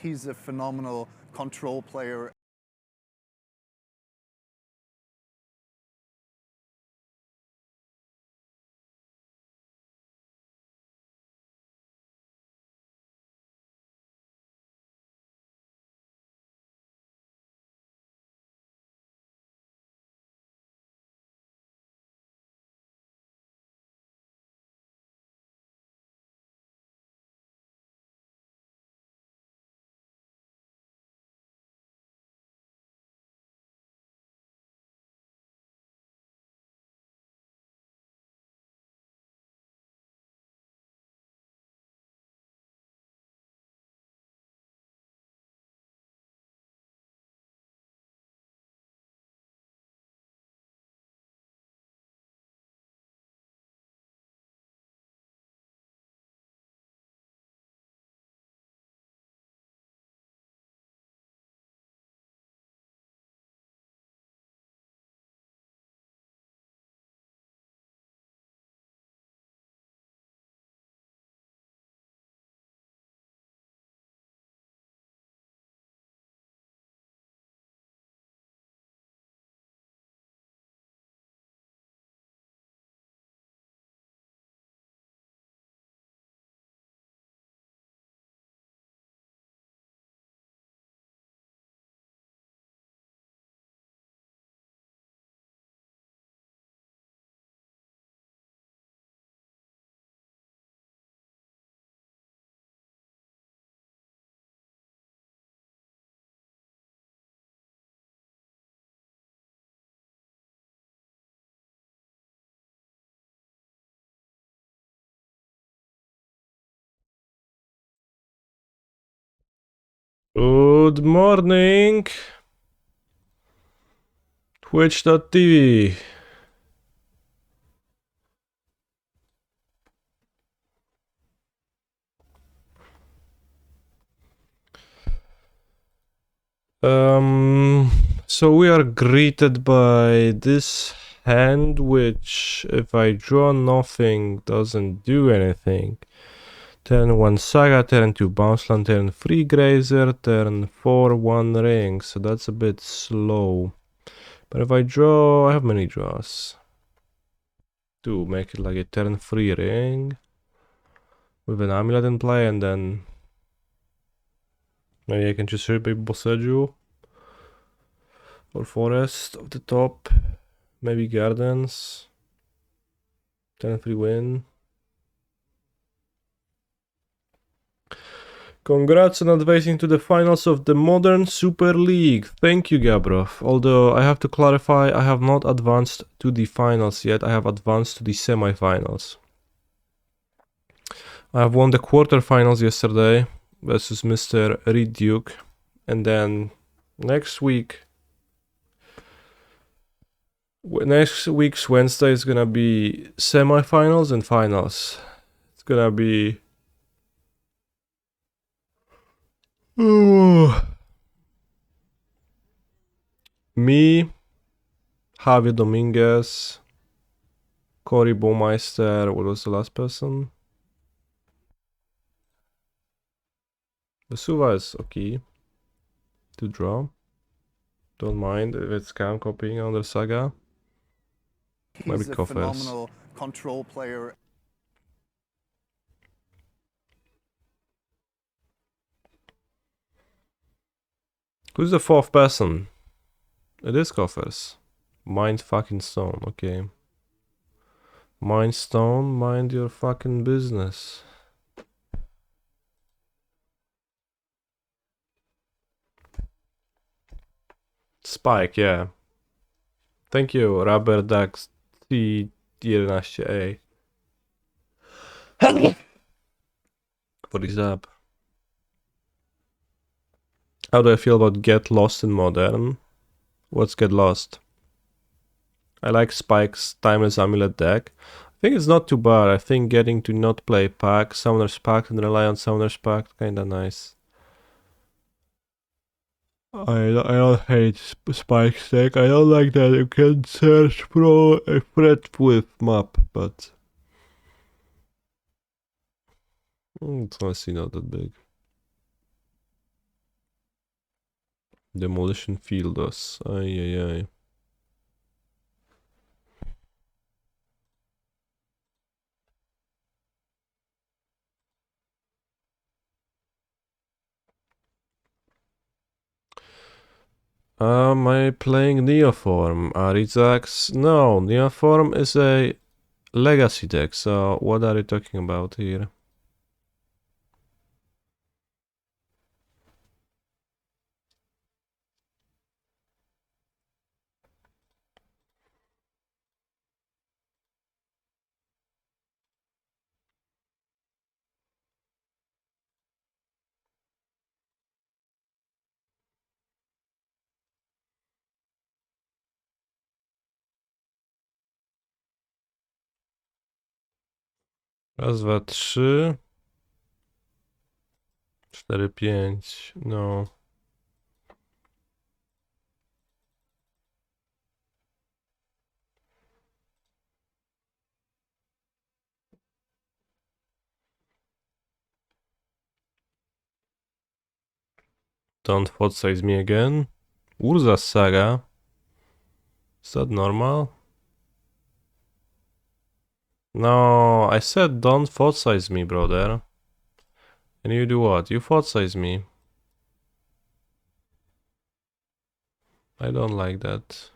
He's a phenomenal control player. Good morning, Twitch.tv. So we are greeted by this hand, which if I draw nothing, doesn't do anything. Turn 1 Saga, turn 2 Bounce Land, turn 3 Grazer, turn 4 1 Ring, so that's a bit slow. But if I draw, I have many draws. To make it like a turn 3 Ring with an Amulet in play, and then maybe I can just search by Boseju or Forest of the top, maybe Gardens, turn 3 win. Congrats on advancing to the finals of the Modern Super League. Thank you, Gabrov. Although I have to clarify, I have not advanced to the finals yet. I have advanced to the semifinals. I have won the quarterfinals yesterday versus Mr. Reed Duke. And then next week's Wednesday is gonna be semifinals and finals. It's gonna be me, Javier Dominguez, Cory Baumeister. What was the last person? Vesuva is okay to draw. Don't mind if it's scam copying on the Saga. He's a phenomenal control player. Who's the fourth person? It is Coffers. Mind fucking stone, okay. Mind stone, mind your fucking business. Spike, yeah. Thank you, Rubber Ducks T11A. For the sub. How do I feel about Get Lost in Modern? What's Get Lost? I like Spike's Timeless Amulet deck. I think it's not too bad. I think getting to not play Pack, Summoner's Pact, and rely on Summoner's Pact, kinda nice. I don't hate Spike's deck. I don't like that you can search pro a threat with map, but it's honestly not that big. Demolition Fieldos. Ay, ay, ay. Am I playing Neoform? Arizax? No, Neoform is a legacy deck, so what are you talking about here? Raz, dwa, trzy. 4, 5. No. Don't font size me again. Urza's Saga. Is that normal? No, I said don't font size me, brother. And you do what? You font size me. I don't like that.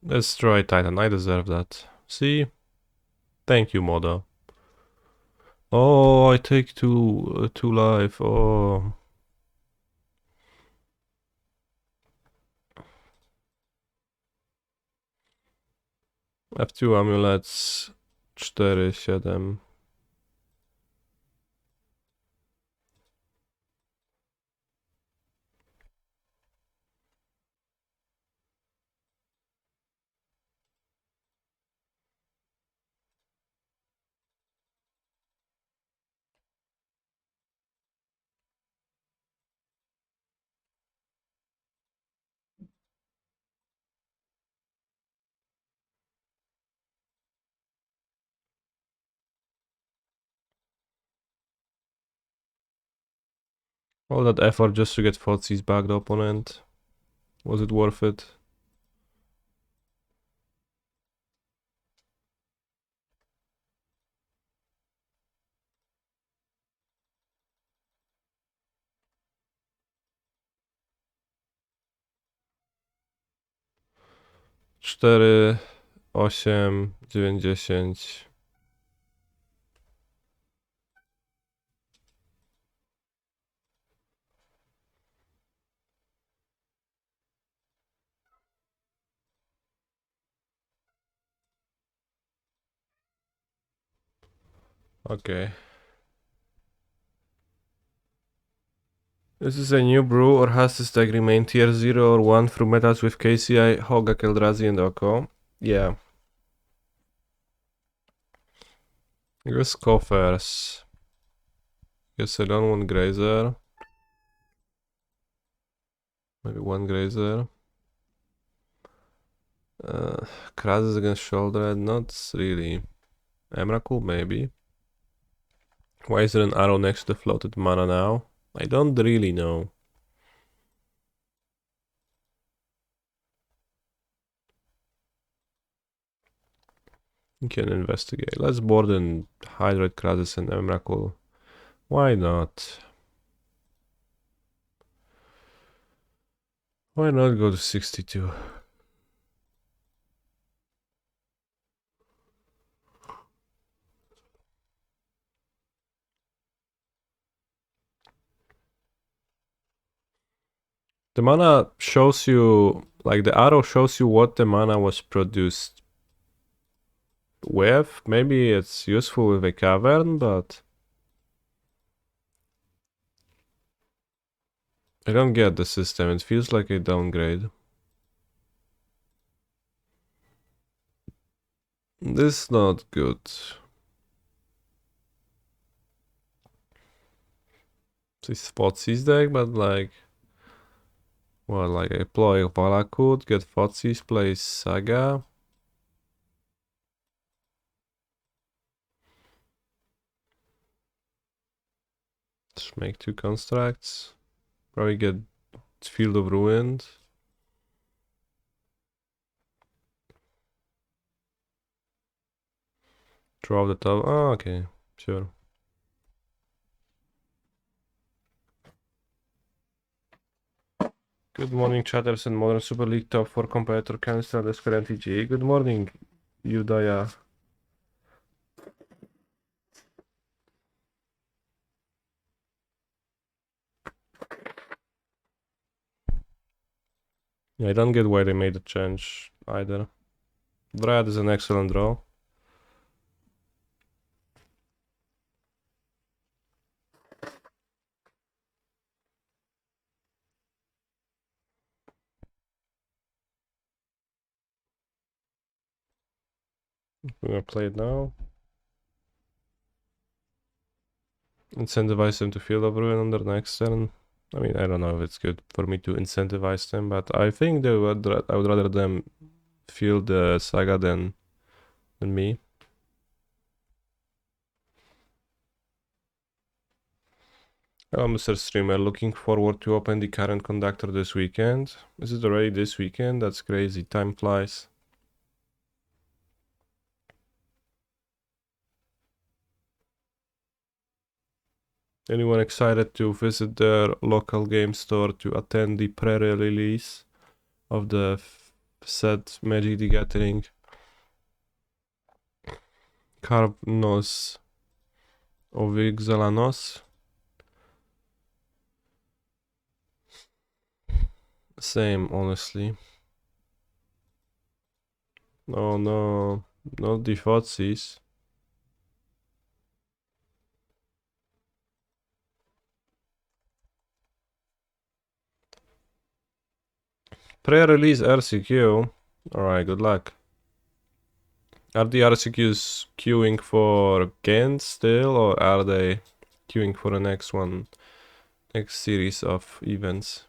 Let's try Titan. I deserve that. See? Thank you, Modo. Oh, I take two life. Oh. F2 amulets. 4, 7. All that effort just to get Fotzi's back the opponent. Was it worth it? Cztery, 8, 9, 10. Okay. This is a new brew, or has this deck remain tier 0 or 1 through metas with KCI, Hogak, Eldrazi, and Oko? Yeah. Guess coffers. Guess I don't want Grazer. Maybe one Grazer. Krazes against Shoulder, not really. Emrakul, maybe. Why is there an arrow next to the floated mana now? I don't really know. You can investigate. Let's board and hydrate Krazes and Emrakul. Why not? Why not go to 62? The mana shows you, like the arrow shows you what the mana was produced with. Maybe it's useful with a cavern, but I don't get the system. It feels like a downgrade. This is not good. This Fotzi's deck, but like, well, like I play Valakut, get Fotzi's, play Saga. Just make 2 constructs. Probably get Field of Ruined. Draw the top. Oh, okay, sure. Good morning, chatters and Modern Super League top 4 competitor cancel the Square NTG. Good morning, Yudaya. Yeah, I don't get why they made the change either. Dryad is an excellent draw. We're gonna play it now. Incentivize them to Field of Ruin on their next turn. I mean, I don't know if it's good for me to incentivize them, but I think I would rather them field the Saga than me. Hello, Mr. Streamer. Looking forward to open the current conductor this weekend. Is it already this weekend? That's crazy. Time flies. Anyone excited to visit their local game store to attend the pre-release of the set Magic the Gathering Carvnos Ovixalanos? Same, honestly. Oh no, not the Fotsies. Pre-release RCQ. Alright, good luck. Are the RCQs queuing for Ghent still, or are they queuing for the next one? Next series of events?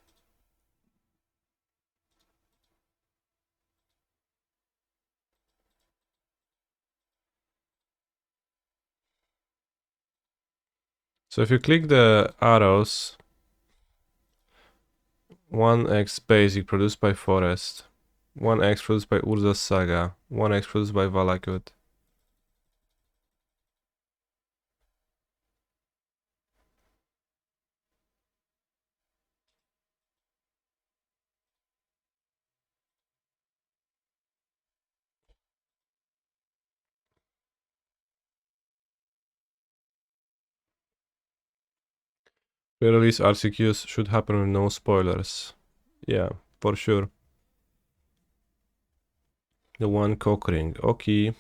So if you click the arrows, 1x basic produced by Forest, 1x produced by Urza Saga, 1x produced by Valakut. Pre-release RCQs should happen with no spoilers. Yeah, for sure. The one cockring. Okay.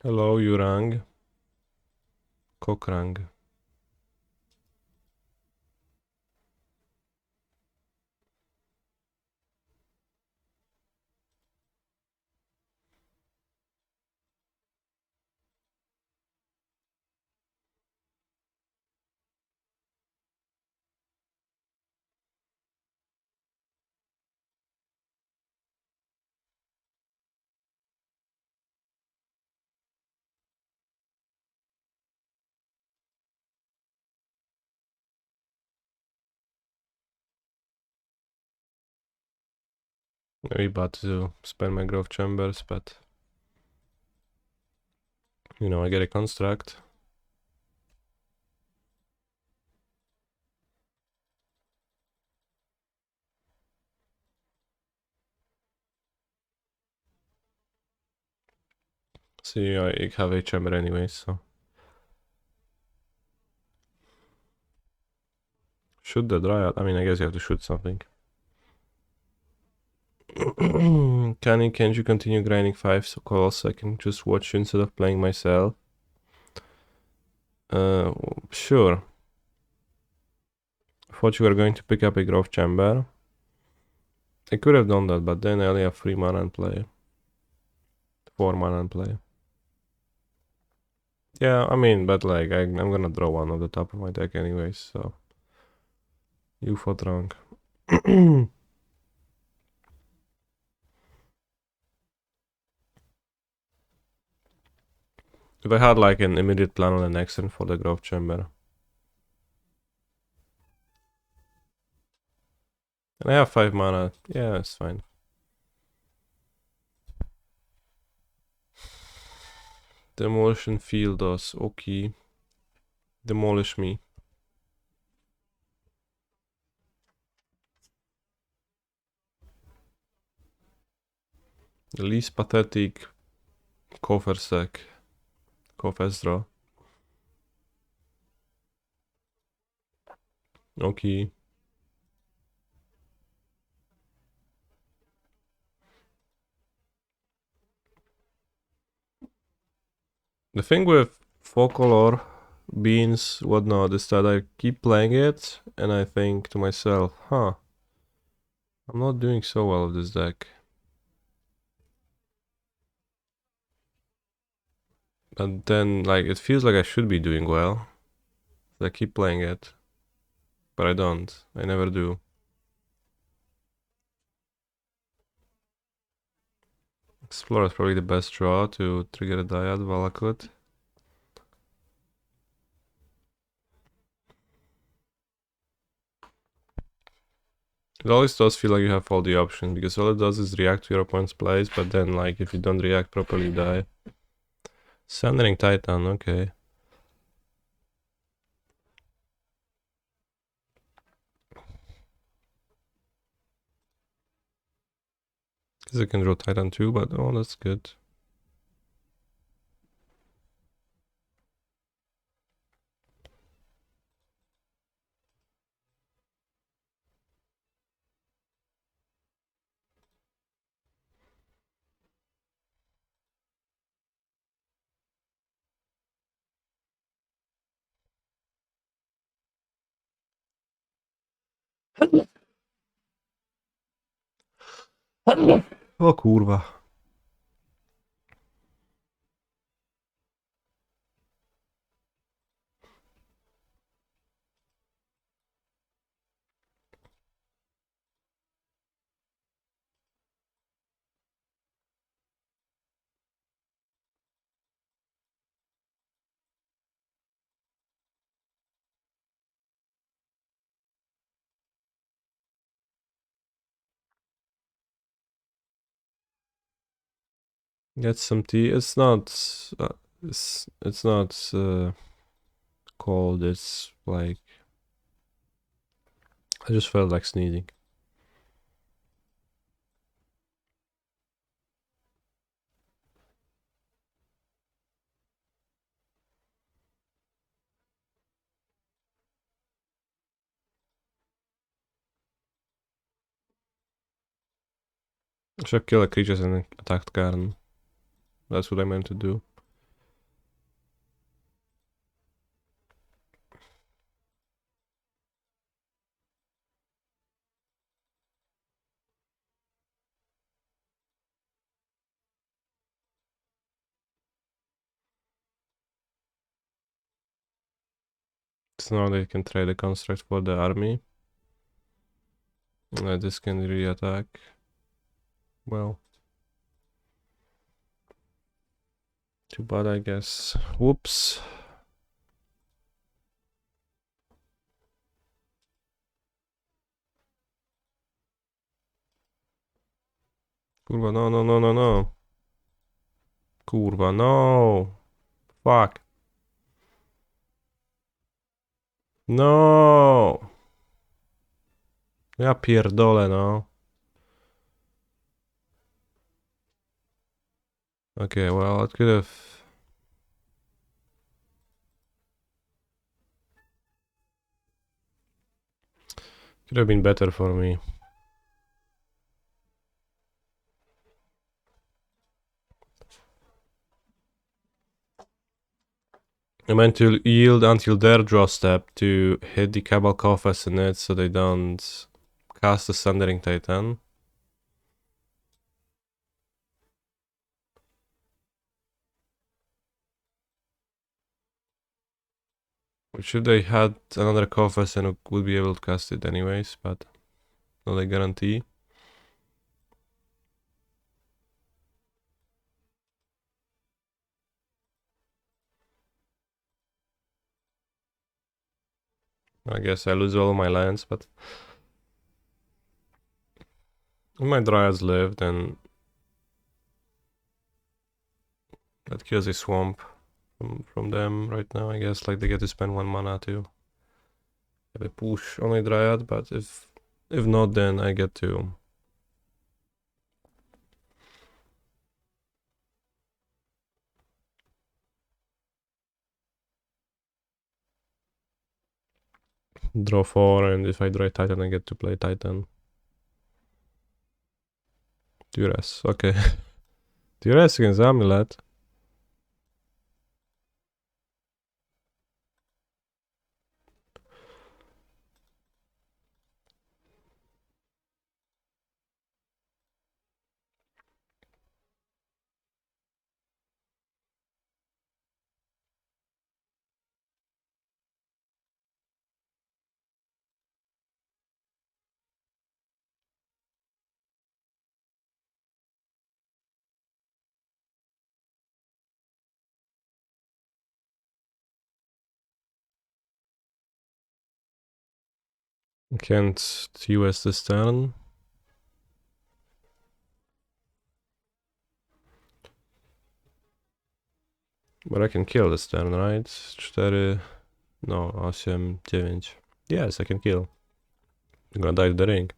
Hello, Yurang. Kokrang. Maybe about to spend my growth chambers, but you know, I get a construct. See, I have a chamber anyway, so shoot the Dryad. I mean, I guess you have to shoot something. Can't you continue grinding 5 so calls so I can just watch you instead of playing myself? Sure. I thought you were going to pick up a growth chamber. I could have done that, but then I only have 3 mana and play. 4 mana and play. Yeah, I mean, but like, I'm gonna draw one on the top of my deck anyways, so... You fought wrong. If I had like an immediate plan on the next turn for the growth chamber. And I have 5 mana. Yeah, it's fine. Demolition field does. Okay. Demolish me. The least pathetic Koffer sack. Koffer's draw. Okay. The thing with folklore, beans, whatnot, is that I keep playing it and I think to myself, huh, I'm not doing so well with this deck. But then, like, it feels like I should be doing well. So I keep playing it. But I don't. I never do. Explorer is probably the best draw to trigger a Dyad Valakut. It always does feel like you have all the options, because all it does is react to your opponent's plays, but then, like, if you don't react properly, you die. Sundering Titan, okay. Because I can draw Titan too, but oh, that's good. O kurwa. Get some tea. It's not. It's not cold. It's like I just felt like sneezing. I should kill the creatures and attack the garden. That's what I meant to do. So now they can trade the construct for the army. This can re-attack. Well, too bad, I guess. Whoops. Kurwa, no, no, no, no, no. Kurwa, no. Fuck. No. Ja pierdolę, no. Okay, well, it could have... Could have been better for me. I meant to yield until their draw step to hit the Cabal Coffers in it so they don't cast the Sundering Titan. Which if they had another Coffers then would be able to cast it anyways, but not a guarantee. I guess I lose all my lands, but if my Dryads live, then that kills a swamp from them right now, I guess. Like, they get to spend 1 mana to have a push on a Dryad, but if not, then I get to draw 4, and if I draw a Titan, I get to play Titan. Duress, okay. Duress against Amulet. Can't US this turn. But I can kill this turn, right? 4... No, 8, 9. Yes, I can kill. I'm gonna die to the ring.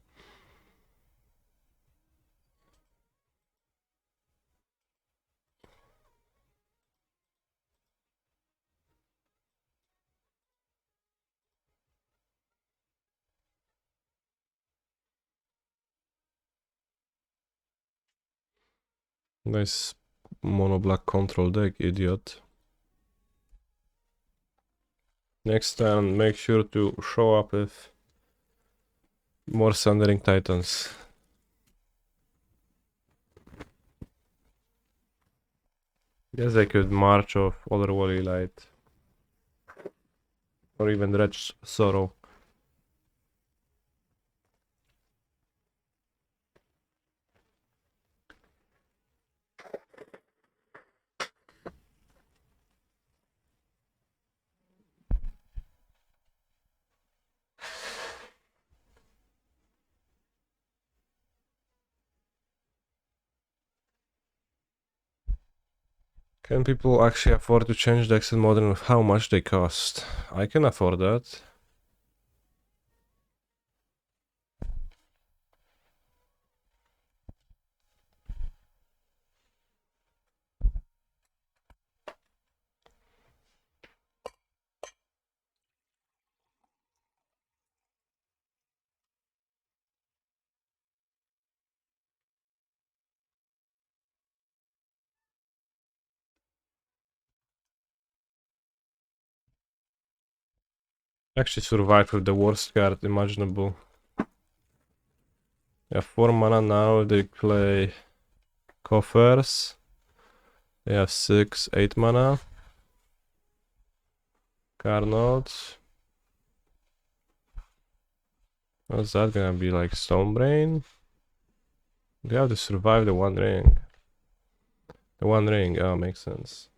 Nice mono black control deck, idiot. Next turn, make sure to show up with more Sundering Titans. Guess I could march off Otherworldly Light. Or even Dredge Sorrow. Can people actually afford to change decks in Modern with how much they cost? I can afford that. Actually survived with the worst card imaginable. Yeah, 4 mana now, they play Coffers. They have 6, 8 mana. Carnot. What's that gonna be, like Stonebrain? They have to survive the One Ring. The One Ring, oh, makes sense.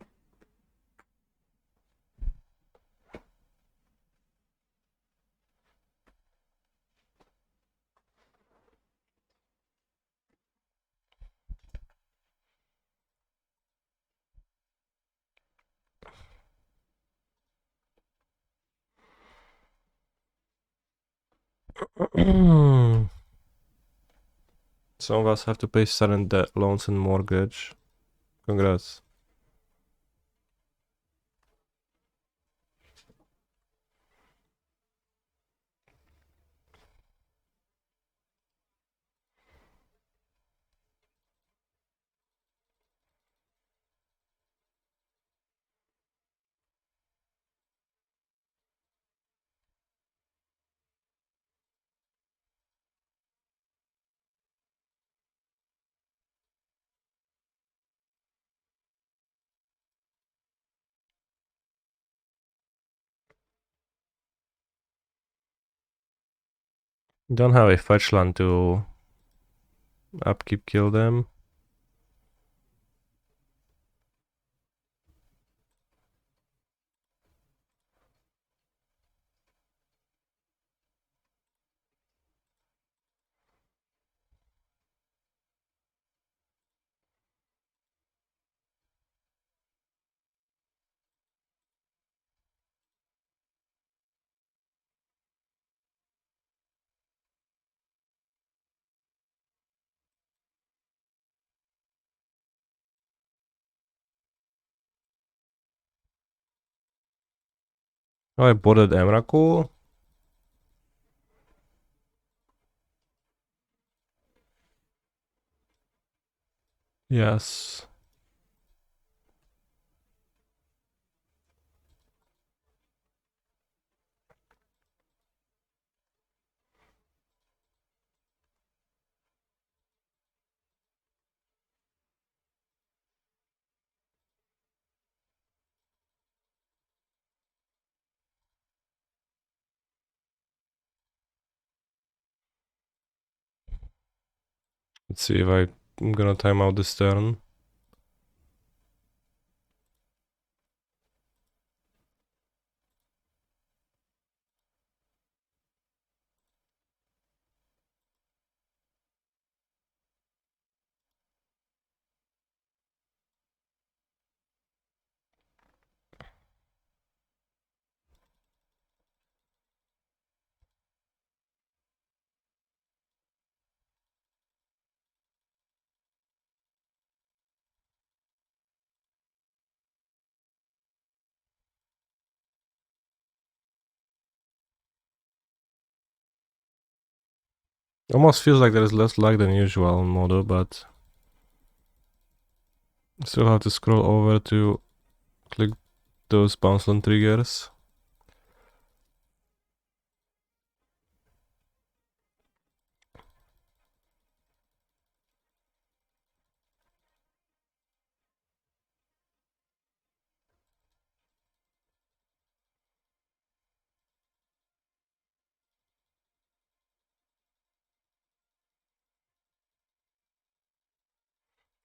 Some of us have to pay sudden debt, loans, and mortgage. Congrats. Don't have a fetch land to upkeep kill them. Oh, I boarded Emrakul. Yes. Let's see if I'm gonna time out this turn. Almost feels like there's less lag than usual on Modo, but still have to scroll over to click those bounce land triggers.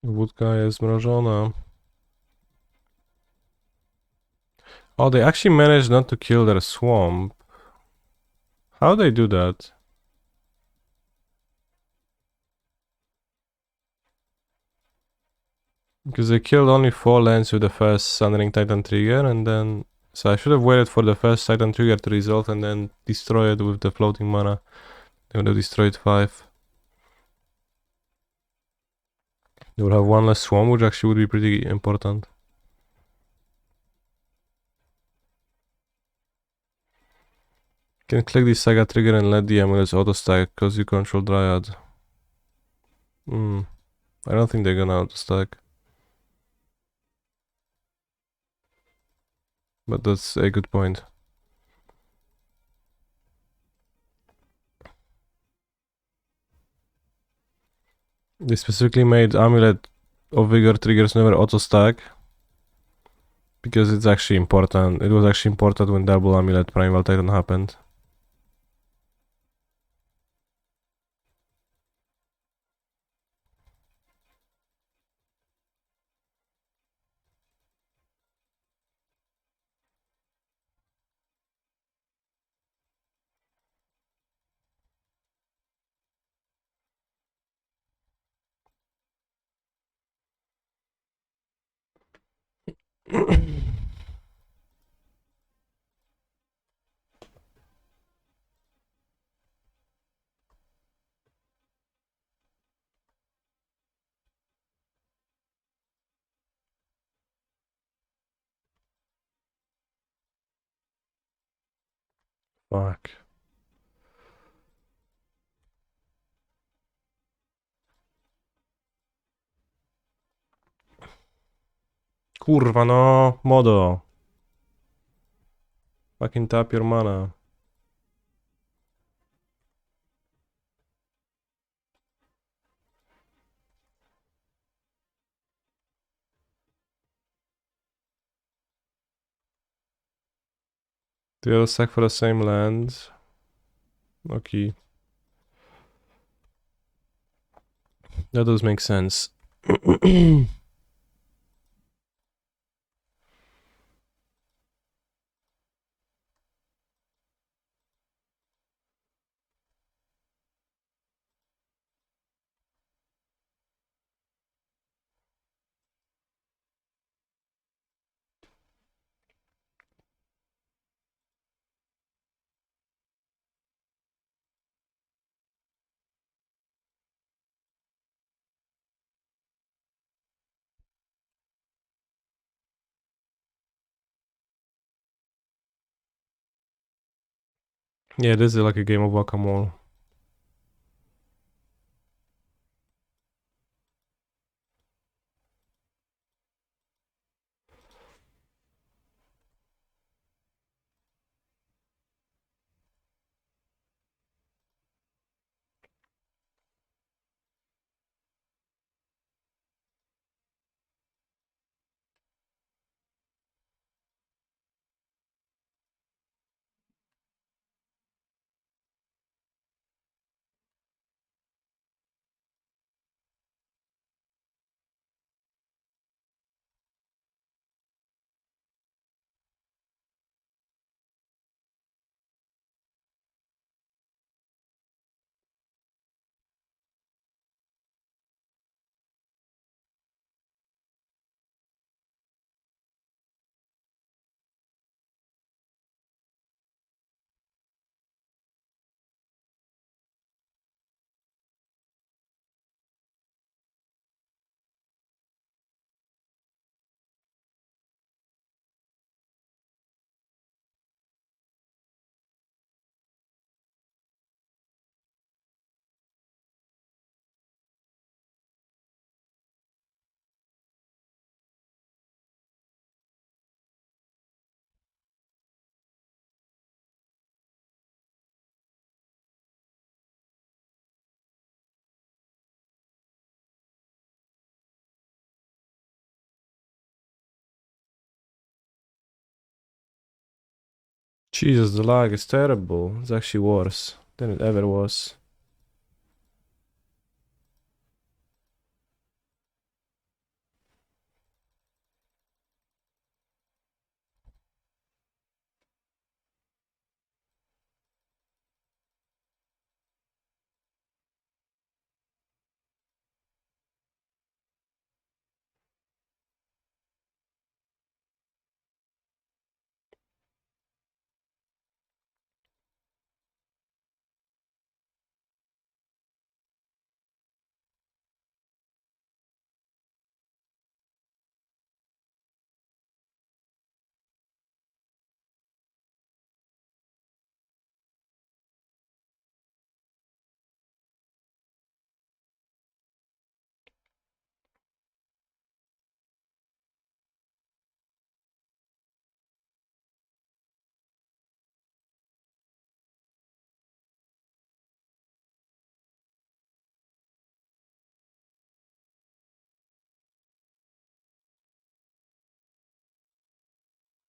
Wódka jest mrożona. Oh, they actually managed not to kill their swamp. How they do that? Because they killed only 4 lands with the first Sundering Titan trigger, and then... So I should have waited for the first Titan trigger to resolve and then destroy it with the floating mana. They would have destroyed 5. They would have 1 less swamp, which actually would be pretty important. You can click the Saga trigger and let the amulets auto-stack, because you control Dryad. I don't think they're gonna auto-stack. But that's a good point. They specifically made Amulet of Vigor triggers never auto-stack, because it's actually important. It was actually important when double Amulet Primal Titan happened. Fuck. Kurwa no, Modo. Fucking tap your mana. Do you have a sack for the same land? Okay. That does make sense. Yeah, this is like a game of whack-a-mole. Jesus, the lag is terrible. It's actually worse than it ever was.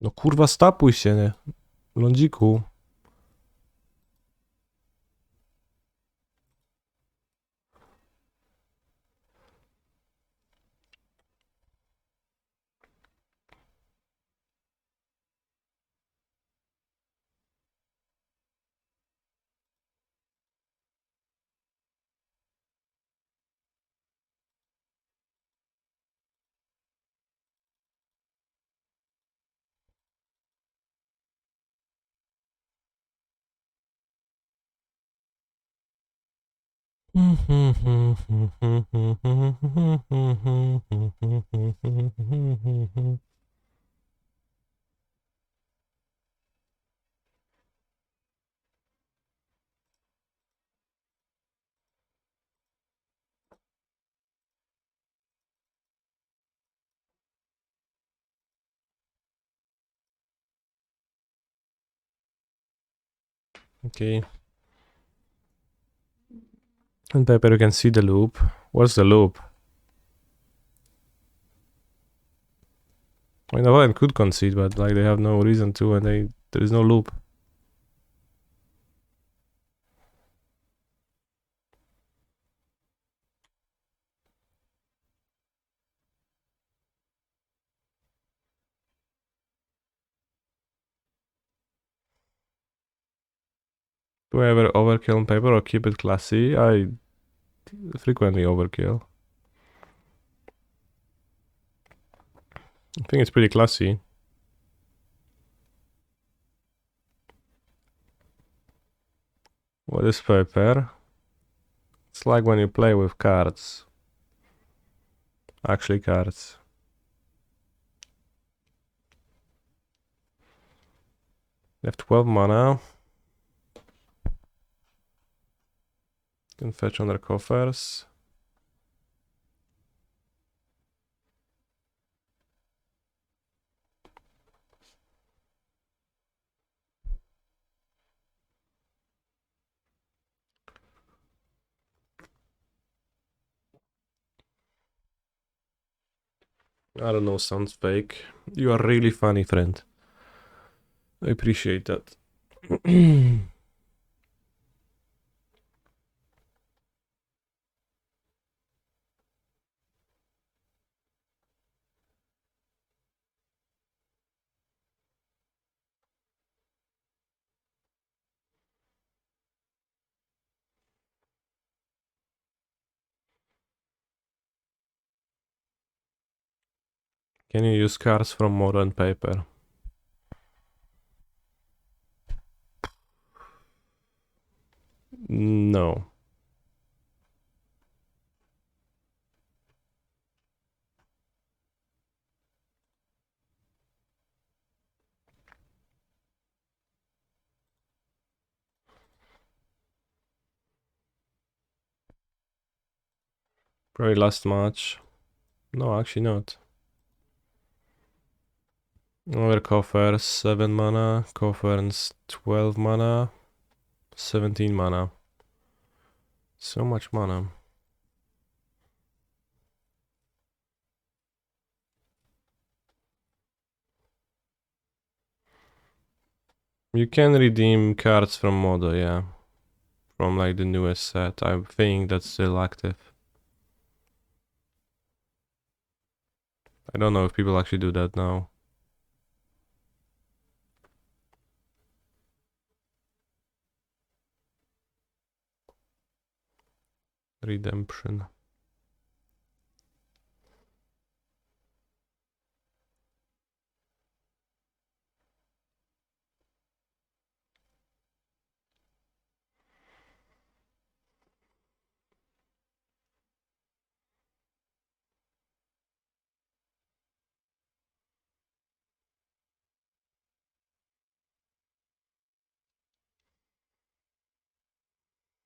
No kurwa, stapuj się, nie? Lądziku. Okay. And Pepper, you can see the loop. What's the loop? I mean, the opponent could concede, but like they have no reason to, and there is no loop. Do I ever overkill on paper or keep it classy? I frequently overkill. I think it's pretty classy. What is paper? It's like when you play with cards. Actually cards. You have 12 mana. Can fetch on their coffers. I don't know, sounds fake. You are really funny, friend. I appreciate that. Can you use cards from modern paper? No. Probably last match. No, actually not. Another coffers, 7 mana. Coffers, 12 mana. 17 mana. So much mana. You can redeem cards from Modo, yeah. From like the newest set. I think that's still active. I don't know if people actually do that now. Redemption.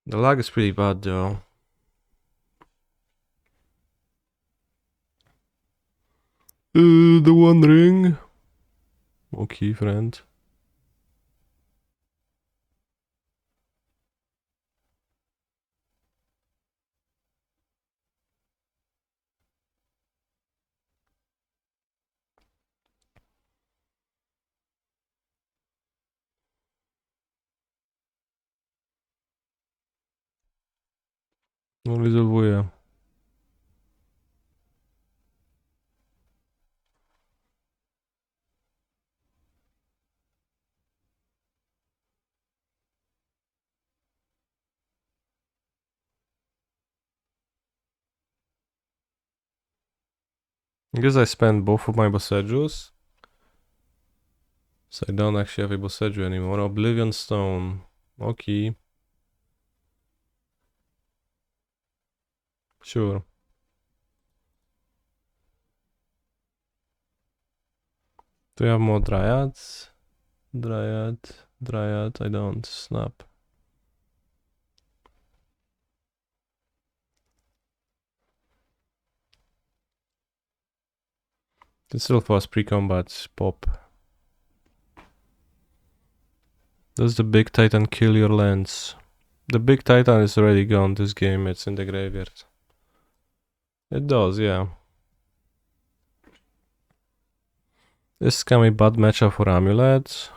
The lag is pretty bad though. The One Ring. Okay, friend. No rezolwuję. I guess I spent both of my Bossejus. So I don't actually have a Bosseju anymore. Oblivion Stone. Okay. Sure. Do you have more Dryads? Dryad, I don't. Snap. It's still fast pre-combat pop. Does the big titan kill your lands? The big titan is already gone this game, it's in the graveyard. It does, yeah. This can be bad matchup for Amulet.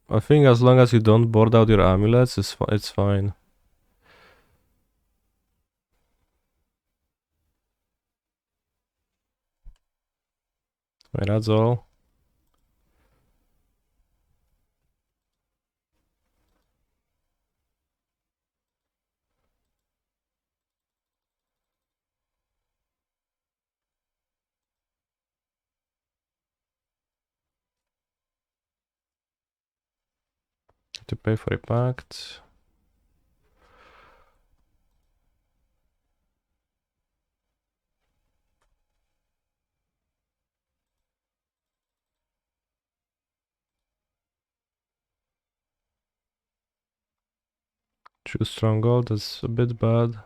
I think as long as you don't board out your amulets, it's fine. Right, that's all. To pay for a pact. Choose stronghold, that's a bit bad.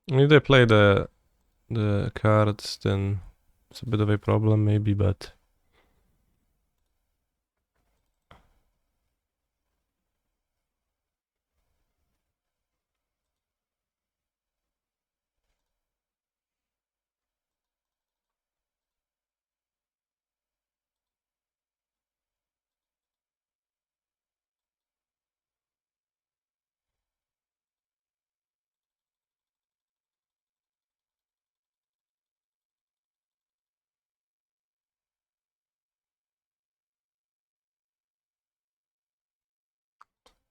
If they play the cards, then it's a bit of a problem maybe, but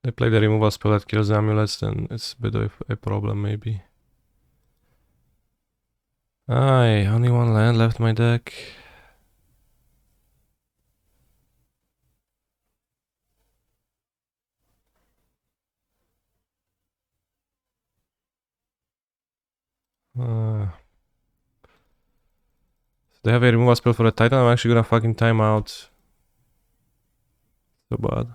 they play the removal spell that kills the amulets, then it's a bit of a problem maybe. Aye, only one land left in my deck. They have a removal spell for a Titan. I'm actually gonna fucking time out. So bad.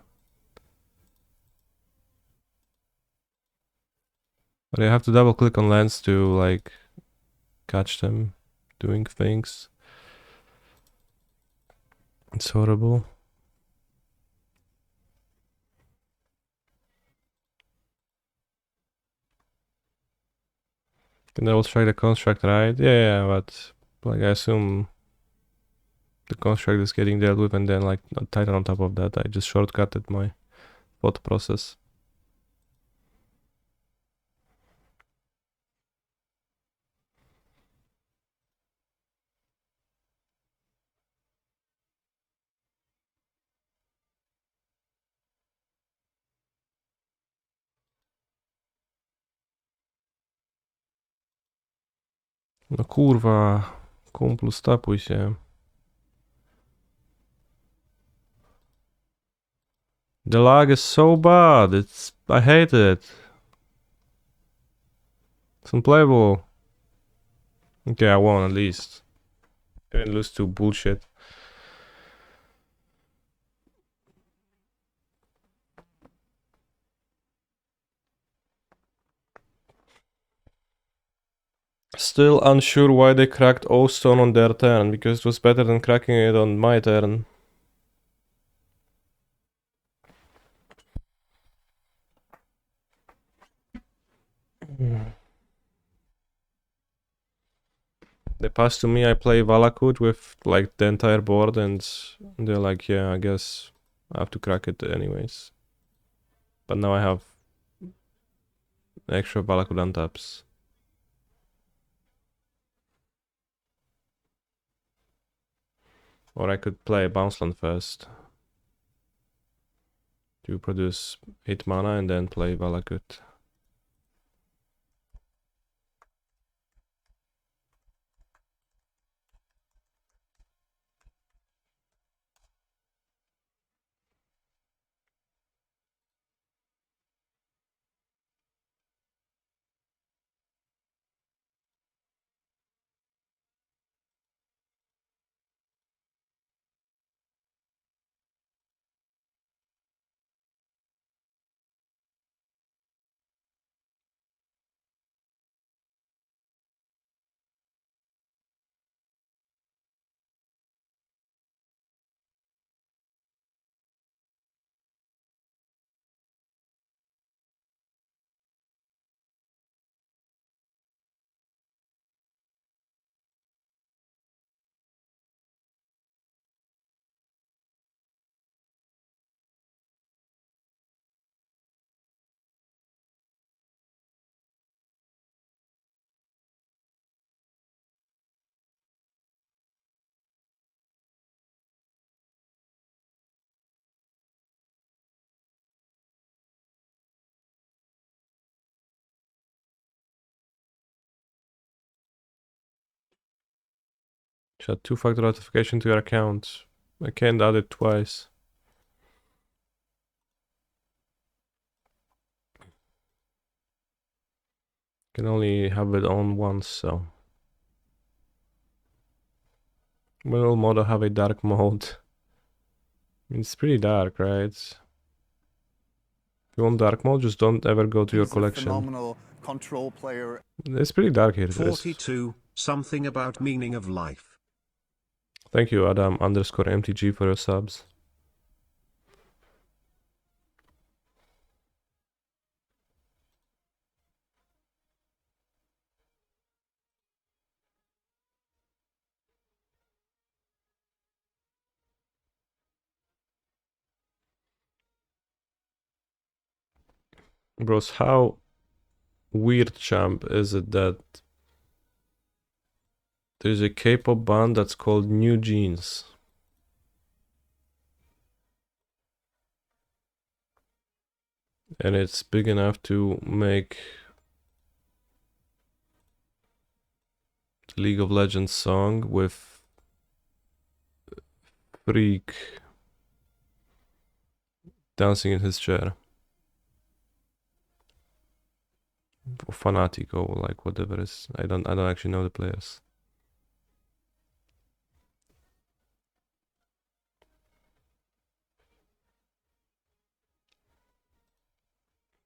But I have to double click on lands to like catch them doing things. It's horrible. Can double strike the construct, right? Yeah, but like I assume the construct is getting dealt with, and then like a Titan on top of that. I just shortcutted my thought process. No kurwa, kumplu, stapuj się. The lag is so bad. I hate it. It's unplayable. Okay, I won at least. Didn't lose to bullshit. Still unsure why they cracked O-Stone on their turn, because it was better than cracking it on my turn. They pass to me, I play Valakut with like the entire board, and they're like, yeah, I guess I have to crack it anyways. But now I have extra Valakut untaps. Or I could play Bounce Land first to produce 8 mana and then play Valakut. Add 2-factor authentication to your account. I can't add it twice. Can only have it on once, so. Will model have a dark mode? I mean, it's pretty dark, right? If you want dark mode, just don't ever go to your collection. Phenomenal control player. It's pretty dark here. 42, something about meaning of life. Thank you, Adam _MTG, for your subs. Bros, how weird, champ, is it that there's a K-pop band that's called New Jeans? And it's big enough to make the League of Legends song with Freak dancing in his chair. Or Fnatic, or like whatever it is. I don't actually know the players.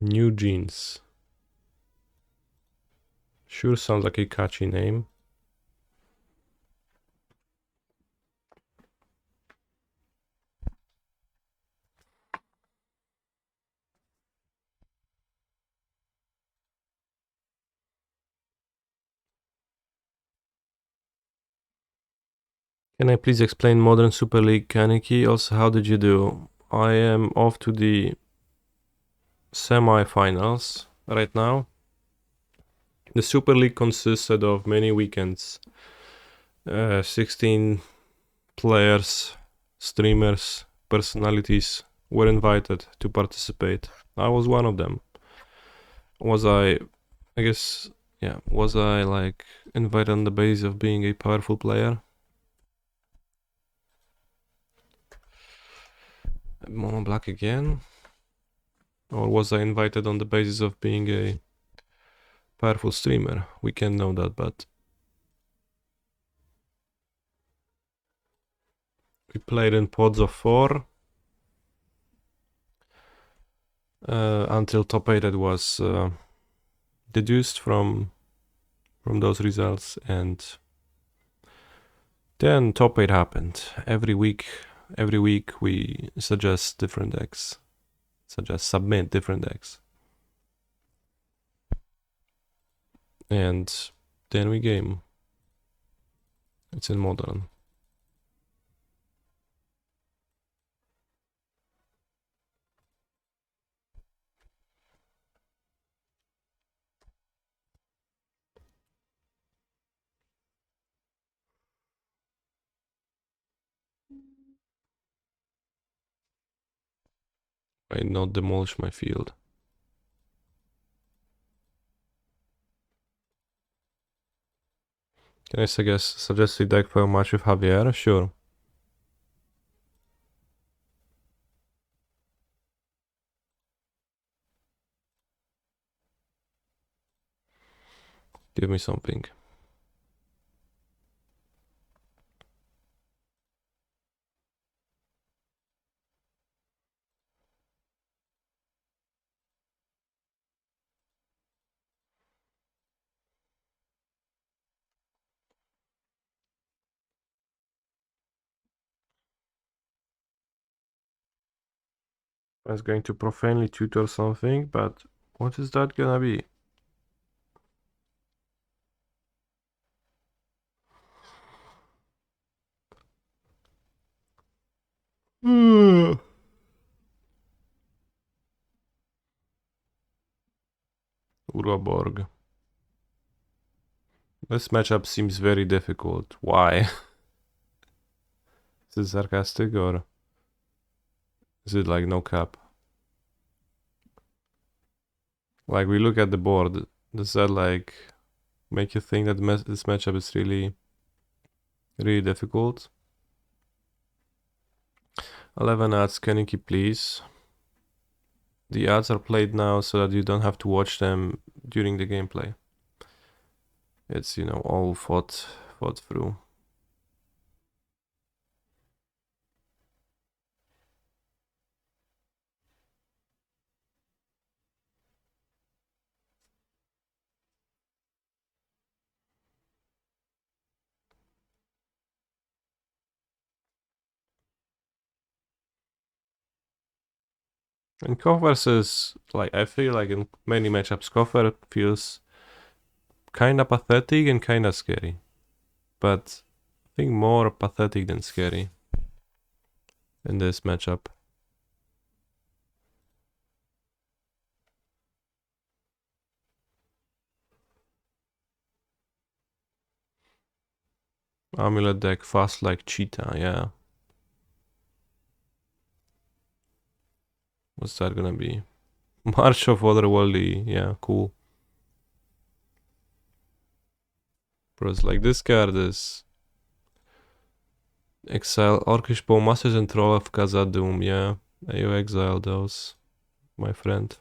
New Jeans. Sure sounds like a catchy name. Can I please explain Modern Super League, Kaneki? Also, how did you do? I am off to the semi-finals right now. The Super League consisted of many weekends. 16 players, streamers, personalities were invited to participate. I was one of them. Was I guess, yeah, was I like invited on the basis of being a powerful player? Mono black again? Or was I invited on the basis of being a powerful streamer? We can't know that, but we played in pods of 4 until top 8 was deduced from those results, and then top 8 happened. Every week we suggest different decks. Submit different decks. And then we game. It's in Modern. I not demolish my field. Can I suggest a deck for a match with Javier? Sure. Give me something. I was going to profanely tutor something, but what is that gonna be? Uroborg. This matchup seems very difficult. Why? Is it sarcastic or is it like no cap? Like we look at the board, does that like make you think that this matchup is really difficult? 11 ads, Kaneki, please. The ads are played now so that you don't have to watch them during the gameplay. it's, you know, all fought through. And Koch versus, like, I feel like in many matchups, Koch feels kinda pathetic and kinda scary. But I think more pathetic than scary in this matchup. Amulet deck fast like cheetah, yeah. What's that gonna be? March of Otherworldly, yeah, cool. Bros, like this card is exile Orcish Bowmasters and Troll of Khazad-dûm, yeah. You exile those, my friend.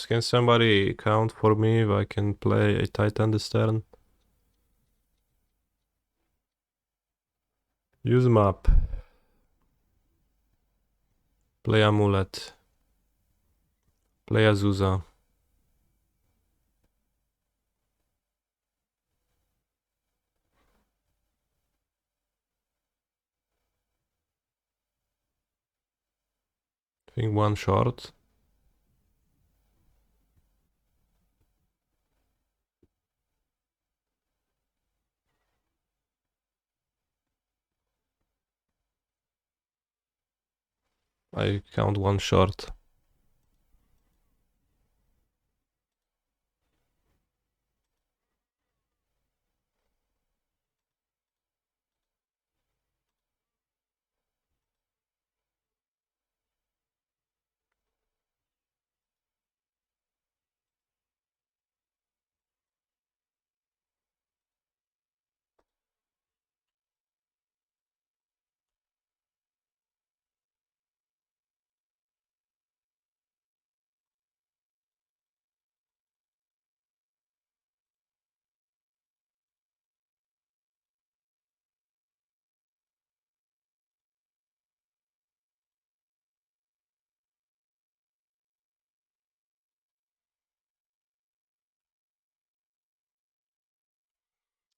Can somebody count for me if I can play a Titan this turn? Use map. Play Amulet. Play Azusa. I think one short. I count one short.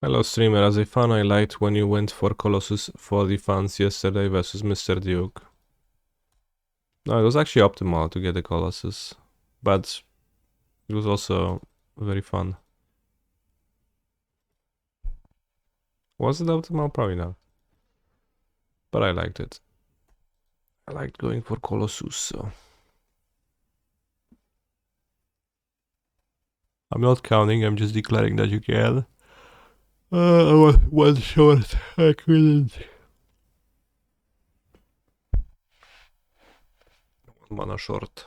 Hello streamer, as a fan I liked when you went for Colossus for the fans yesterday versus Mr. Duke. No, it was actually optimal to get the Colossus, but it was also very fun. Was it optimal? Probably not. But I liked it. I liked going for Colossus, so... I'm not counting, I'm just declaring that you can. I was one short, I couldn't. One mana short.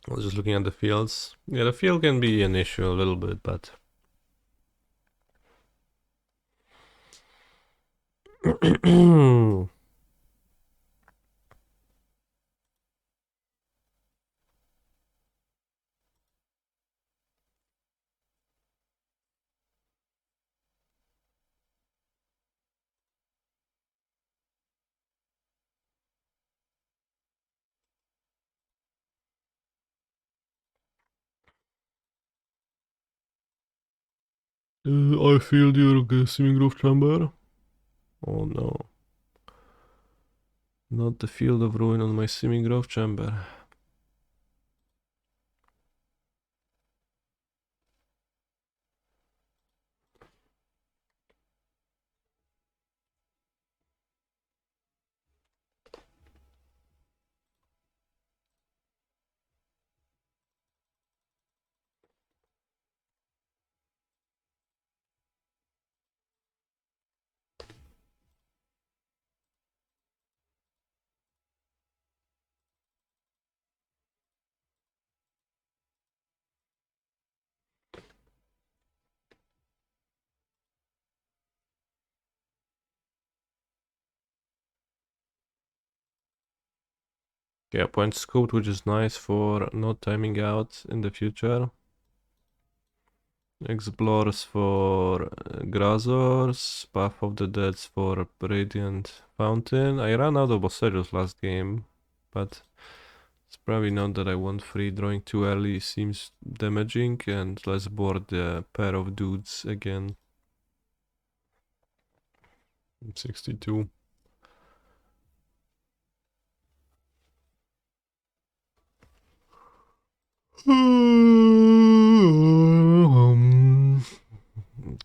I was just looking at the fields. Yeah, the field can be an issue a little bit, but... I feel your swimming roof chamber. Oh no. Not the field of ruin on my swimming grove chamber. Yeah, point scope, which is nice for not timing out in the future. Explorers for Grazors, Path of the Deads for Radiant Fountain. I ran out of Bosserios last game, but it's probably not that I want free. Drawing too early seems damaging, and let's board the pair of dudes again. 62.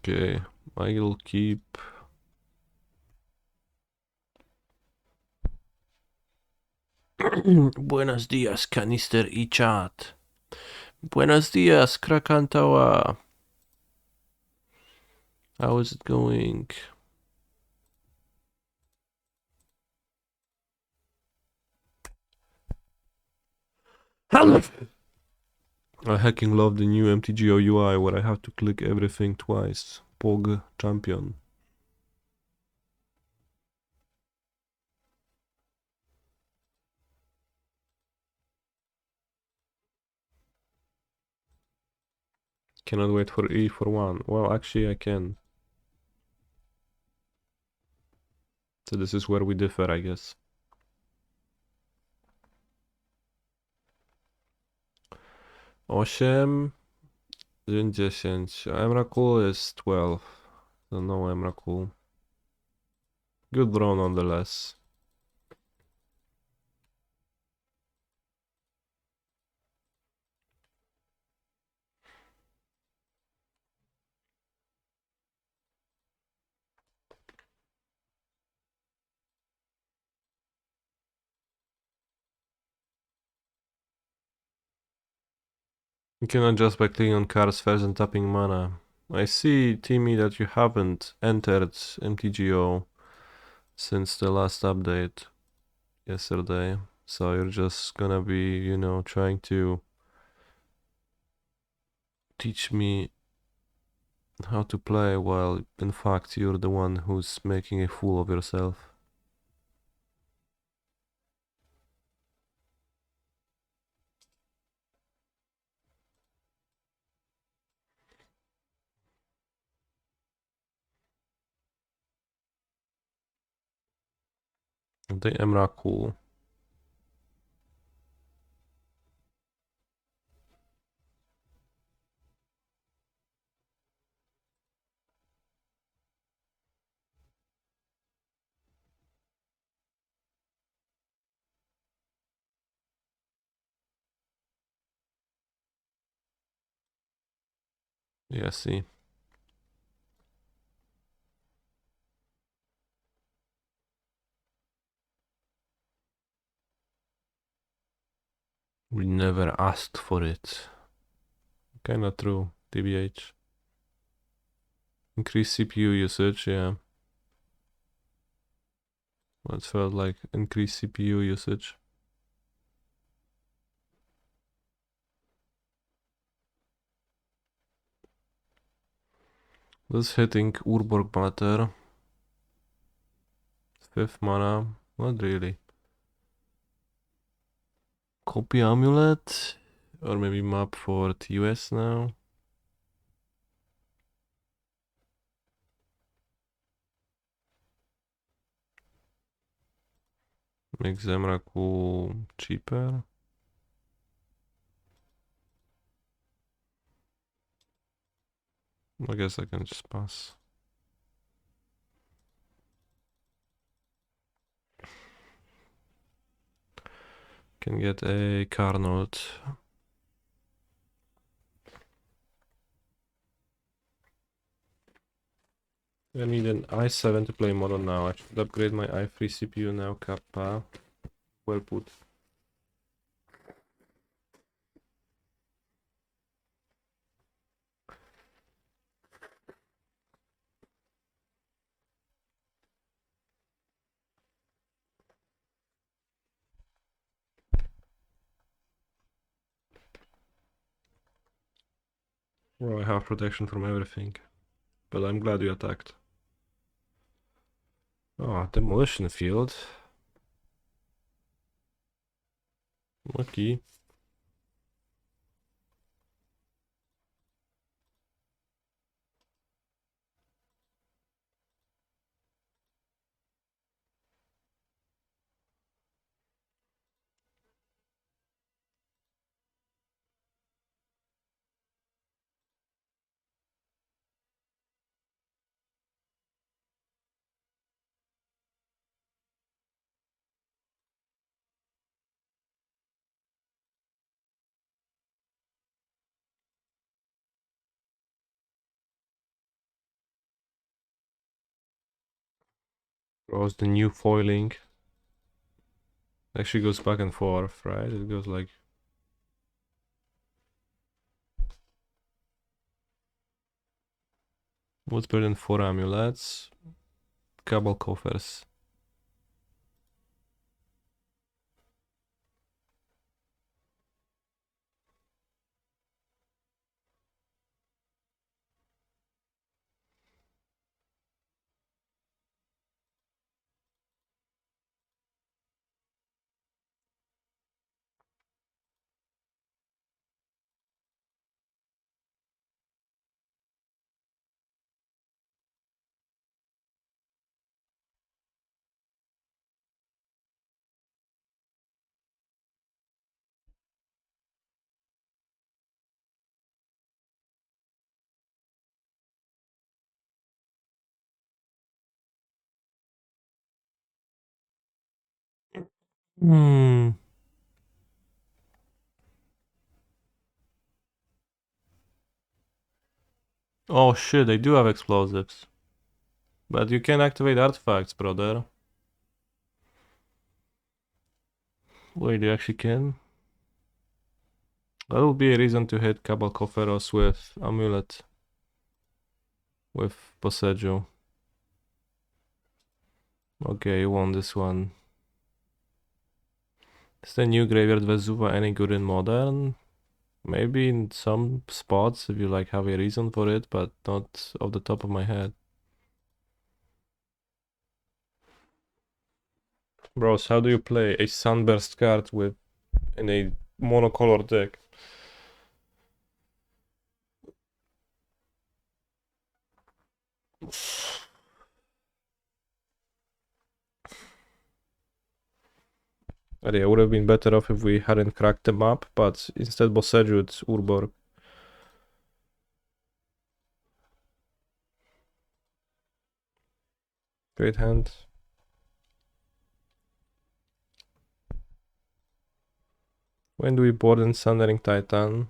Okay, I'll keep. Buenos días, Canister y chat. Buenos días, Krakantawa. How is it going? I hacking love the new MTGO UI where I have to click everything twice. Pog champion. Cannot wait for E for 1. Well, actually I can. So this is where we differ, I guess. Osiem, 10. Emrakul is 12. So no Emrakul. Good draw nonetheless. You can adjust by clicking on cards first and tapping mana. I see, Timmy, that you haven't entered MTGO since the last update yesterday. So you're just gonna be, you know, trying to teach me how to play while in fact you're the one who's making a fool of yourself. The Emrakul. Yeah, see. We never asked for it. Kinda true, TBH. Increase CPU usage, yeah. That felt like increased CPU usage. Does hitting Urborg matter? 5th mana? Not really. Copy Amulet? Or maybe map for TUS now? Make Zemraku cheaper? I guess I can just pass. Can get a Carnot. I need an i7 to play modern now. I should upgrade my i3 CPU now, Kappa. Well put. Well, I have protection from everything. But I'm glad you attacked. Oh, demolition field. Aqui. Cross the new foiling. Actually goes back and forth, right? It goes like... What's better than 4 amulets? Cabal coffers. Hmm. Oh shit, they do have explosives. But you can activate artifacts, brother. Wait, you actually can? That will be a reason to hit Cabal Cofferos with Amulet. With Posejo. Okay, you won this one. Is the new Graveyard Vesuva any good in Modern? Maybe in some spots if you like have a reason for it, but not off the top of my head. Bros, how do you play a Sunburst card with in a monocolor deck? It would have been better off if we hadn't cracked them up, but instead Boseju, it's Urborg. Great hand. When do we board in Sundering Titan?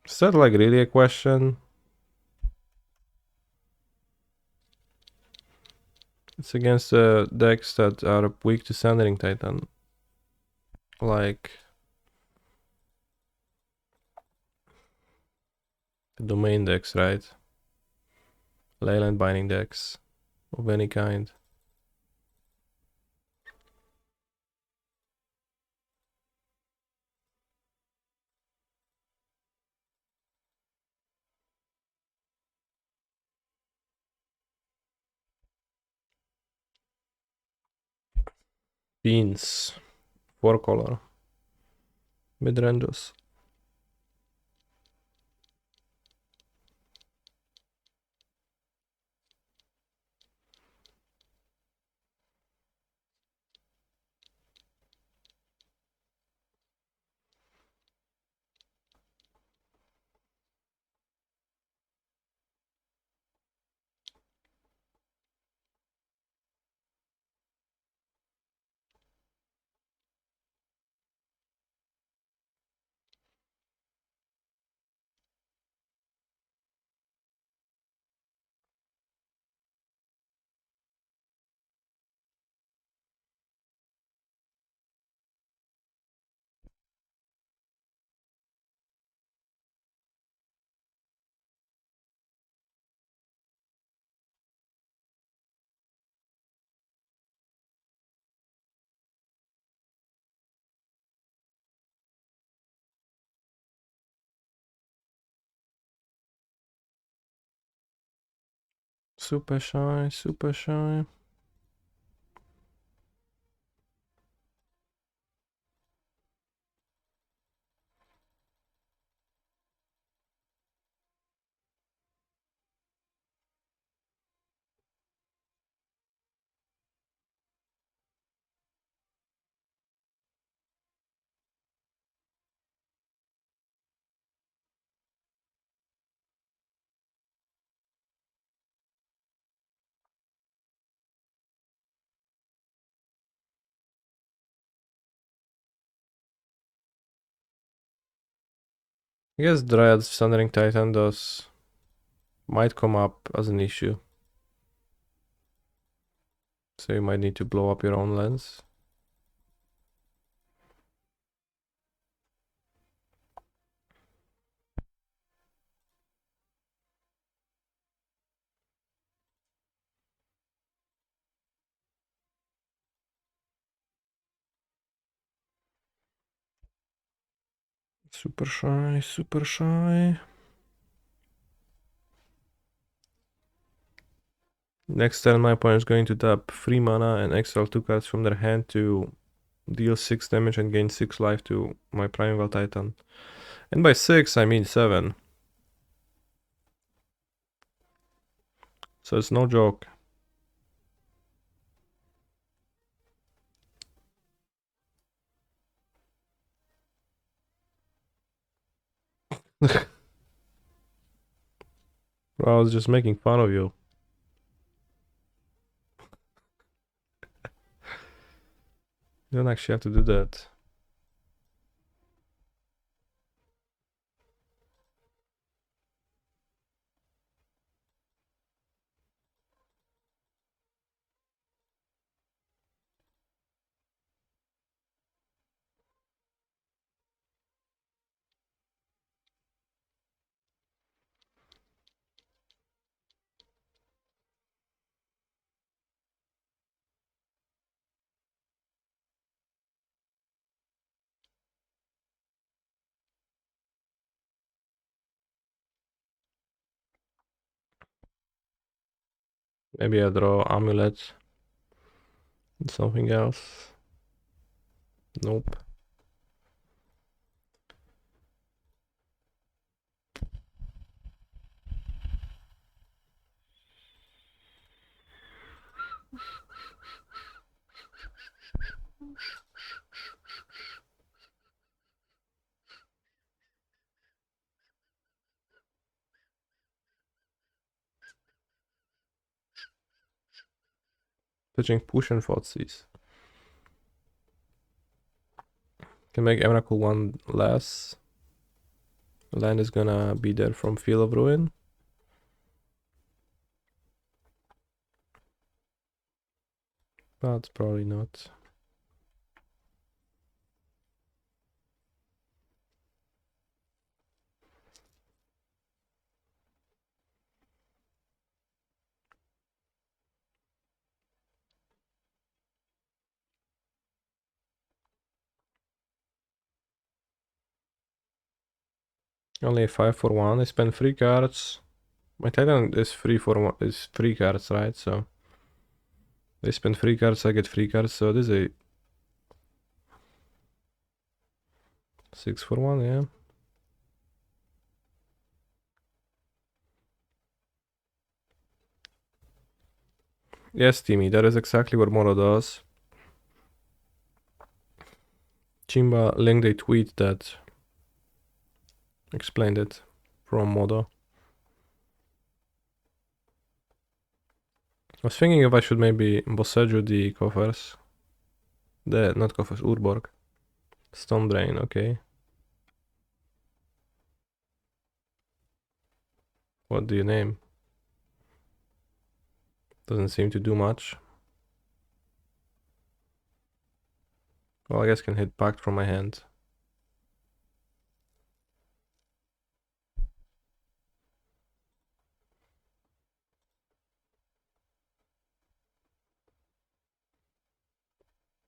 Is that like really a question? It's against the decks that are weak to Sundering Titan. Like the domain decks, right? Leyland binding decks of any kind. Beans. 4 color. Midrandos. Super shy, super shy. I guess Dryad's Sundering Titan might come up as an issue. So you might need to blow up your own lens. Super shy, super shy. Next turn my opponent is going to tap 3 mana and exile 2 cards from their hand to deal 6 damage and gain 6 life to my Primeval Titan. And by 6 I mean 7. So it's no joke. Bro, I was just making fun of you. You don't actually have to do that. Maybe I draw Amulet. Something else. Nope. Pitching push and Thoughtseize. Can make Emrakul 1 less. Land is gonna be there from Field of Ruin. But probably not. Only a 5 for 1. I spend 3 cards. My Titan is 3 for 1. Is 3 cards, right? So they spend 3 cards, I get 3 cards. So this is a 6 for 1, yeah. Yes, Timmy, that is exactly what Moro does. Chimba linked a tweet that explained it from Modo. I was thinking if I should maybe Bosseju the coffers. Not coffers, Urborg. Stone Drain, okay. What do you name? Doesn't seem to do much. Well, I guess can hit Pact from my hand.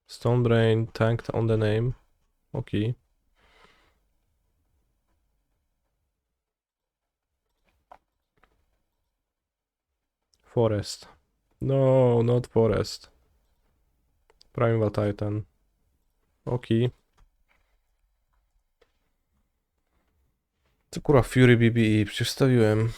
Stone Drain tanked on the name. Okay. Forest. No, not Forest. Primeval Titan. Okay. Co kurwa Fury BBE, przecież stawiłem.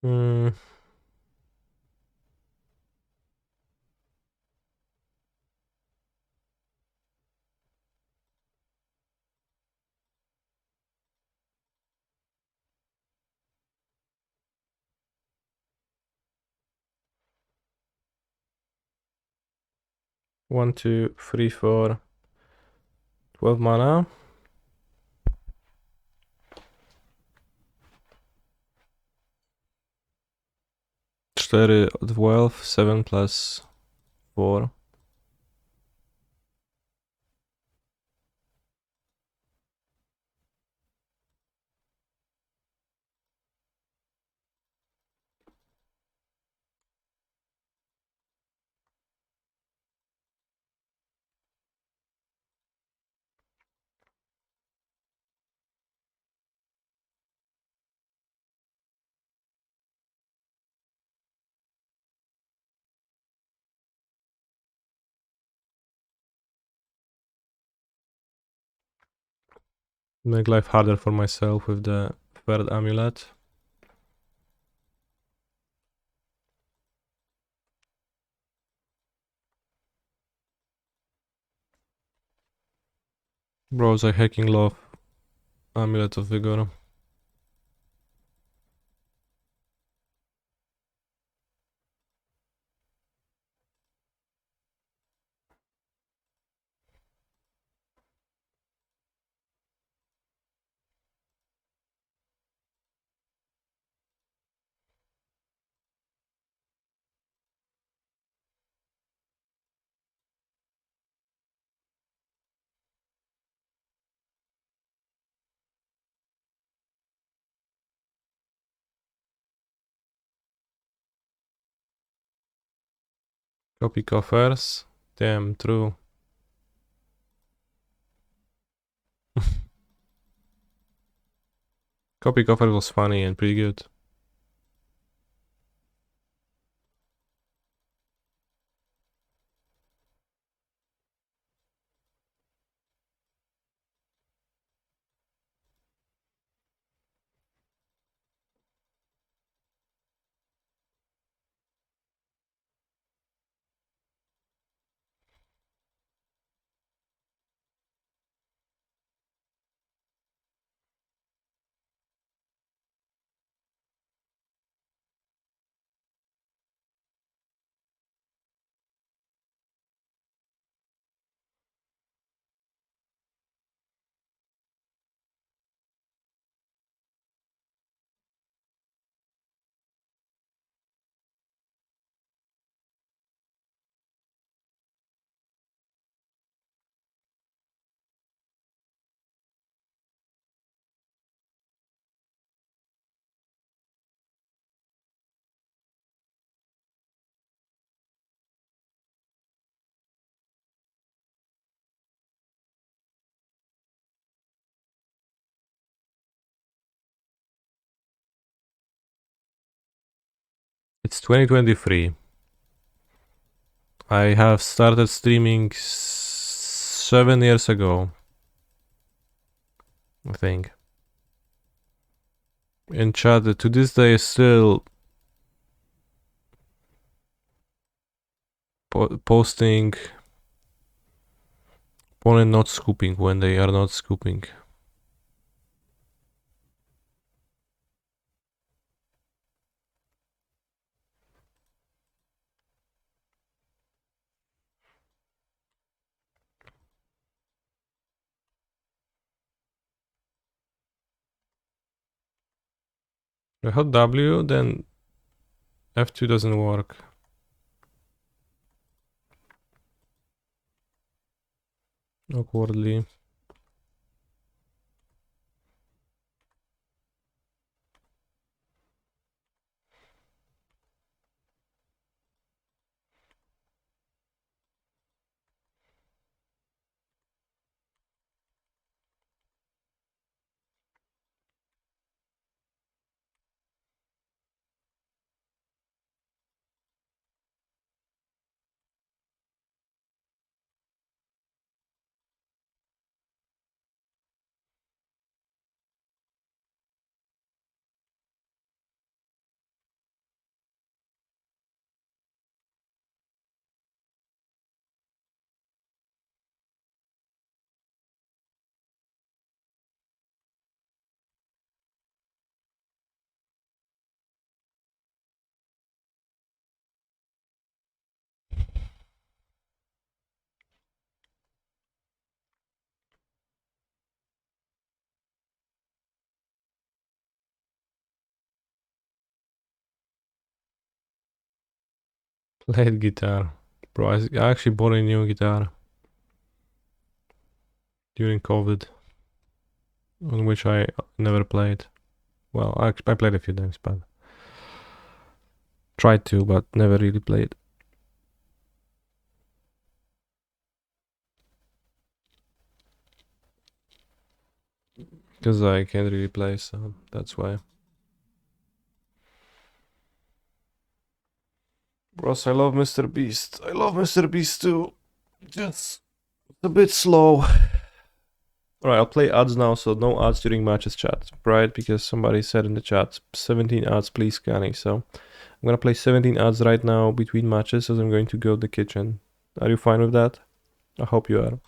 Hmm. One, two, three, 4. 12 mana. Cztery, 12, 7 plus 4. Make life harder for myself with the third amulet. Bros, I hacking love Amulet of Vigor. Copy coffers. Damn, true. Copy coffers was funny and pretty good. It's 2023. I have started streaming 7 years ago, I think. In chat, to this day, still posting opponent not scooping when they are not scooping. I hit W, then F2 doesn't work. Awkwardly. Played guitar. Bro, I actually bought a new guitar during COVID, on which I never played. Well, I played a few times, but tried to, but never really played. Because I can't really play, so that's why. Bros, I love Mr. Beast. I love Mr. Beast too. Just a bit slow. Alright, I'll play ads now, so no ads during matches chat, right? Because somebody said in the chat, 17 ads please scanning, so I'm gonna play 17 ads right now between matches as I'm going to go to the kitchen. Are you fine with that? I hope you are.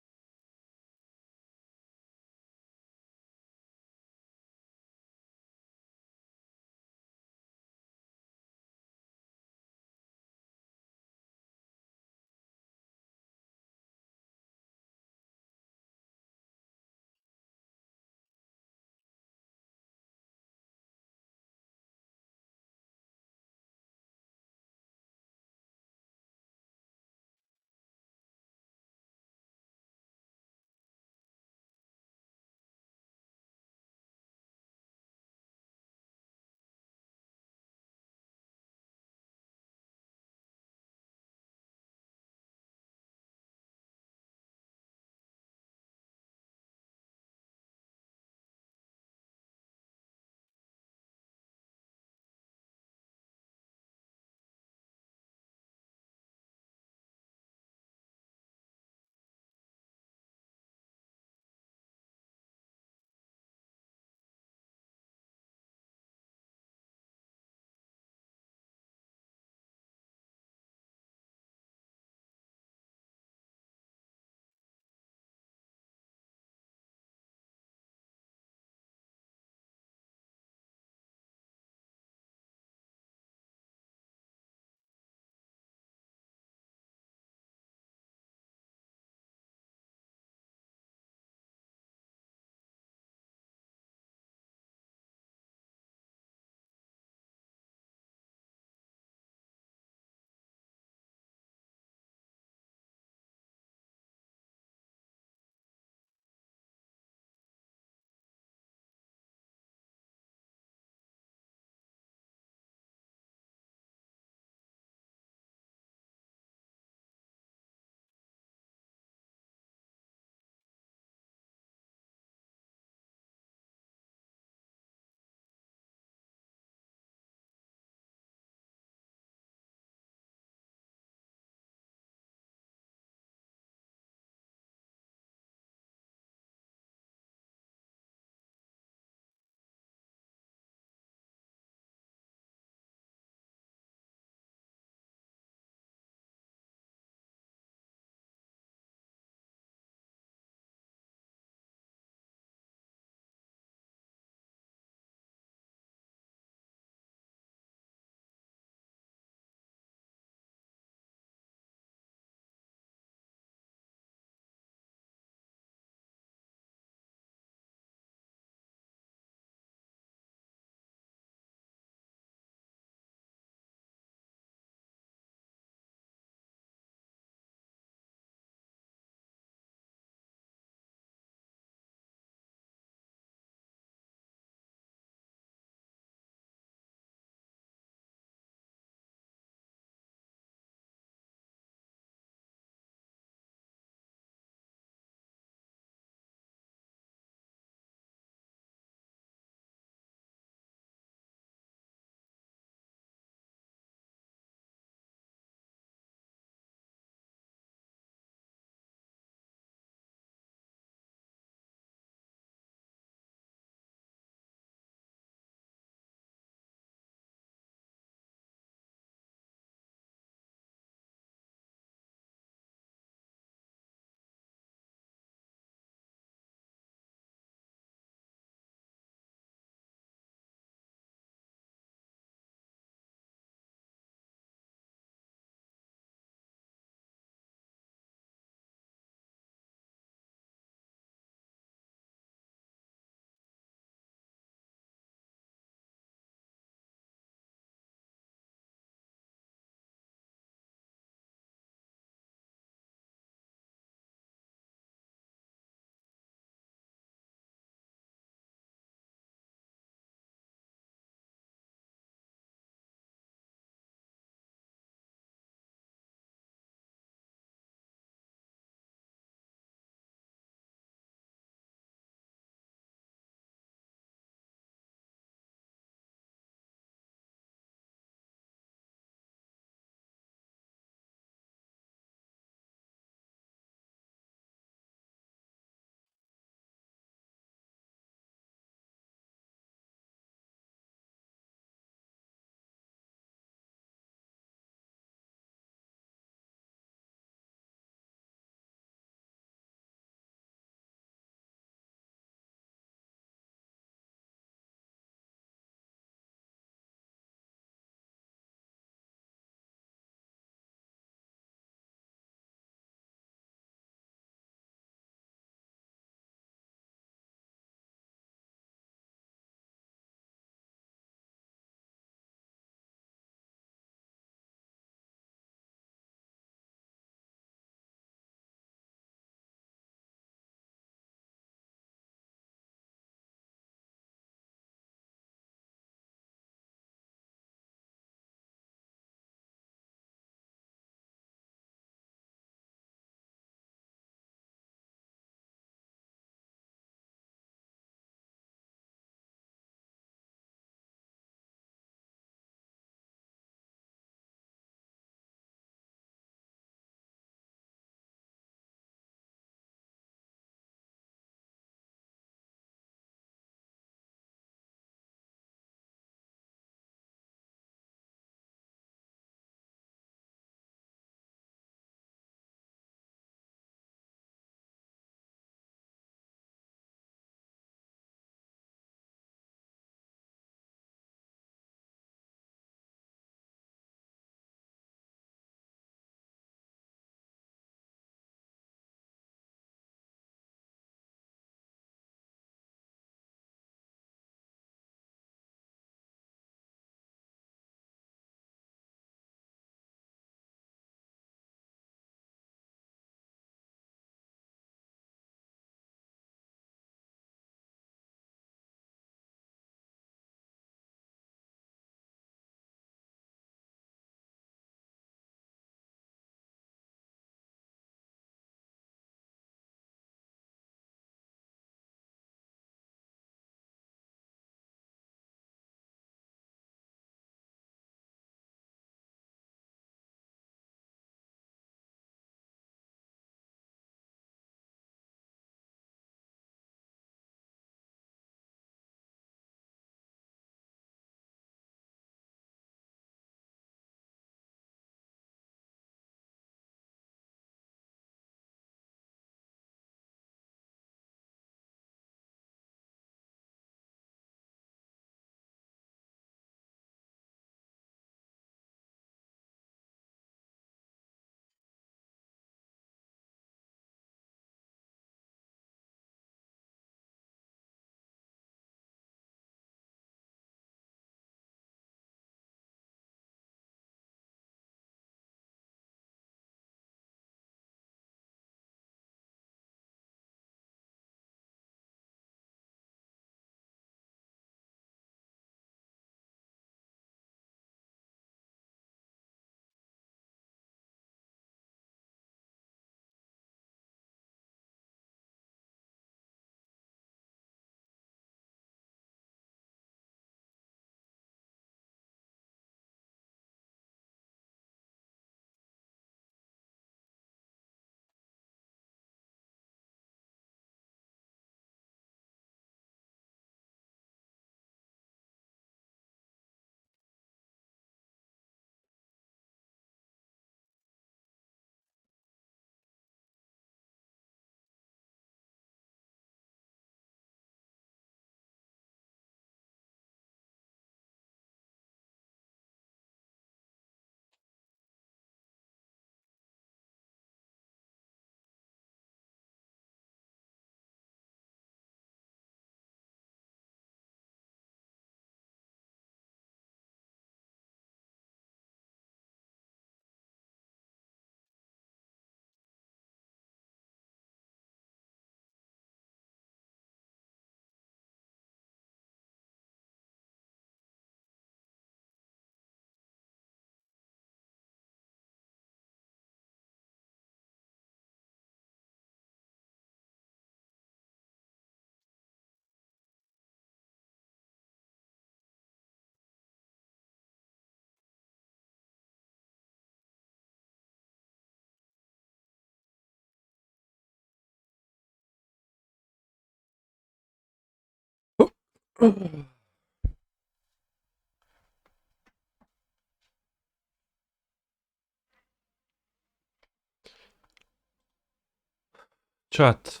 Chat.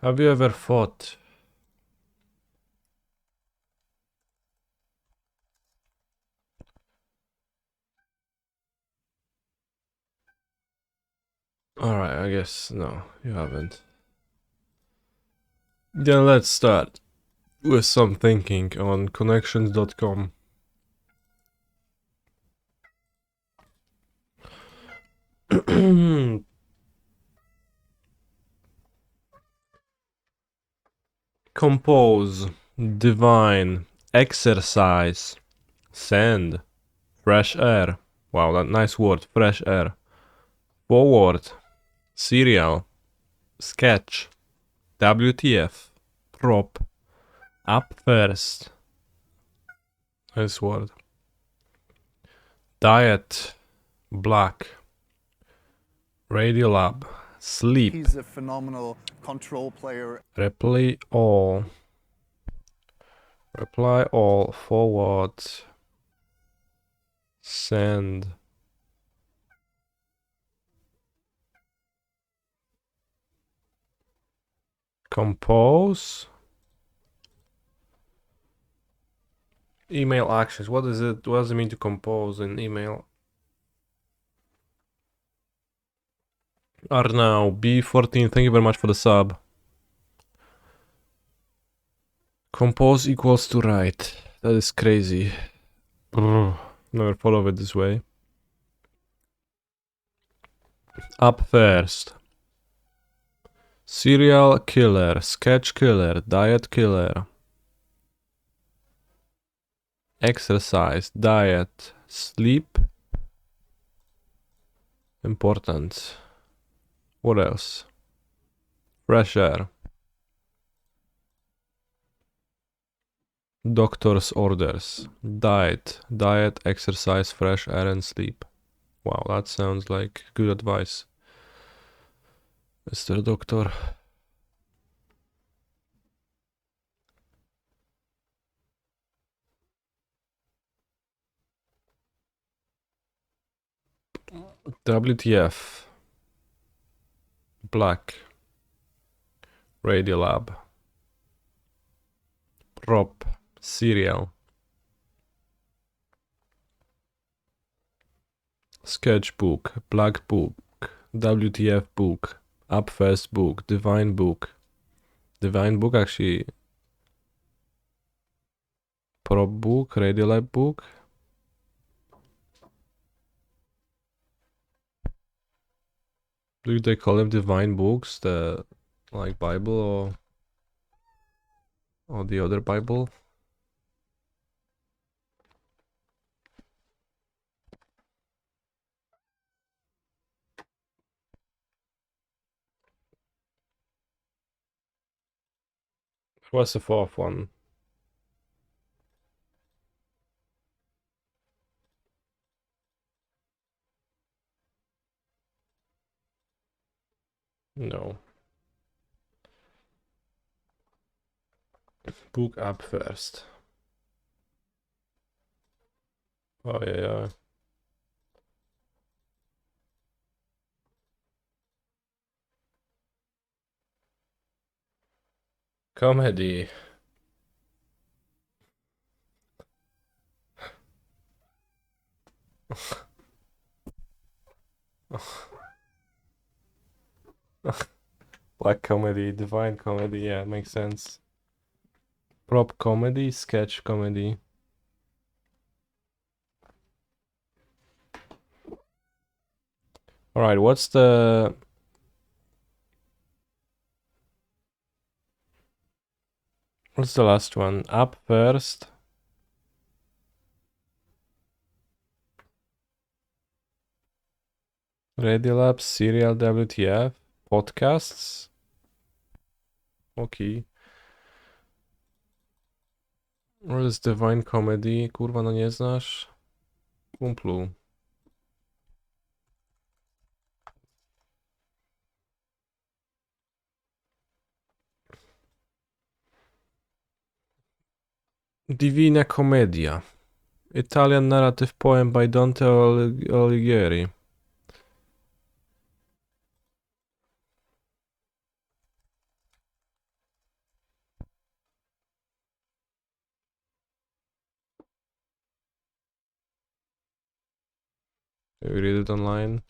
Have you ever fought? Alright, I guess no, you haven't. Then let's start with some thinking on connections.com. Compose, divine, exercise, send, fresh air. Wow, that nice word, fresh air. Forward, serial, sketch, WTF, prop, up first. Nice word. Diet, black, Radiolab, sleep. He's a phenomenal control player. Reply all. Reply all. Forward. Send. Compose. Email actions. What is it? What does it mean to compose in email? Arnau, B14, thank you very much for the sub. Compose equals to write. That is crazy. Never thought of it this way. Up first. Serial killer, sketch killer, diet killer. Exercise, diet, sleep. Important. What else? Fresh air. Doctor's orders. Diet, exercise, fresh air and sleep. Wow, that sounds like good advice, Mr. Doctor. WTF. Black. Radiolab. Prop. Serial. Sketchbook. Black book. WTF book. Up first book. Divine book. Divine book actually. Prop book. Radiolab book. Do they call them divine books? The like Bible or the other Bible? What's the fourth one? No. Book up first. Oh yeah. Comedy. Black comedy, divine comedy, yeah, makes sense. Prop comedy, sketch comedy. Alright, what's the last one? Up first. Radiolab, serial, WTF, podcasts. Okay. What is divine comedy? Kurwa, no nie znasz? Kumplu. Divina Commedia. Italian narrative poem by Dante Alighieri. Can we read it online?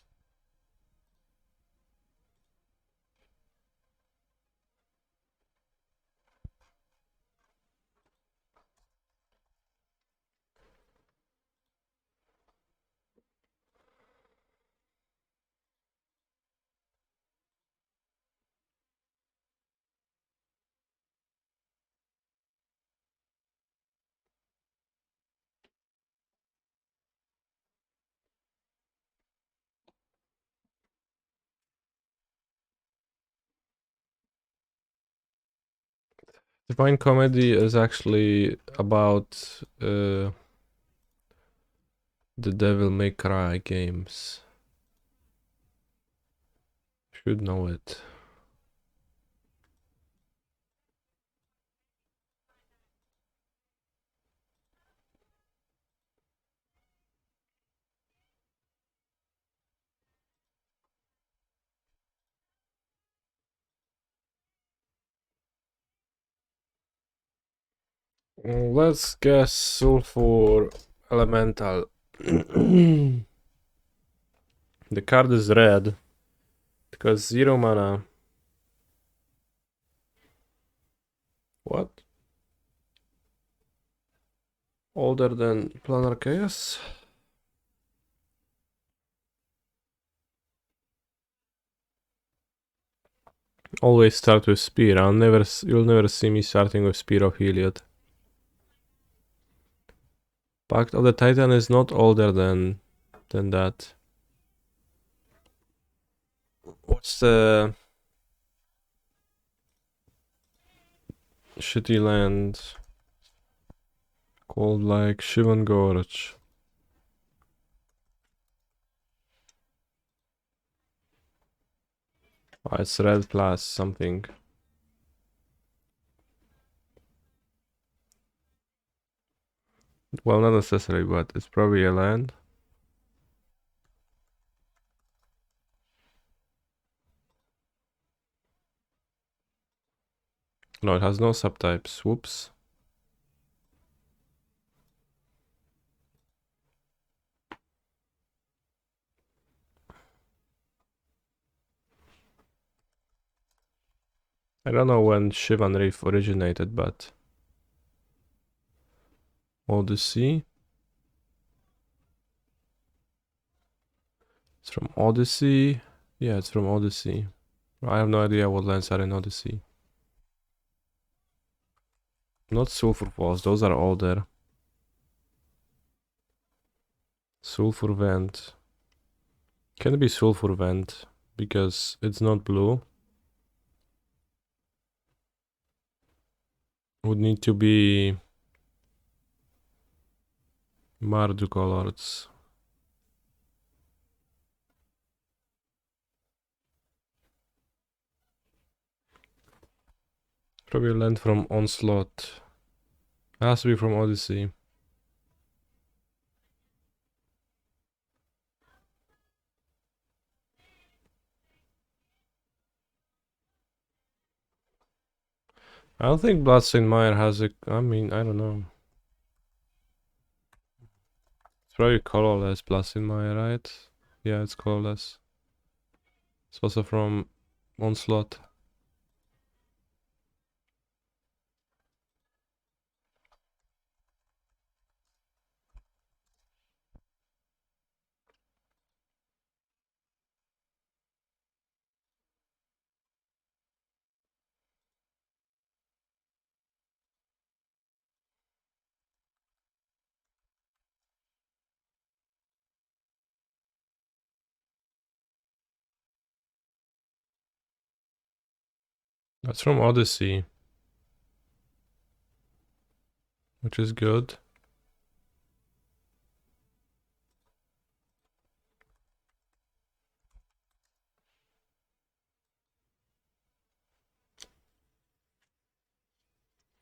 Divine Comedy is actually about the Devil May Cry games. Should know it. Let's guess Sulfur Elemental. The card is red because 0 mana. What? Older than Planar Chaos? Always start with Spear. You'll never see me starting with Spear of Heliod. Pact of the Titan is not older than that. What's the shitty land called like Shivan Gorge? Oh, it's red plus something. Well, not necessarily, but it's probably a land. No, it has no subtypes. Whoops. I don't know when Shivan Reef originated, but Odyssey. It's from Odyssey. Yeah, it's from Odyssey. I have no idea what lands are in Odyssey. Not Sulfur Falls, those are older. Sulfur Vent. Can it be Sulfur Vent? Because it's not blue. Would need to be Mardu colors. Probably land from Onslaught. It has to be from Odyssey. I don't think Bloodstained Mire has a... I mean, I don't know. It's probably colorless Bloodstained Mire, right? Yeah, it's colorless. It's also from Onslaught. That's from Odyssey. Which is good.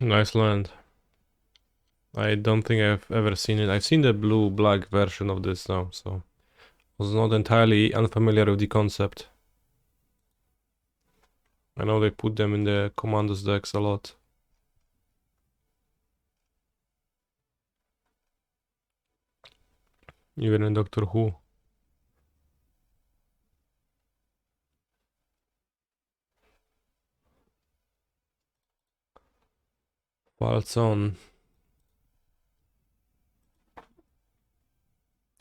Nice land. I don't think I've ever seen it. I've seen the blue-black version of this now, so was not entirely unfamiliar with the concept. I know they put them in the Commandos decks a lot. Even in Doctor Who. Waltz on.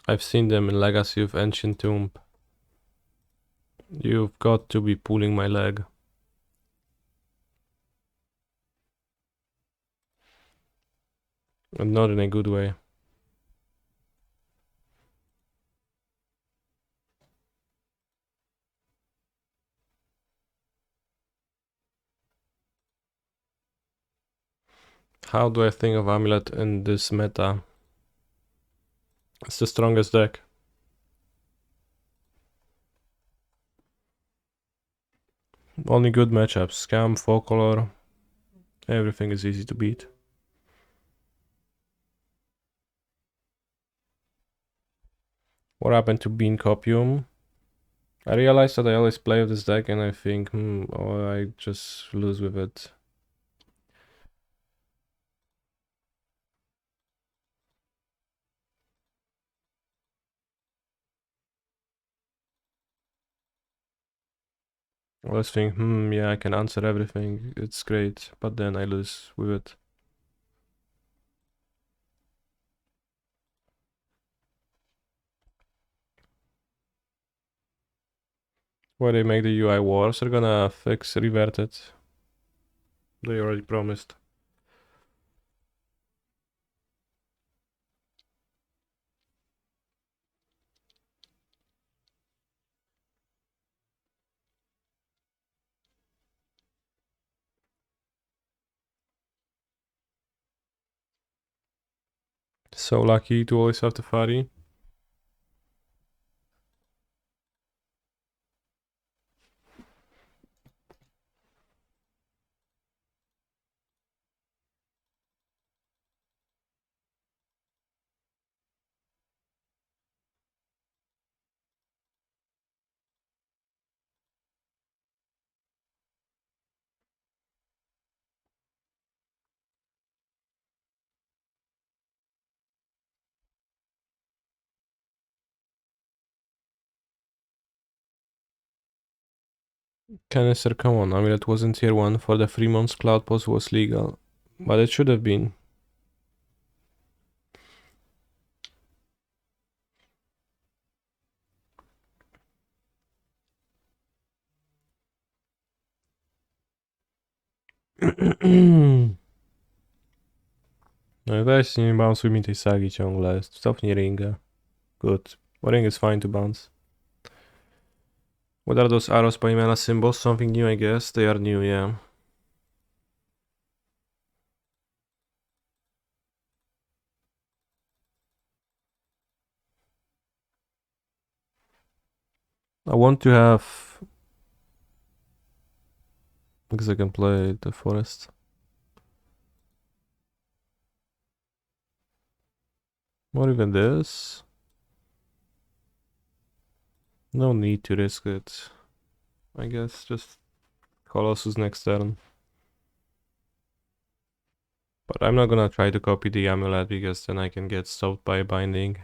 I've seen them in Legacy of Ancient Tomb. You've got to be pulling my leg. And not in a good way. How do I think of Amulet in this meta? It's the strongest deck. Only good matchups. Scam, Folklore. Everything is easy to beat. What happened to Bean Copium? I realized that I always play with this deck and I think, oh, I just lose with it. I always think, yeah, I can answer everything. It's great, but then I lose with it. Why they make the UI worse? They're gonna revert it. They already promised. So lucky to always have the Fari. Canister, come on, Amulet wasn't tier 1 for the 3 months Cloud Post was legal. But it should have been. No weź, nie bounce'uj mi tej sagi ciągle. Cofnij ringę. Good. Ring is fine to bounce. What are those arrows by mana symbols? Something new, I guess. They are new, yeah. I want to have... because I can play the forest. Or even this. No need to risk it. I guess just Colossus next turn. But I'm not gonna try to copy the Amulet because then I can get stopped by Binding.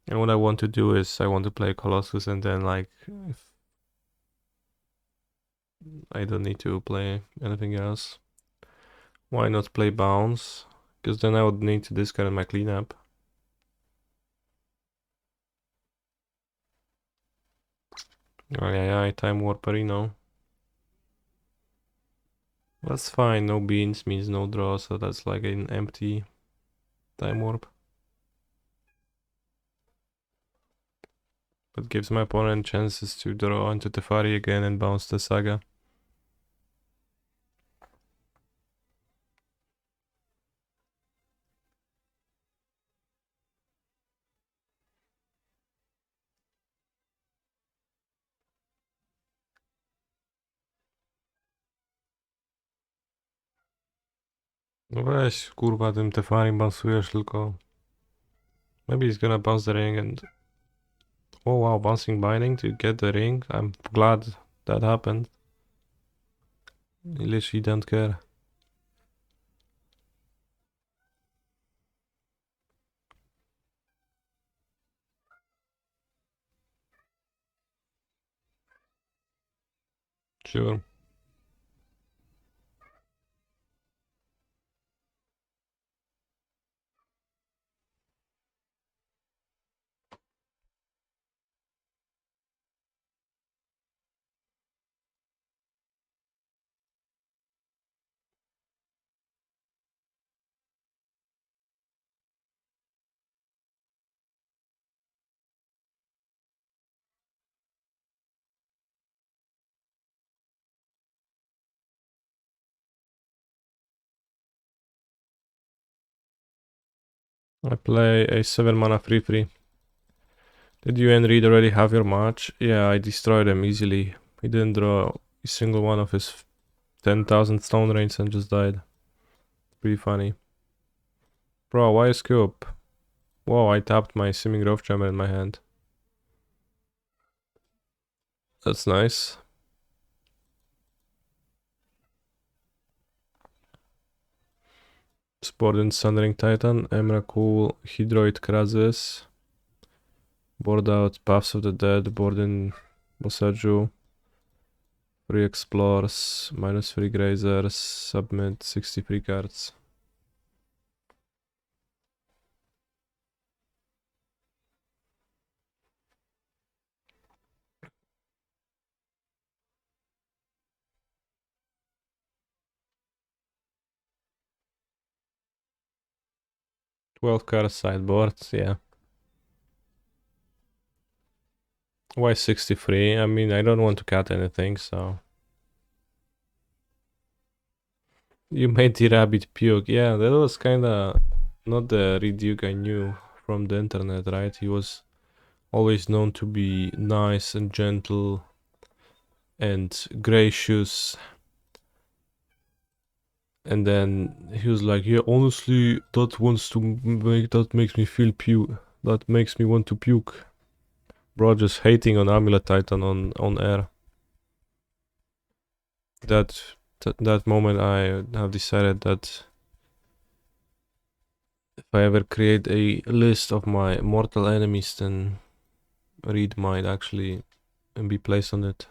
And what I want to do is I want to play Colossus and then like if I don't need to play anything else. Why not play Bounce? Because then I would need to discard my cleanup. Oh yeah, Time Warp Reno. That's fine, no beans means no draw, so that's like an empty Time Warp. But gives my opponent chances to draw into Teferi again and bounce the Saga. No weź, kurwa, tym Tefarim bounsujesz tylko. Maybe he's gonna bounce the ring and... Oh wow, bouncing binding to get the ring. I'm glad that happened. He literally don't care. Sure. I play a 7 mana 3/3. Did you and Reed already have your match? Yeah, I destroyed him easily. He didn't draw a single one of his 10,000 stone rains and just died. Pretty funny. Bro, why a scoop? Whoa, I tapped my Simming Growth Jammer in my hand. That's nice. Sport Sundering Titan, Emrakul, Hydroid Krazis. Board out Paths of the Dead, board in Bosaju. 3 Explores, -3 Grazers, submit 63 cards. Twelve card sideboard, yeah. Why 63? I mean, I don't want to cut anything, so... You made the rabbit puke. Yeah, that was kinda not the Reduke I knew from the internet, right? He was always known to be nice and gentle and gracious. And then he was like, yeah, honestly, that makes me feel puke. That makes me want to puke. Bro, just hating on Amulet Titan on air. That moment I have decided that if I ever create a list of my mortal enemies, then Reed might actually be placed on it.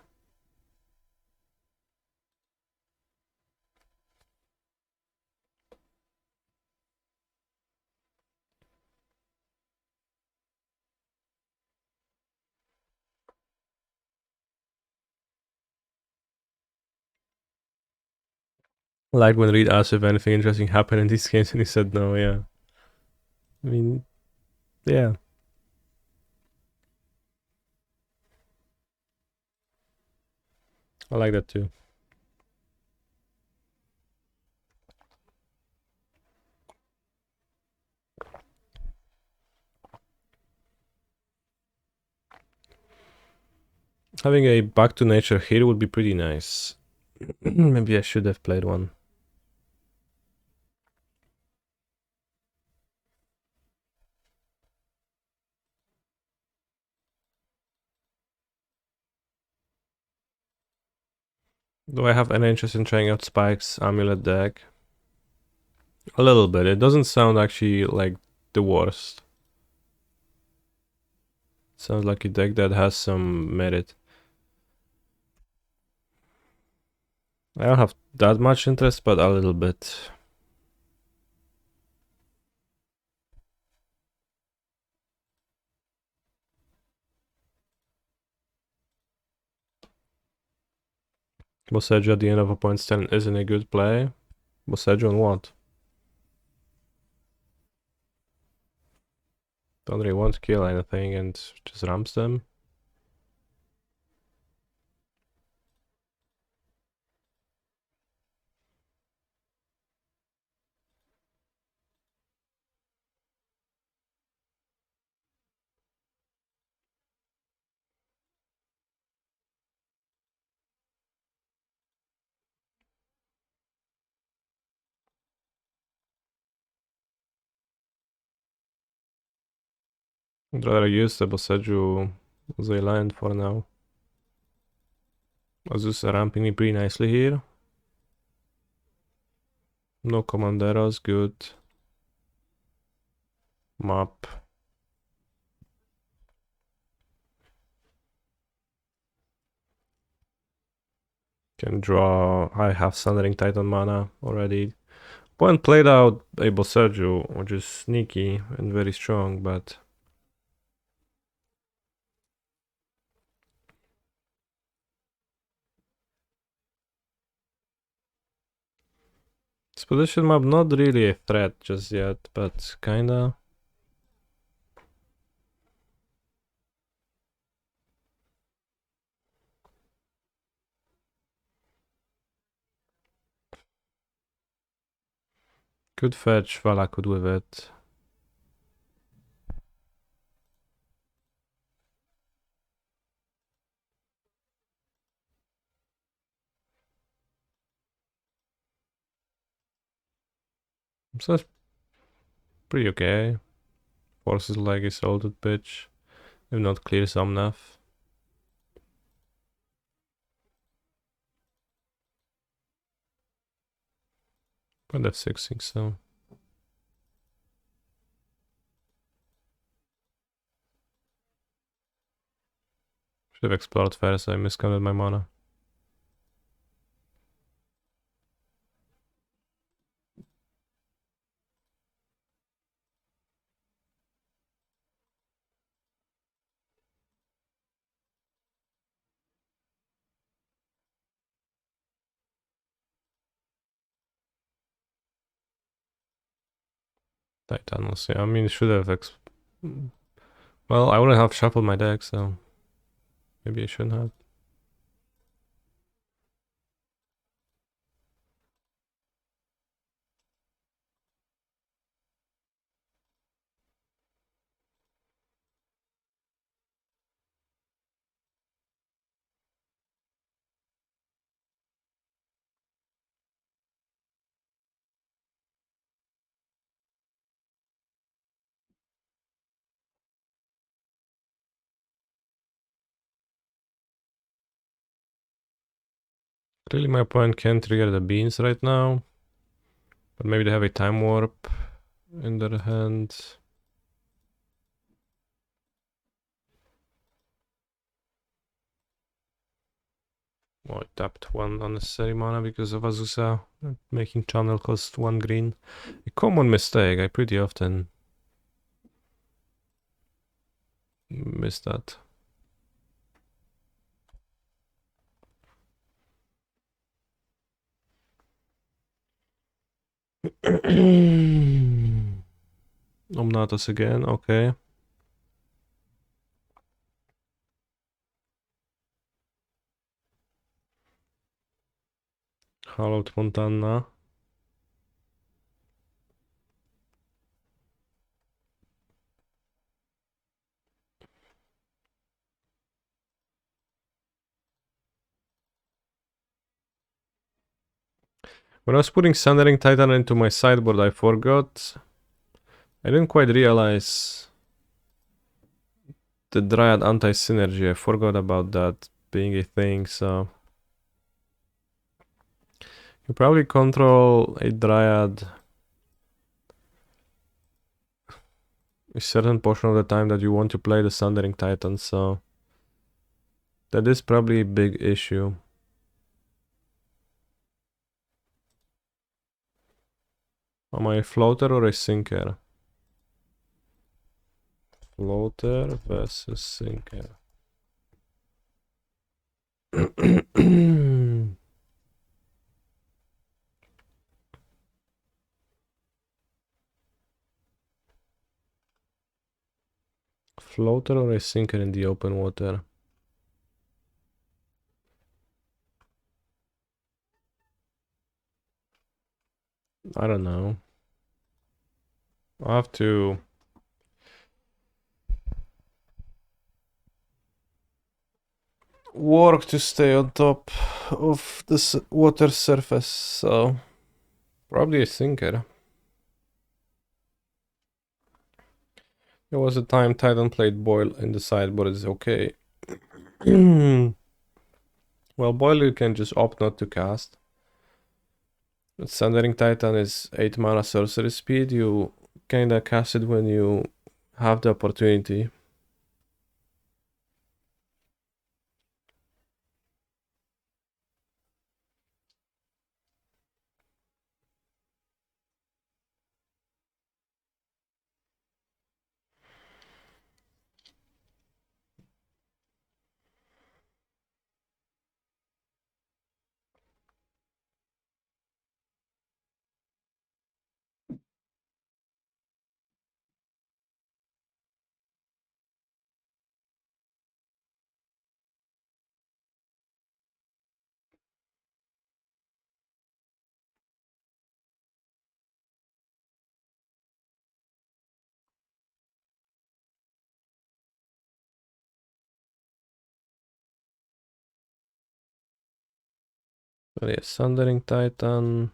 Like when Reed asked if anything interesting happened in these games and he said no, yeah. I mean, yeah. I like that too. Having a back to nature here would be pretty nice. Maybe I should have played one. Do I have any interest in trying out Spike's Amulet deck? A little bit. It doesn't sound actually like the worst. It sounds like a deck that has some merit. I don't have that much interest, but a little bit. Boseju at the end of a point stand isn't a good play. Boseju on what? Don't really want to kill anything and just ramps them. I'd rather use the Boseju as a land for now. Azusa ramping me pretty nicely here. No commanderos, good. Map. Can draw. I have Sundering Titan mana already. Opponent played out a Boseju, which is sneaky and very strong, but this position map not really a threat just yet, but kinda. Could fetch Valakut with it. So that's pretty okay. Forces like a salted bitch. If not clear some enough. But F6 think so. Should have explored first, I miscounted my mana. Titanos, yeah, I mean, should have well, I wouldn't have shuffled my deck, so maybe I shouldn't have. Clearly my opponent can trigger the beans right now. But maybe they have a time warp in their hand. Oh, I tapped one unnecessary mana because of Azusa. Making channel cost 1 green. A common mistake, I pretty often miss that. Omnatus again, okay. Hallowed Fontana. When I was putting Sundering Titan into my sideboard, I forgot. I didn't quite realize the Dryad anti-synergy. I forgot about that being a thing, so... You probably control a Dryad a certain portion of the time that you want to play the Sundering Titan, so... That is probably a big issue. Am I a floater or a sinker? Floater versus sinker. Floater or a sinker in the open water? I don't know. I have to work to stay on top of this water surface, so probably a sinker. There was a time Titan played Boil in the sideboard, it's okay. Well, Boil you can just opt not to cast. But Sundering Titan is 8 mana sorcery speed, you kinda cast it when you have the opportunity. But yeah, Sundering Titan.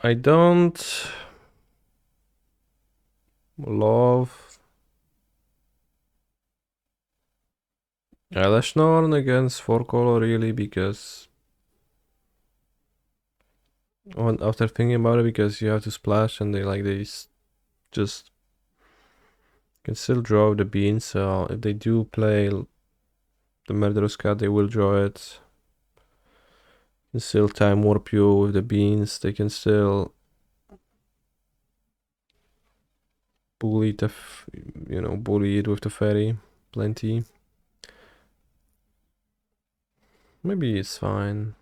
I don't love Eyelash Norn against 4 color really, because after thinking about it, because you have to splash and they just can still draw the beans, so if they do play the Murderous Cat, they will draw it. Can still time warp you with the beans, they can still bully bully it with the fairy plenty. Maybe it's fine.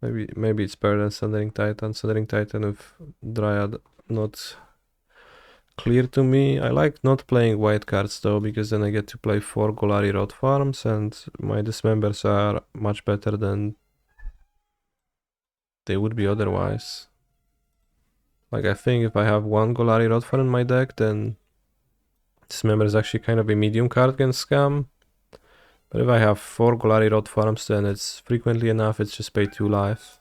Maybe it's better than Sundering Titan. Sundering Titan with Dryad not clear to me. I like not playing white cards though, because then I get to play 4 Golari Rot farms and my dismembers are much better than they would be otherwise. Like, I think if I have 1 Golari Rot farm in my deck, then dismember is actually kind of a medium card against Scam. But if I have 4 Golari Rot farms, then it's frequently enough, it's just pay 2 life.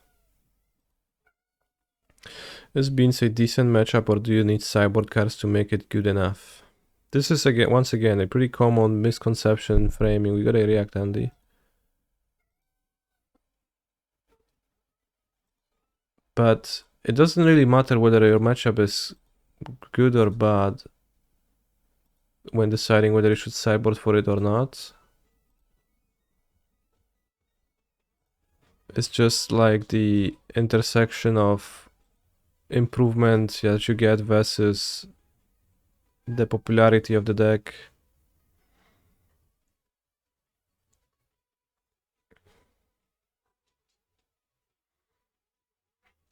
Is Beans a decent matchup, or do you need sideboard cards to make it good enough? This is once again a pretty common misconception in framing. We gotta react, Andy. But it doesn't really matter whether your matchup is good or bad when deciding whether you should sideboard for it or not. It's just like the intersection of improvement that you get versus the popularity of the deck.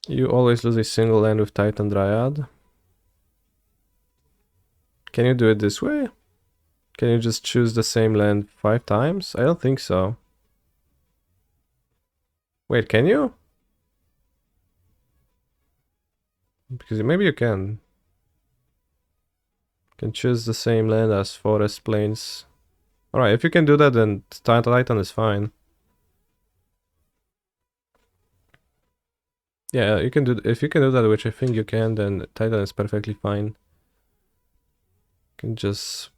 You always lose a single land with Titan Dryad. Can you do it this way? Can you just choose the same land 5 times? I don't think so. Wait, can you? Because maybe you can. Can choose the same land as forest, plains. Alright, if you can do that, then Titan is fine. Yeah, you can do. If you can do that, which I think you can, then Titan is perfectly fine. You can just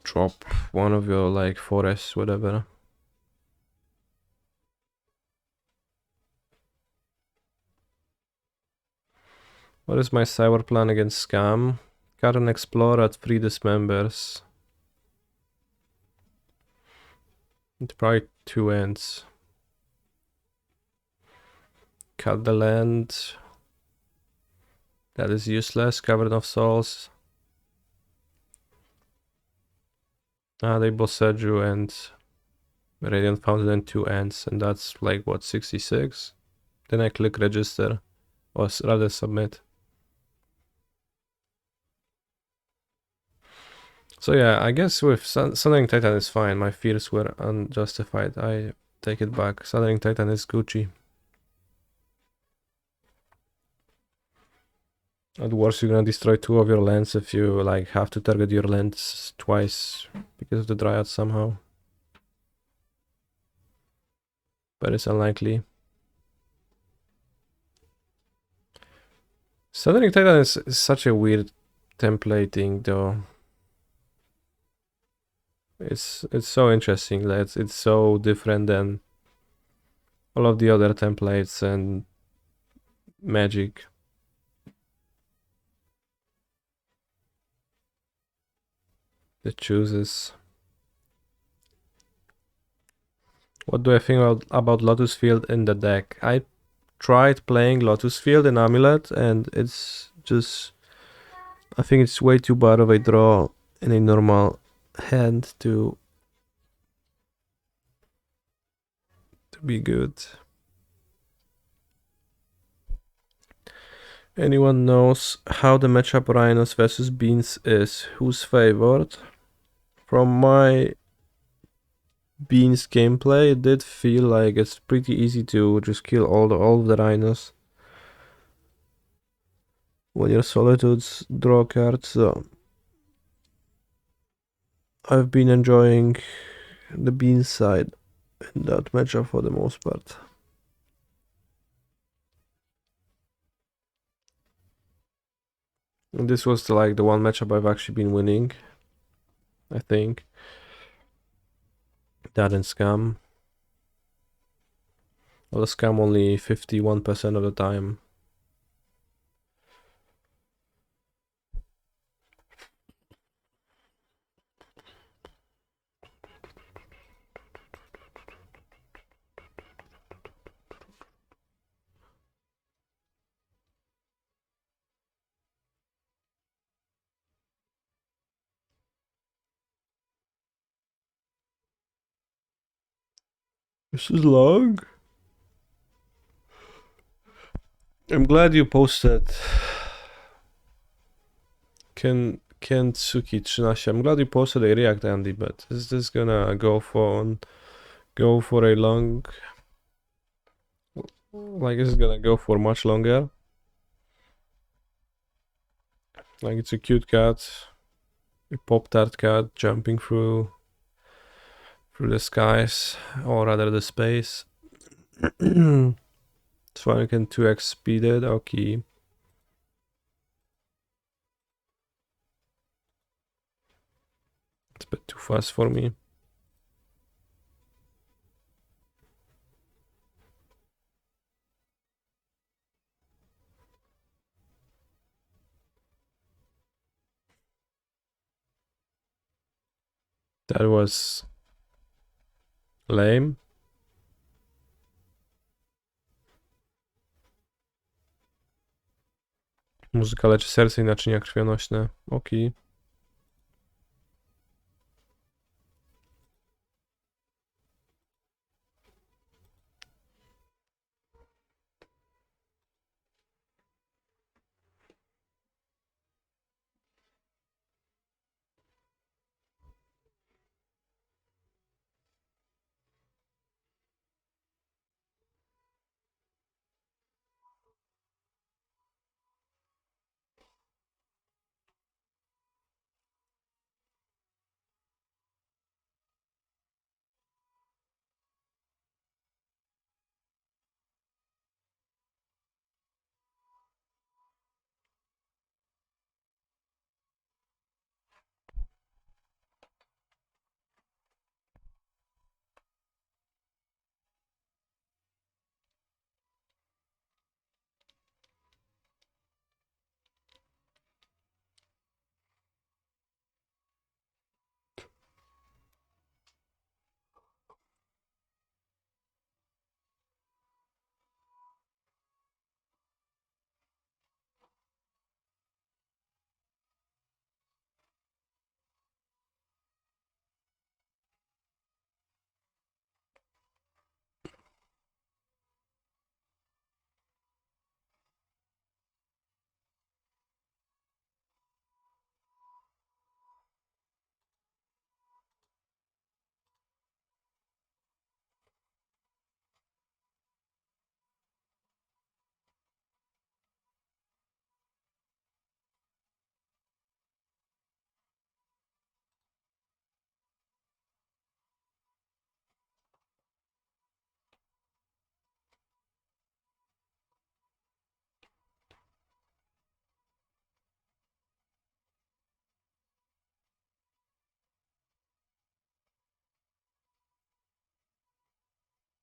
drop one of your like forests, whatever. What is my cyber plan against Scam? Cut an Explorer at 3 dismembers. It's probably 2 ends. Cut the land. That is useless. Cavern of Souls. They Boseju and Radiant Fountain and 2 ends, and that's like what, 66? Then I click register, or rather submit. So yeah, I guess with Sundering Titan is fine. My fears were unjustified. I take it back. Sundering Titan is Gucci. At worst, you're gonna destroy 2 of your lands if you like have to target your lands twice because of the Dryad somehow. but it's unlikely. Southern Titan is such a weird templating, though. It's so interesting that it's so different than all of the other templates and magic. The chooses. What do I think about Lotus Field in the deck? I tried playing Lotus Field in Amulet, and it's just, I think it's way too bad of a draw in a normal hand to be good. Anyone knows how the matchup Rhinos versus Beans is? Who's favored? From my Beans gameplay, it did feel like it's pretty easy to just kill all of the Rhinos when your Solitudes draw cards. So I've been enjoying the Beans side in that matchup for the most part. And this was like the one matchup I've actually been winning, I think. That and Scam. Well, the Scam only 51% of the time. This is long. I'm glad you posted Kentsuki 13. I'm glad you posted a react, Andy, but is this gonna go for a long, like is it gonna go for much longer? Like it's a cute cat, a Pop-Tart cat jumping through the skies, or rather the space. So I can 2x speed it, okay. It's a bit too fast for me. That was lame. Muzyka leczy serce i naczynia krwionośne. Okej.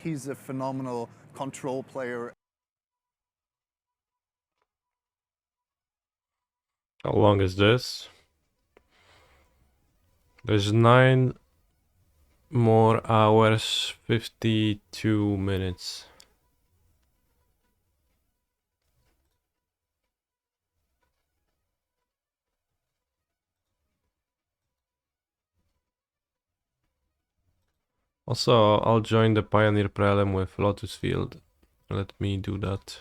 He's a phenomenal control player. How long is this? There's 9 more hours, 52 minutes. Also, I'll join the Pioneer Prelim with Lotus Field. Let me do that.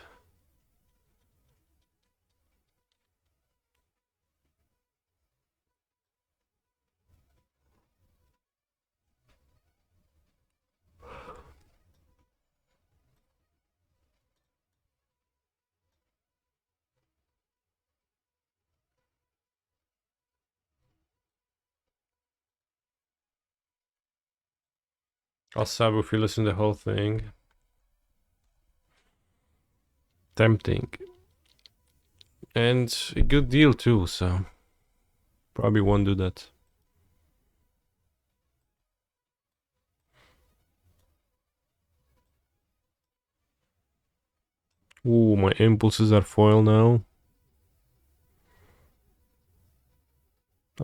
I'll sub if you listen to the whole thing. Tempting. And a good deal too, so probably won't do that. Ooh, my impulses are foil now.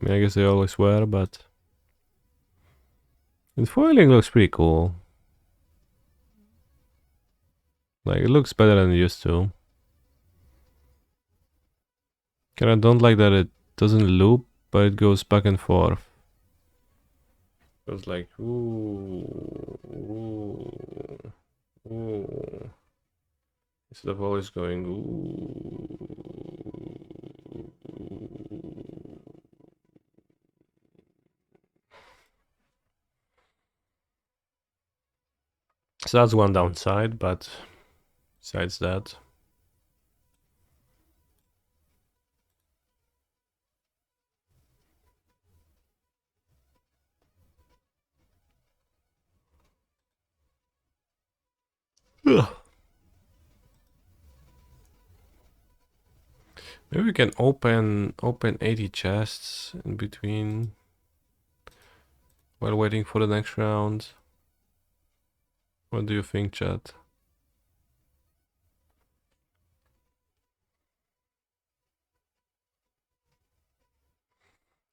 I mean, I guess they always were, but... And foiling looks pretty cool. Like, it looks better than it used to. Kinda don't like that it doesn't loop, but it goes back and forth. It was like, ooh, ooh, ooh. Instead of always going, ooh. So that's one downside, but besides that. Ugh. Maybe we can open 80 chests in between while waiting for the next round. What do you think, chat?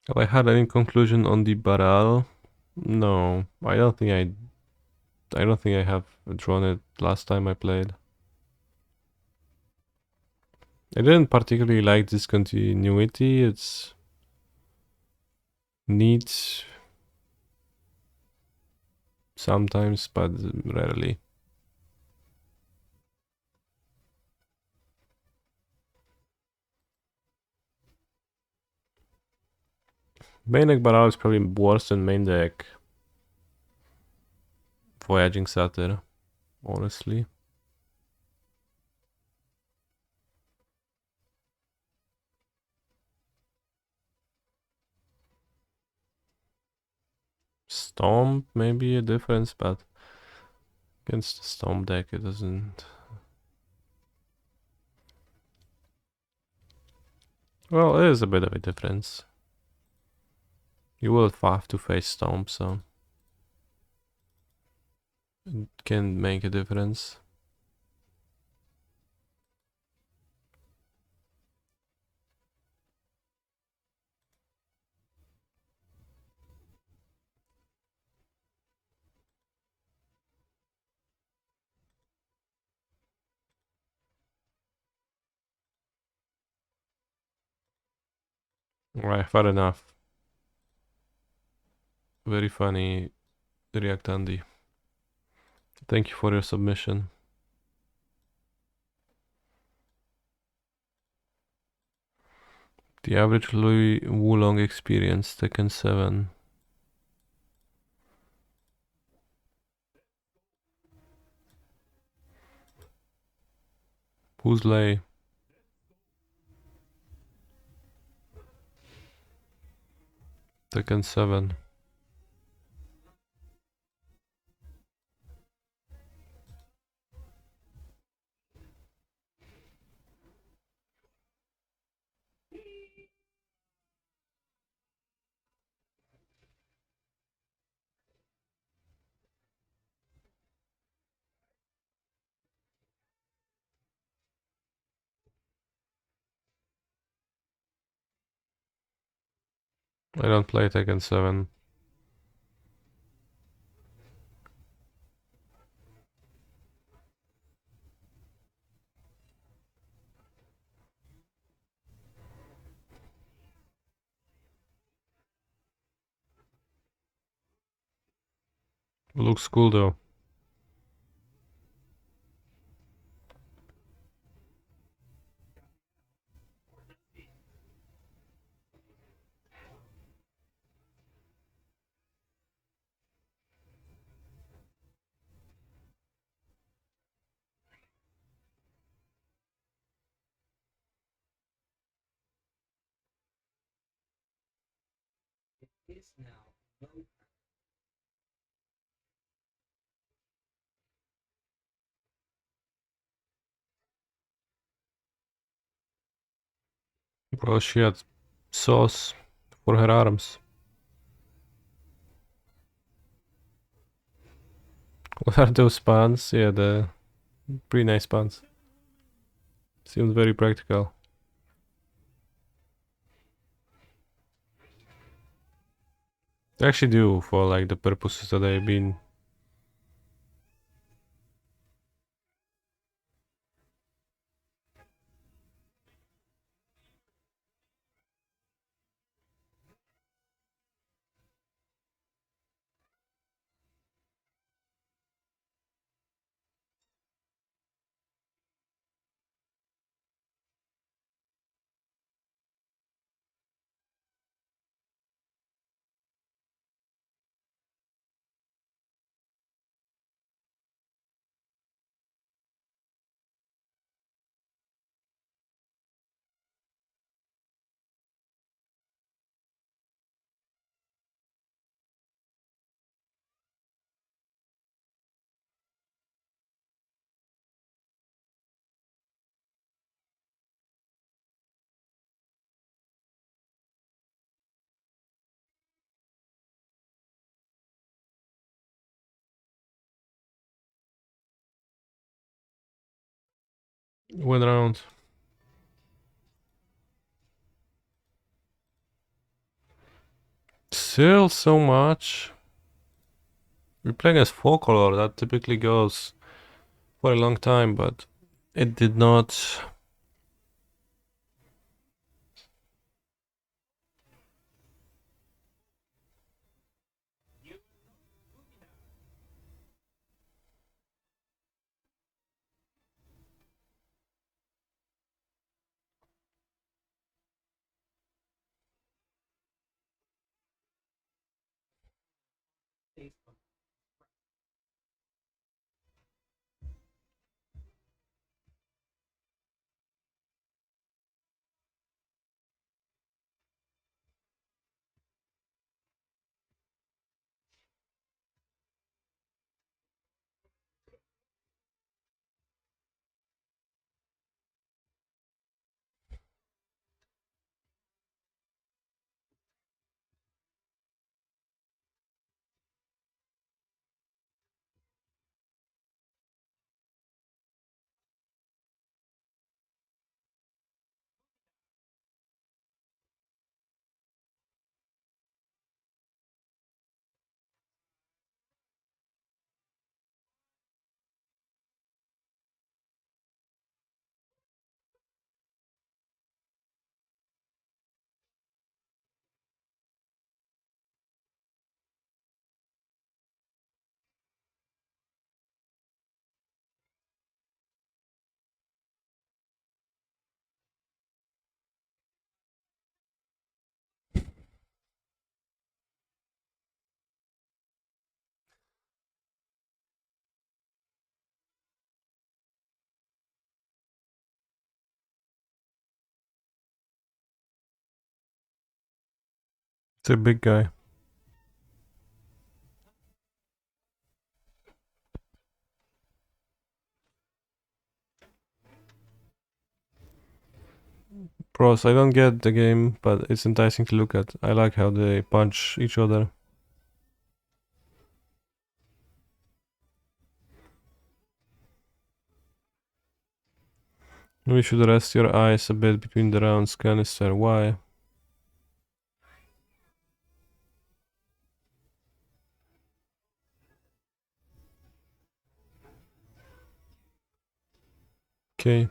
Have I had any conclusion on the Baral? No, I don't think I have drawn it last time I played. I didn't particularly like discontinuity. It's neat sometimes, but rarely. Main deck Baral is probably worse than main deck Voyaging Satyr, honestly. Stomp maybe a difference, but against the Stomp deck it doesn't. Well, it is a bit of a difference. You will have to face Stomp, so it can make a difference. Right, fair enough. Very funny, React Andy. Thank you for your submission. The average Louis Wulong experience, Tekken 7. Who's Lei? Tekken 7. I don't play Tekken 7. Looks cool though. Bro, she had sauce for her arms. What are those pants? Yeah, the pretty nice pants. Seems very practical. They actually do for like the purposes that they've been. Went around. Still so much. We're playing as 4-color, that typically goes for a long time, but it did not. It's a big guy. Pros, I don't get the game, but it's enticing to look at. I like how they punch each other. You should rest your eyes a bit between the rounds, canister. Why? Okay.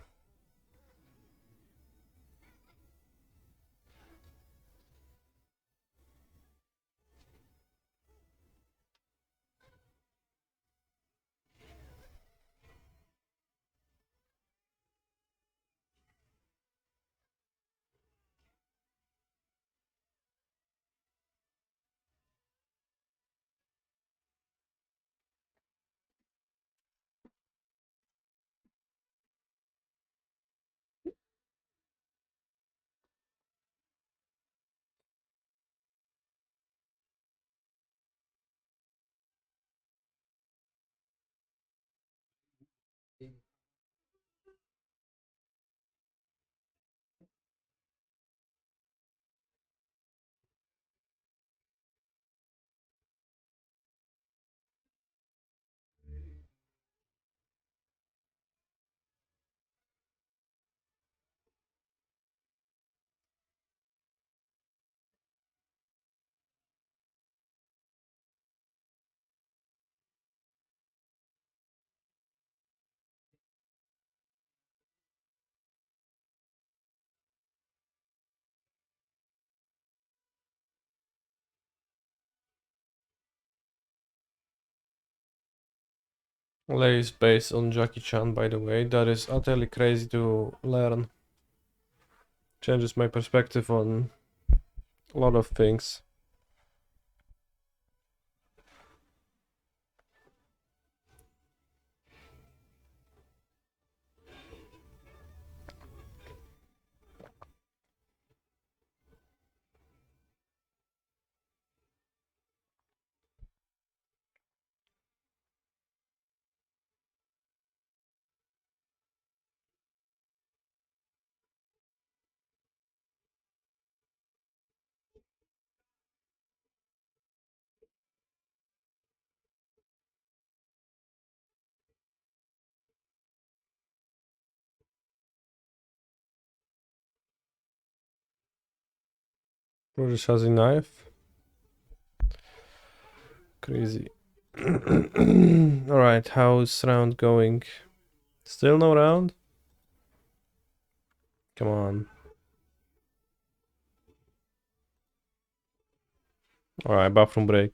Lay is based on Jackie Chan, by the way. That is utterly crazy to learn. Changes my perspective on a lot of things. British has a knife. Crazy. Alright, how's round going? Still no round? Come on. Alright, bathroom break.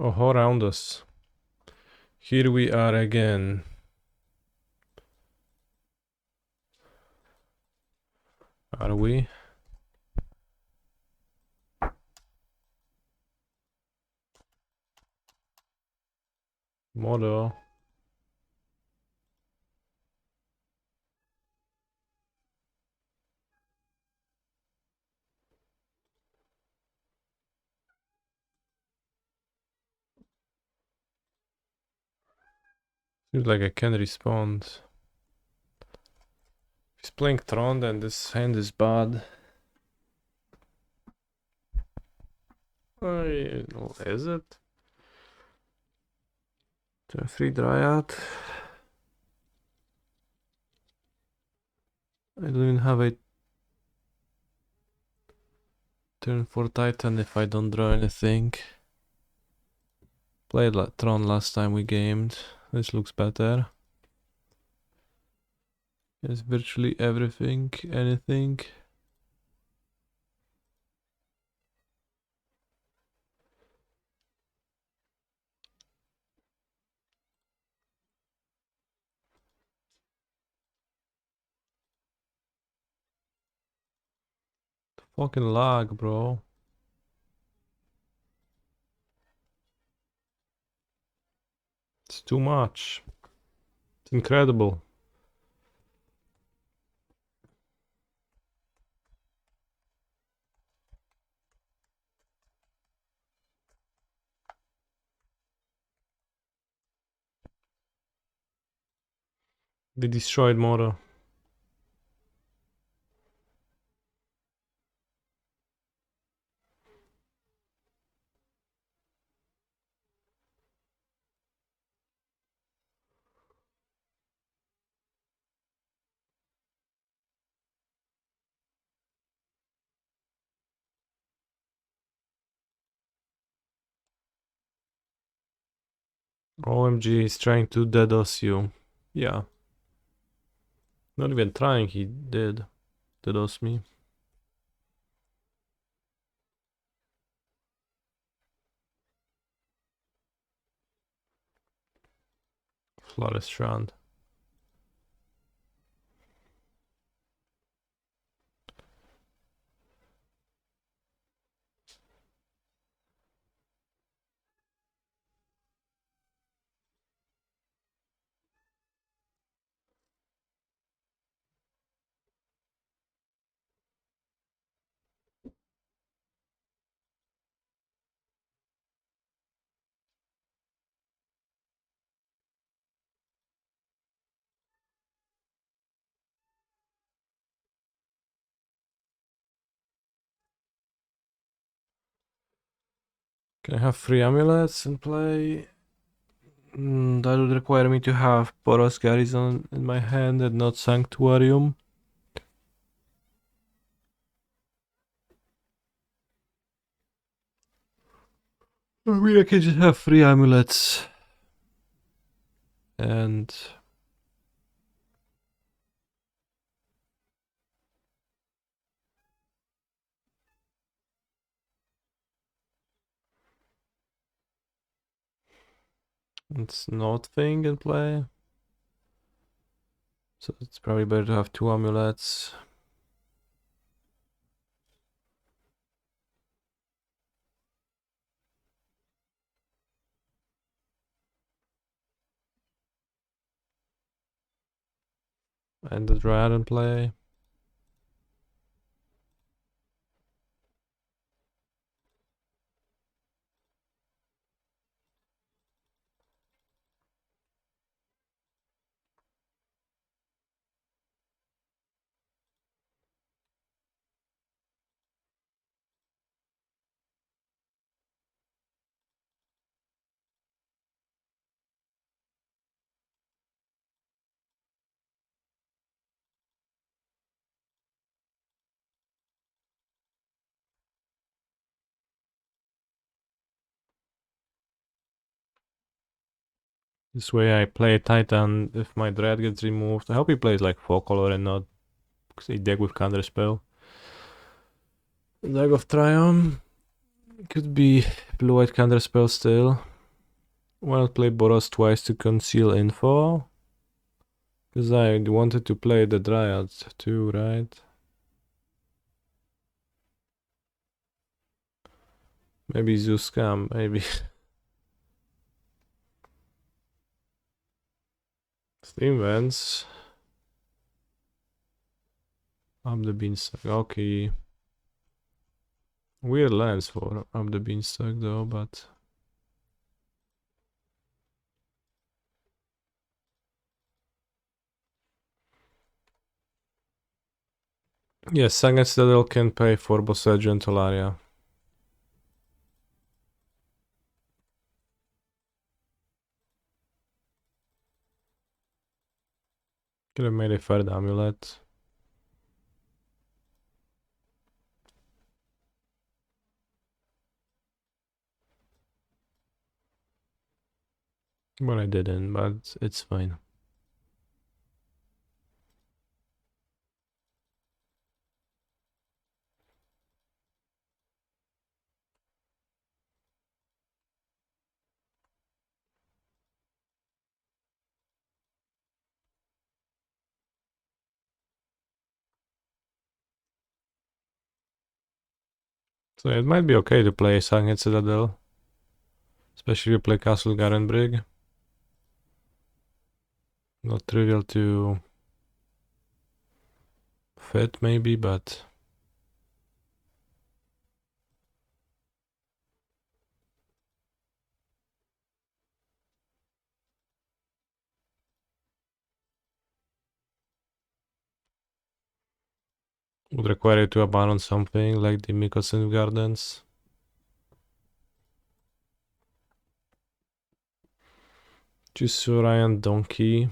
Oh, around us. Here we are again. Are we? Model. Seems like I can respond. He's playing Tron, then this hand is bad. Is it? Turn 3 Dryad. I don't even have a turn 4 Titan if I don't draw anything. Played Tron last time we gamed. This looks better. It's virtually everything, anything. Fucking lag, bro. It's too much. It's incredible. They destroyed Moro. OMG, he's trying to DDoS you. Yeah. Not even trying, he did DDoS me. Flawless Strand. Can I have 3 amulets and play? That would require me to have Boros Garrison in my hand and not Sanctuarium. I mean, I can just have 3 amulets. And it's not thing in play. So it's probably better to have 2 amulets. And the Dryad in play. This way I play Titan if my Dread gets removed. I hope he plays like 4 color and not a deck with counterspell. Deck of Triumph. Could be blue-white counterspell still. Why not play Boros twice to conceal info? Because I wanted to play the Dryads too, right? Maybe Zeuscam, maybe. Steam vents. Up the beanstalk, okay. Weird lands for up the beanstalk though, but... Yes, Sangat Citadel can pay for Bosejo and Tolaria. Could have made a third amulet. But I didn't, but it's fine. So it might be okay to play Sangat Citadel. Especially if you play Castle Garenbrig. Not trivial to fit maybe, but... would require you to abandon something like the Mikosin Gardens. Chisurayan Donkey.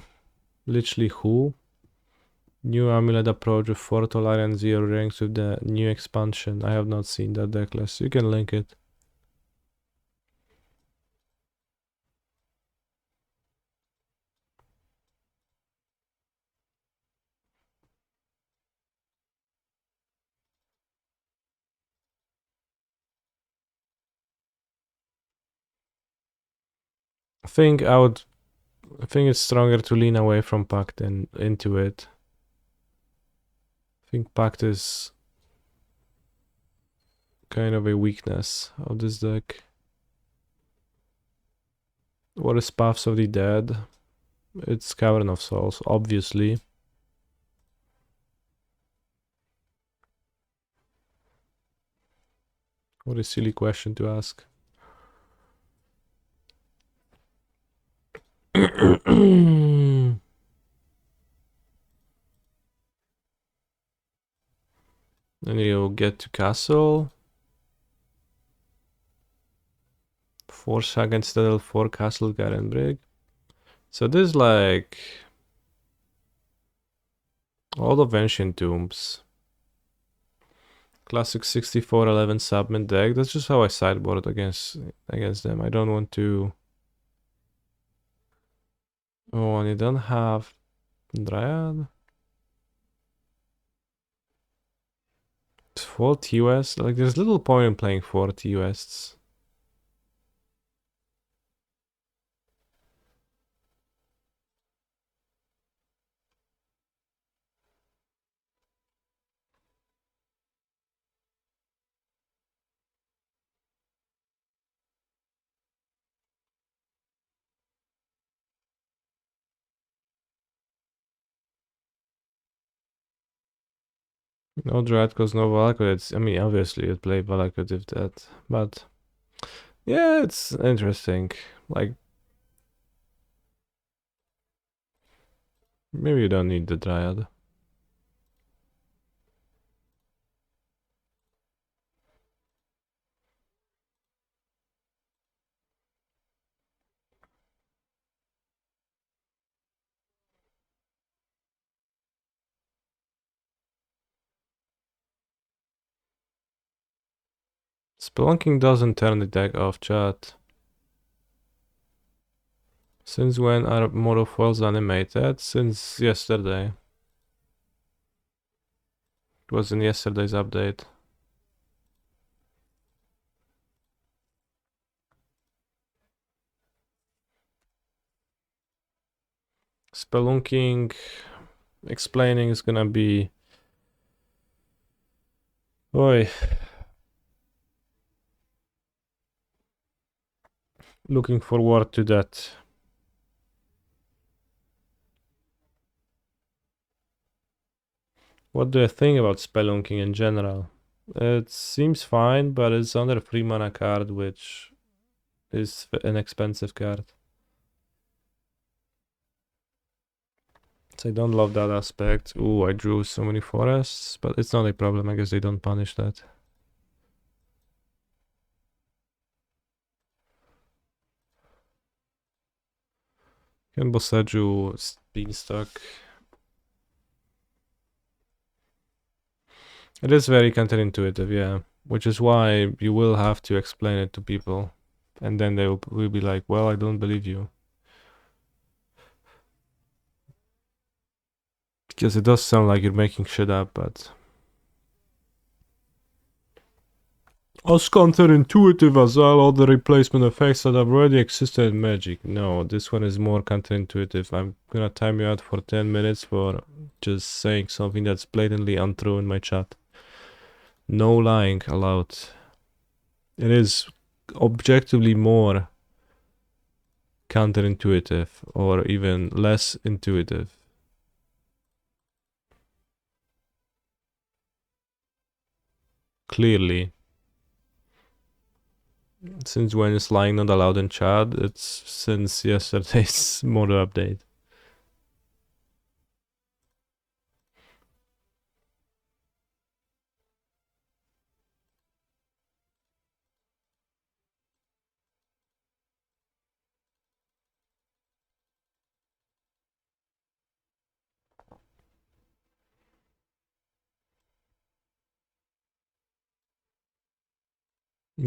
Literally who? New Amulet approach with 4 Tolarian 0 ranks with the new expansion. I have not seen that deck list. You can link it. I think it's stronger to lean away from Pact than into it. I think Pact is kind of a weakness of this deck. What is Paths of the Dead? It's Cavern of Souls, obviously. What a silly question to ask. Then you get to castle. 4 Sagan Citadel, 4 Castle Garenbrig. So this is like all of Ancient Tombs. Classic 64-11 submit deck. That's just how I sideboard against them. I don't want to... Oh, and you don't have Dryad? It's 4 TUS. Like, there's little point in playing 4 TUS. No Dryad cause no Valakut. I mean, obviously you'd play Valakut if that, but yeah, it's interesting. Like, maybe you don't need the Dryad. Spelunking doesn't turn the deck off, chat. Since when are monofoils animated? Since yesterday. It was in yesterday's update. Spelunking, explaining is gonna be... Oi. Looking forward to that. What do I think about Spelunking in general? It seems fine, but it's under a 3 mana card, which is an expensive card. So I don't love that aspect. Ooh, I drew so many forests, but it's not a problem. I guess they don't punish that. Can Boseju Beanstalk. It is very counterintuitive, yeah. Which is why you will have to explain it to people. And then they will be like, well, I don't believe you. Because it does sound like you're making shit up, but... As counterintuitive as all the replacement effects that have already existed in Magic. No, this one is more counterintuitive. I'm gonna time you out for 10 minutes for just saying something that's blatantly untrue in my chat. No lying allowed. It is objectively more counterintuitive or even less intuitive. Clearly. Since when is lying not allowed in chat? It's since yesterday's model update.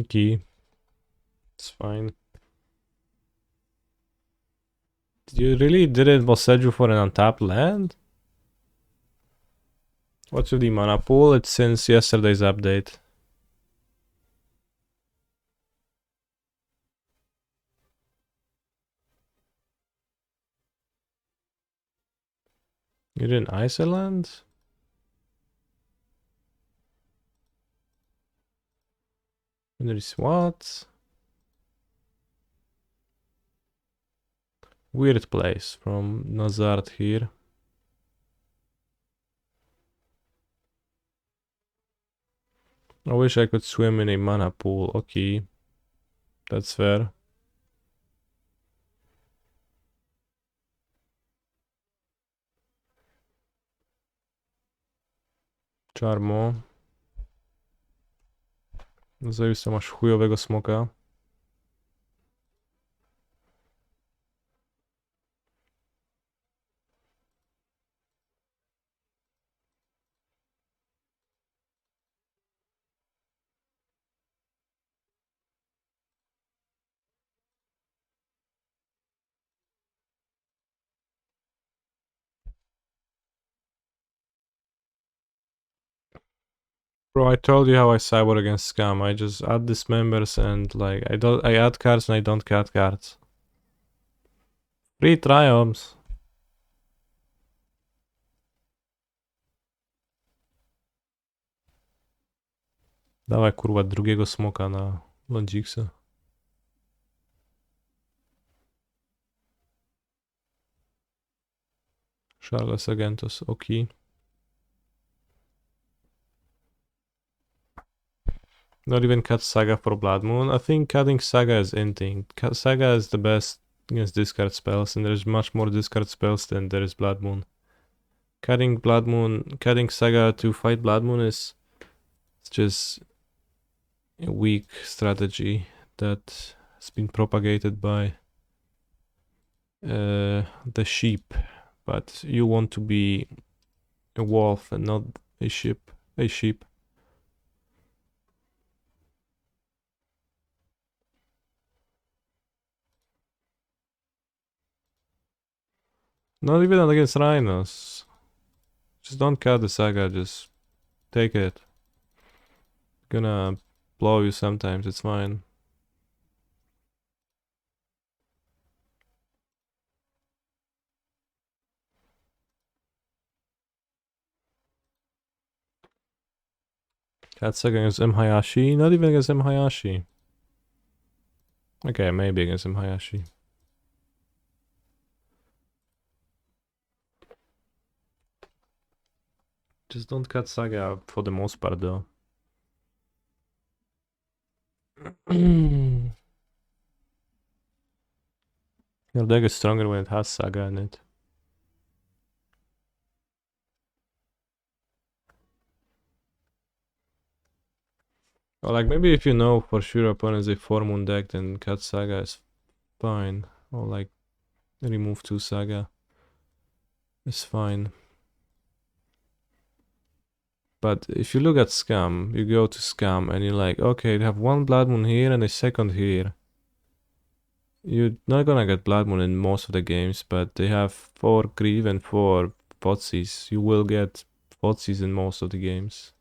Okay. It's fine. You really didn't Boseju for an untapped land? What's with the mana pool? It's since yesterday's update. You didn't ice a land? And there's what? Weird place from Nazard here. I wish I could swim in a mana pool. Okay. That's fair. Charmo. Zajebista, masz chujowego smoka. Bro, I told you how I cyber against scam. I just add these members and like I add cards and I don't cut cards. Free triumphs. Dawaj kurwa drugiego smoka na Longiksa. Charles Agentos, okay. Not even cut Saga for Blood Moon. I think cutting Saga is inting. Saga is the best against discard spells, and there's much more discard spells than there is Blood Moon. Cutting Saga to fight Blood Moon is just a weak strategy that has been propagated by the sheep. But you want to be a wolf and not a sheep. Not even against rhinos. Just don't cut the Saga, just take it. Gonna blow you sometimes, it's fine. Katsaga against M. Hayashi? Not even against M. Hayashi. Okay, maybe against M. Hayashi. Just don't cut Saga for the most part though. Your deck is stronger when it has Saga in it. Or like maybe if you know for sure opponent is a 4-moon deck, then cut Saga is fine. Or like remove 2 Saga is fine. But if you look at Scam, you go to Scam and you're like, okay, they have 1 Blood Moon here and a 2nd here. You're not gonna get Blood Moon in most of the games, but they have 4 Grieve and 4 Potsies. You will get Potsies in most of the games.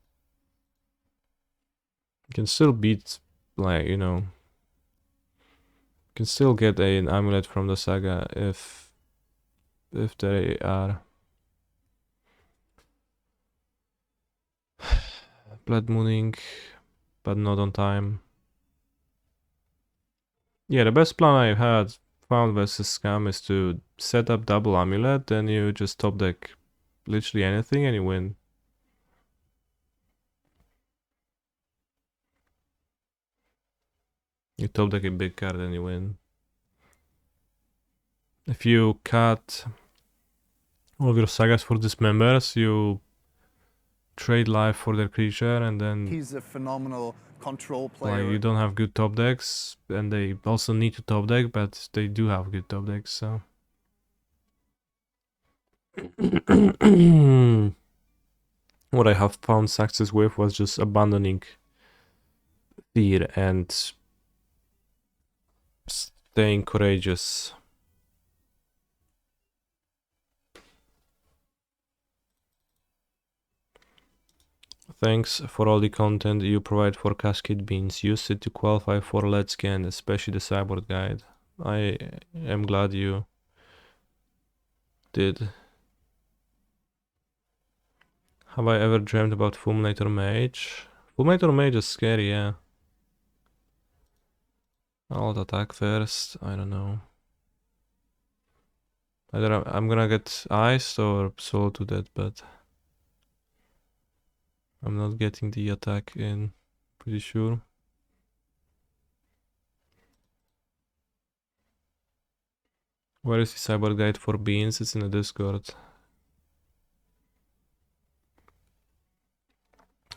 You can still beat, like, you know, you can still get an Amulet from the Saga if they are Blood Mooning, but not on time. Yeah, the best plan I had found versus Scam is to set up double Amulet, then you just top deck literally anything and you win. You top deck a big card and you win. If you cut all of your Sagas for Dismembers, you trade life for their creature and then He's a phenomenal control player. like you don't have good top decks and they also need to top deck, but they do have good top decks, so what I have found success with was just abandoning fear and staying courageous. Thanks for all the content you provide for Cascade Beans. Use it to qualify for Let's Can, especially the Cyborg Guide. I am glad you did. Have I ever dreamt about Fulminator Mage? Fulminator Mage is scary, yeah. I'll attack first, I don't know. Either I'm gonna get iced or soul to death, but I'm not getting the attack in, pretty sure. Where is the Cyborg Guide for Beans? It's in the Discord.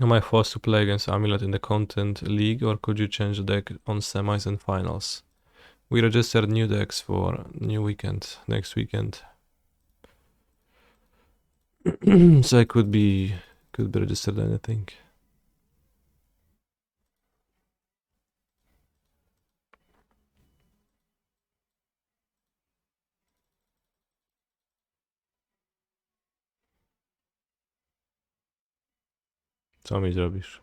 Am I forced to play against Amulet in the Content League, or could you change the deck on semis and finals? We registered new decks for new weekend, next weekend. So I could be registered anything. Co mi zrobisz?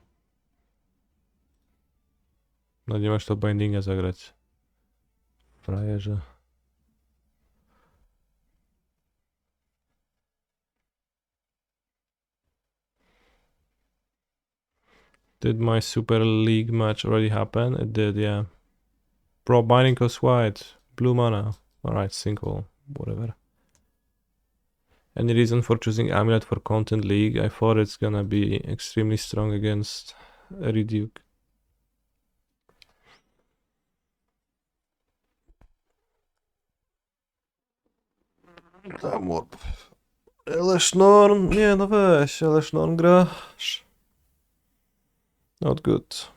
No nie masz to bindinga zagrać. Frajerze. Did my Super League match already happen? It did, yeah. Pro binding costs white. Blue mana. Alright, single. Whatever. Any reason for choosing Amulet for Content League? I thought it's gonna be extremely strong against Reduke. Tam łop. Elesznorn? Nie no weź, Elesznorn grasz. Not good.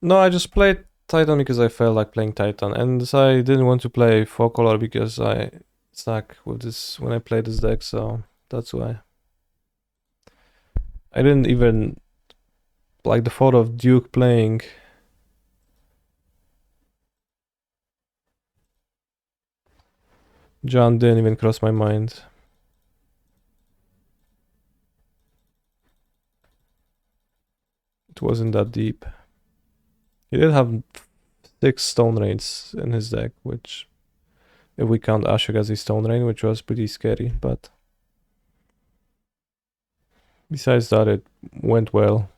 No, I just played Titan because I felt like playing Titan, and I didn't want to play Focolor because I suck with this when I play this deck, so that's why. I didn't even like the thought of Duke playing. John didn't even cross my mind. It wasn't that deep. He did have 6 Stone Raids in his deck, which If we count Ashagazi Stone Rain, which was pretty scary, but besides that, it went well.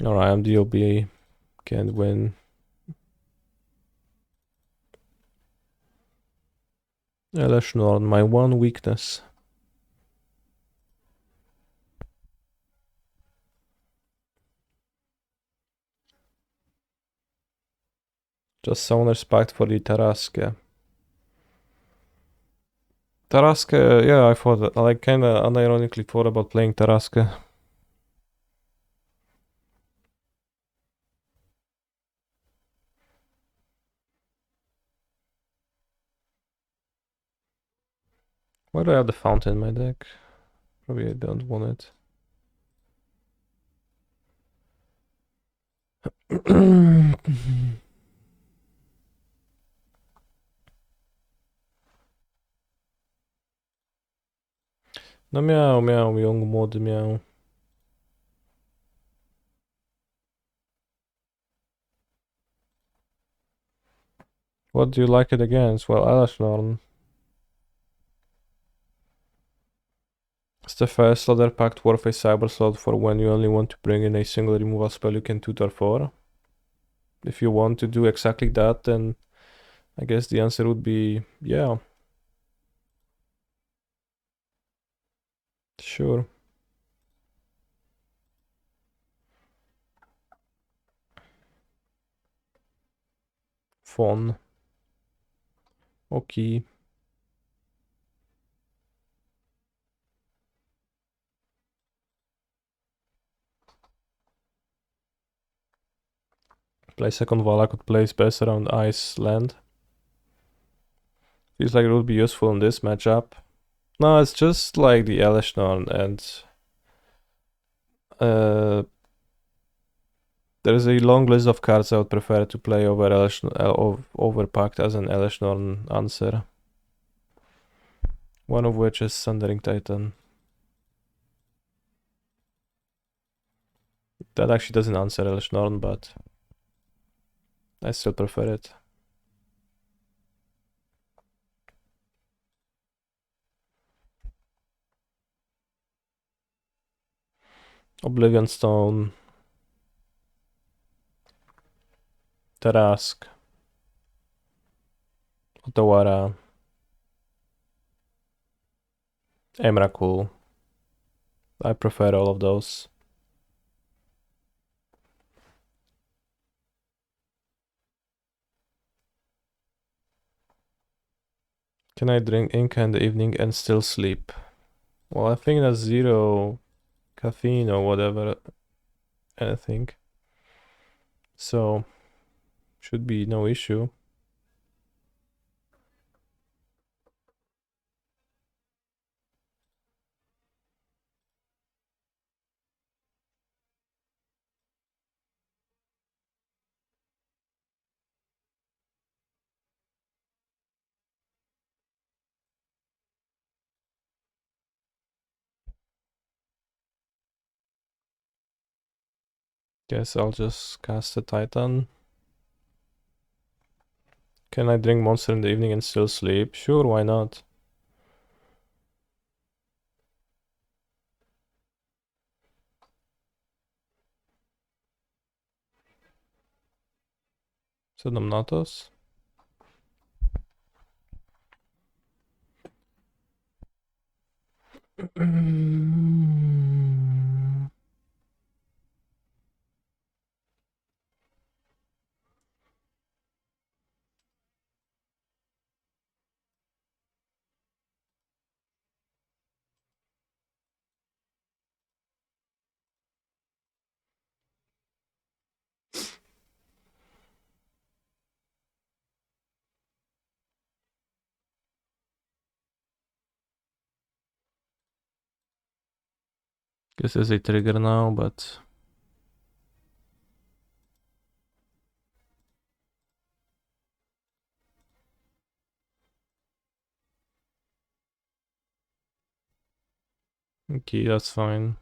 Alright, MDOB can't win. Elesh Norn, my one weakness. Just some respect for the Taraska. Taraska, yeah, I thought, I kinda unironically thought about playing Taraska. Why do I have the fountain in my deck? Probably I don't want it. No miał, young młody miał. What do you like it against? Well, Alashnorn. It's the first Ladder Pact worth a Cyber Slot for when you only want to bring in a single removal spell you can tutor for. If you want to do exactly that, then I guess the answer would be yeah. Sure. Fun. Okay. Play second Vala could place best around Ice Land. Feels like it would be useful in this matchup. No, it's just like the Elishnorn and there is a long list of cards I would prefer to play over over Pact as an Elishnorn answer. One of which is Sundering Titan. That actually doesn't answer Elishnorn, but I still prefer it. Oblivion Stone. Tarask. Otawara. Emrakul. I prefer all of those. Can I drink Inca in the evening and still sleep? Well, I think that's 0 caffeine or whatever, I think. So, should be no issue. Guess I'll just cast a Titan. Can I drink Monster in the evening and still sleep? Sure, why not? Sodomnatos? Guess there's a trigger now, but okay, that's fine.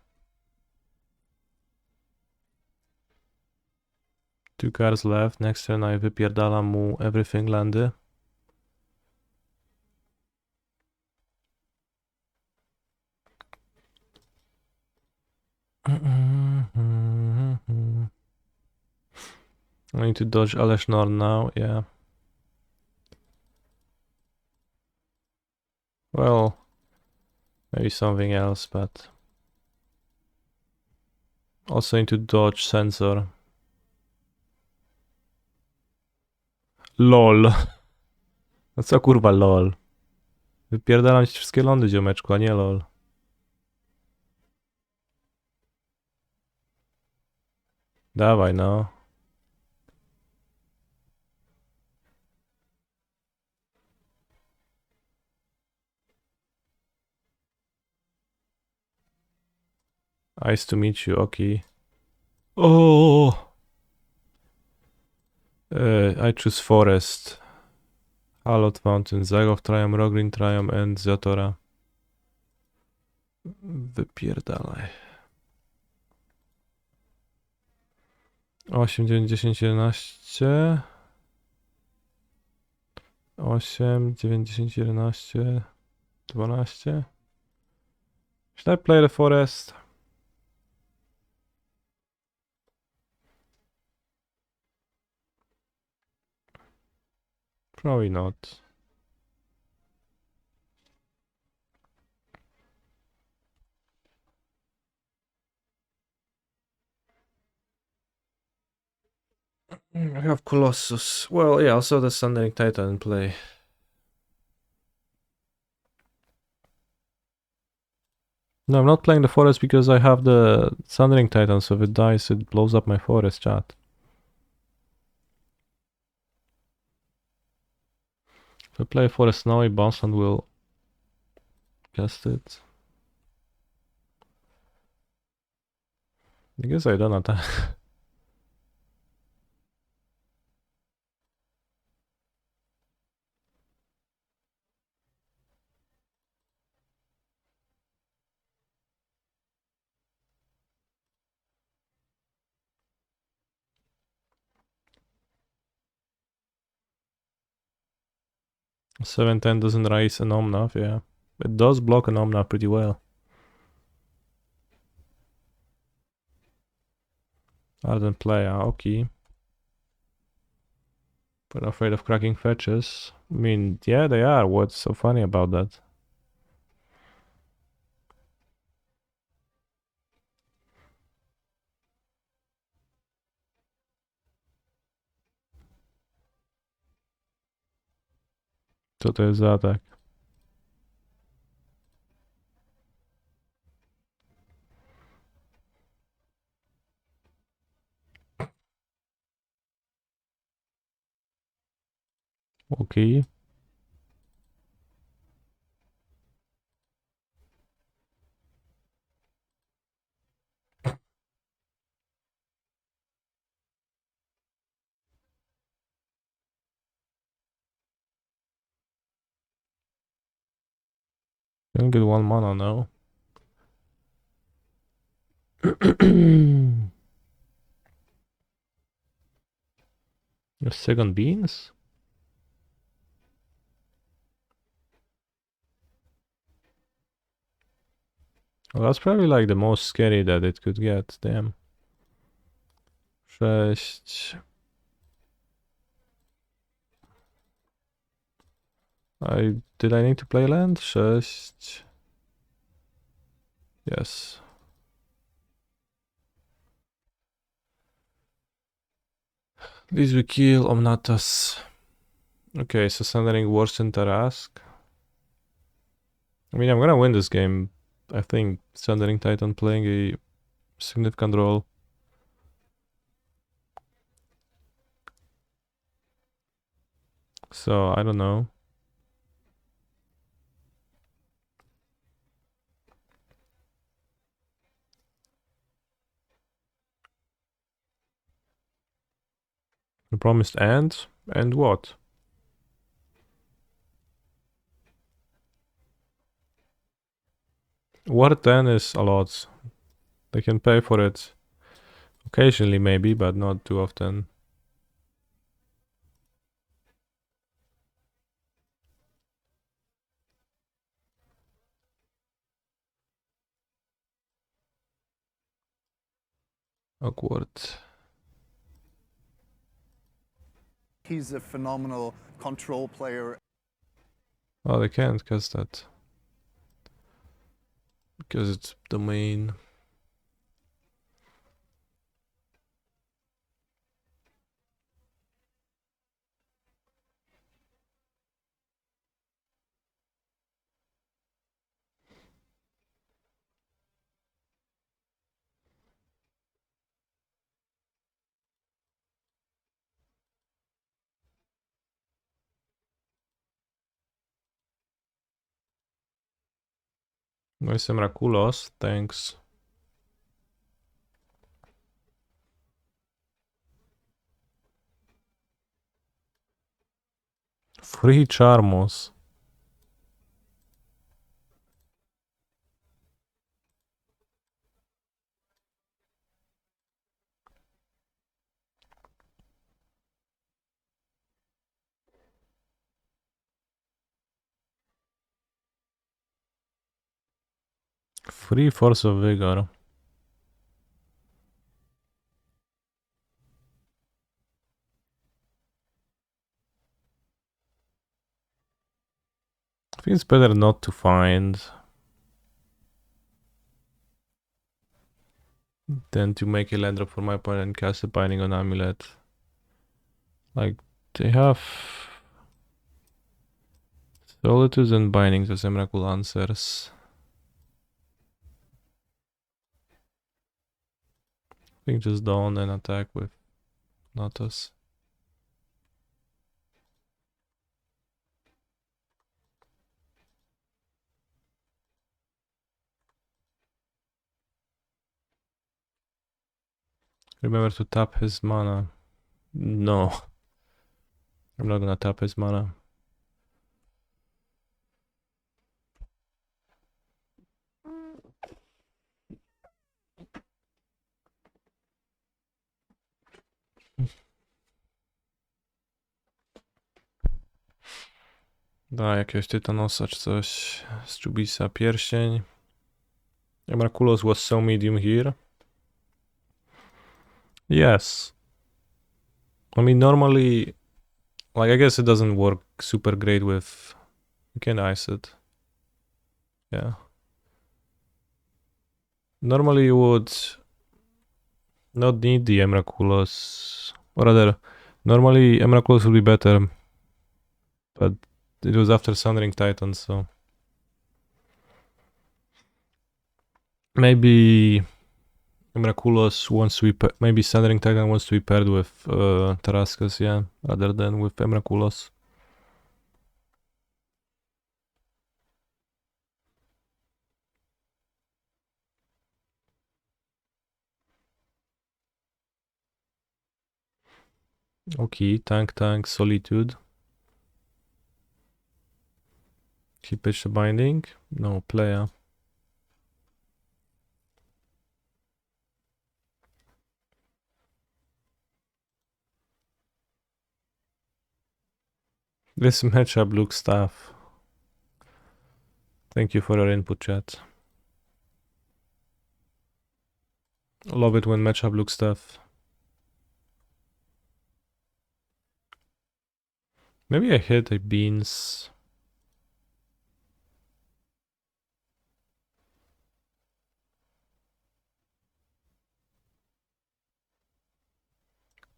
2 cards left. Next turn I wypierdalam mu everything landy. I need to dodge Aleshnor now, yeah. Well, maybe something else, but... Also need to dodge Sensor. LOL. No co kurwa LOL? Wypierdalam ci wszystkie lądy, ziomeczku, a nie LOL. Dawaj, no. Nice to meet you, okay. Oh! I choose Forest. Halot Mountain, Zagov Triumph, Rogrin Triumph and Zatora. Wypierdalaj. 8, 9, 10, 11. 8, 9, 10, 11. 12. Should I play the Forest? Probably not. I have Colossus. Well, yeah, also the Thundering Titan in play. No, I'm not playing the Forest because I have the Thundering Titan, so if it dies, it blows up my Forest, chat. If I play Forest now, Bounceland will cast it. I guess I don't attack. Seven ten doesn't raise an Omnath, yeah. It does block an Omnath pretty well. Ardent play, okay. But afraid of cracking fetches. I mean, yeah, they are. What's so funny about that? Co to jest za atak? Okay. You only get 1 mana now. Your second beans? Well, that's probably like the most scary that it could get, damn. 6. Did I need to play land? 6. Yes. At least we kill Omnatas. Okay, so Sundering worsened Tarask. I mean, I'm gonna win this game. I think Sundering Titan playing a significant role. So, I don't know. The promised end? And what? War 10 is a lot. They can pay for it occasionally maybe, but not too often. Awkward. He's a phenomenal control player. Oh, they can't cast that. Because it's domain. Nice Miraculous, thanks. Free Charmos. Free Force of Vigor. I think it's better not to find than to make a land drop for my opponent and cast a Binding on Amulet. Like, they have Solitudes and Bindings as Emrakul answers. I think just Dawn and attack with Natas. Remember to tap his mana. No. I'm not gonna tap his mana. Da, jakiegoś Tytanosa czy coś. Z Chubisa pierścień. Emrakulos was so medium here. Yes. I mean, normally, like, I guess it doesn't work super great with... You can ice it. Yeah. Normally you would not need the Emrakulos. Or rather, normally Emrakulos would be better. But it was after Sundering Titan, so... Maybe Miraculous wants to be maybe Sundering Titan wants to be paired with Tarascus, yeah, rather than with Miraculous. Okay, tank, Solitude. He pitched a Binding? No, player. This matchup looks tough. Thank you for your input, chat. Love it when matchup looks tough. Maybe I hit a Beans.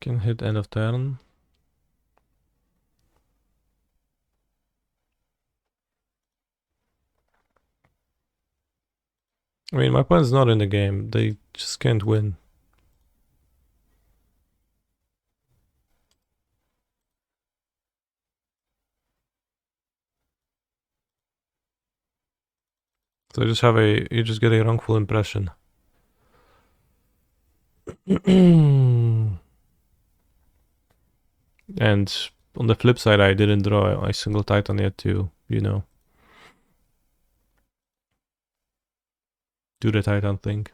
Can hit end of turn. I mean, my opponent's not in the game. They just can't win. So you just get a wrongful impression. And on the flip side, I didn't draw a single Titan yet to, you know, do the Titan thing.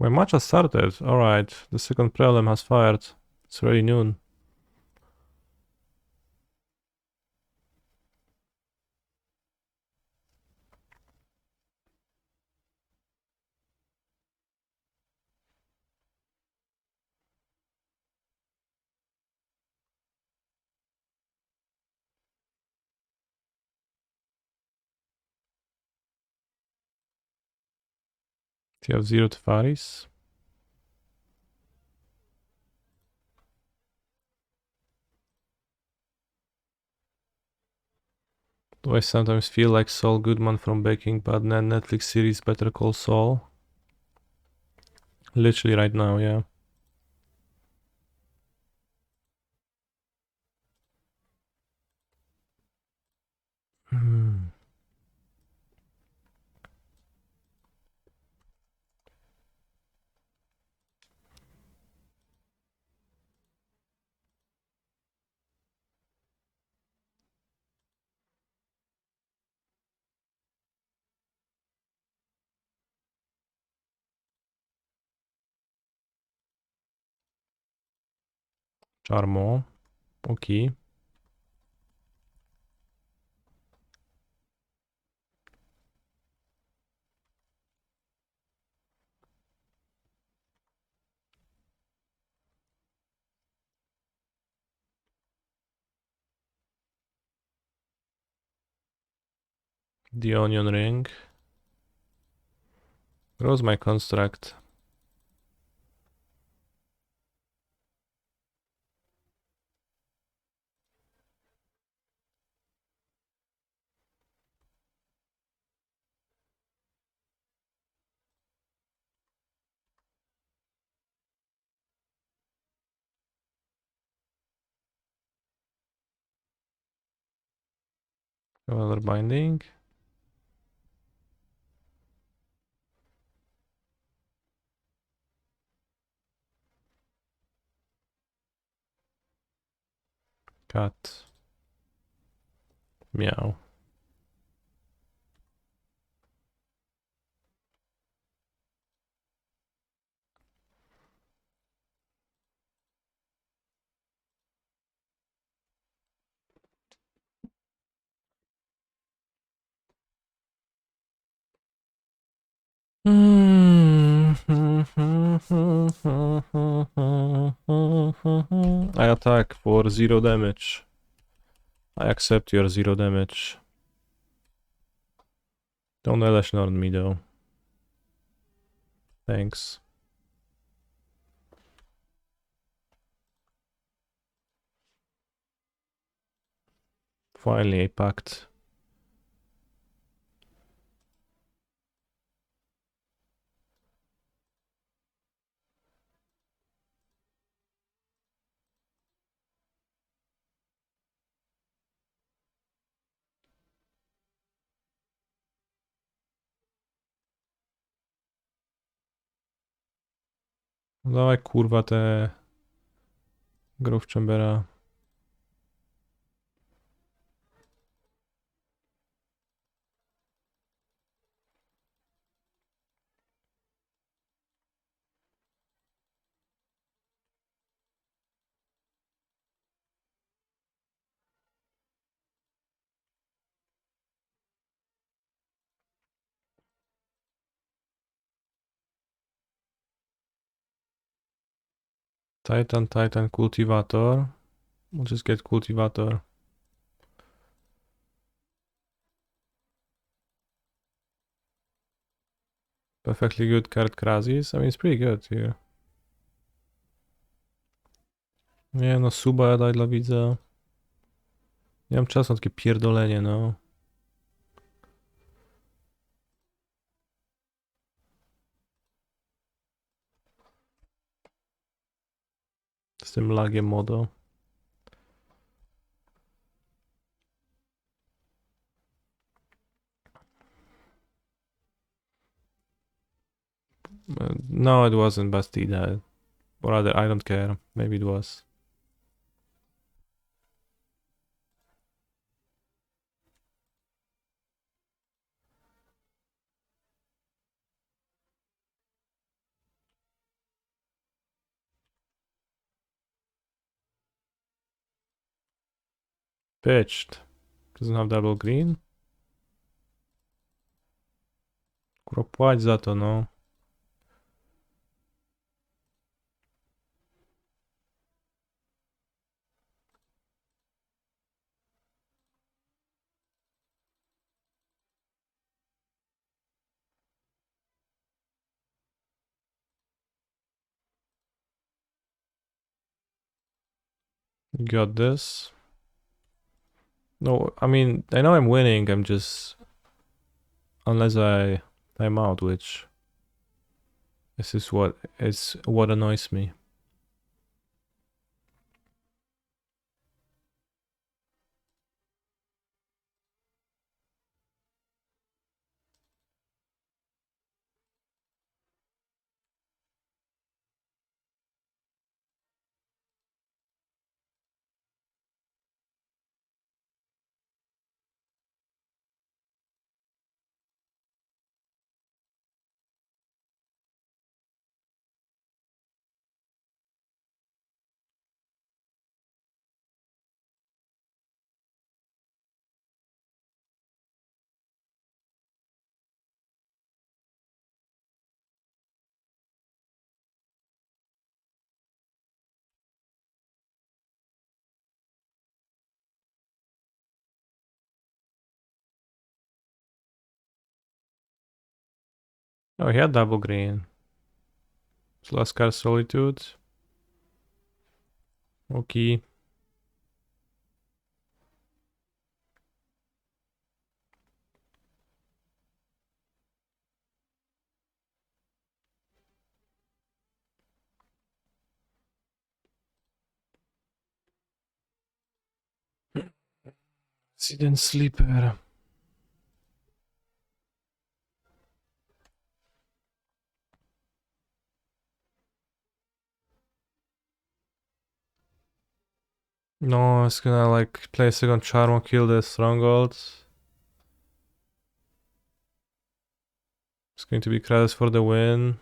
My match has started. Alright, the second prelim has fired. It's already noon. Do you have 0 Tefaris? Do I sometimes feel like Saul Goodman from Breaking Bad and Netflix series Better Call Saul? Literally right now, yeah. Charmo. Okay. The onion ring. Where was my construct? Another binding. Cat. Meow. I attack for 0 damage. I accept your 0 damage. Don't Elesh Nord me though. Thanks. Finally a pact. Dawaj kurwa te Grove Chambera. Titan, Cultivator. We'll just get Cultivator. Perfectly good card Krazis. I mean, it's pretty good here. Nie no, suba ja daj dla widza. Nie mam czasu na takie pierdolenie, no. Z tym lagiem modo. No, it wasn't Bastida. Or rather, I don't care. Maybe it was. Pitched. Doesn't have double green. Kurwa, płać za to, no. Got this. No, I mean, I know I'm winning, I'm just... Unless I time out, which... This is what annoys me. Oh, he had double green. So last card Solitude. Okay. Hidden Sleeper. No, it's gonna like play a second charm or kill the stronghold. It's going to be Kratos for the win.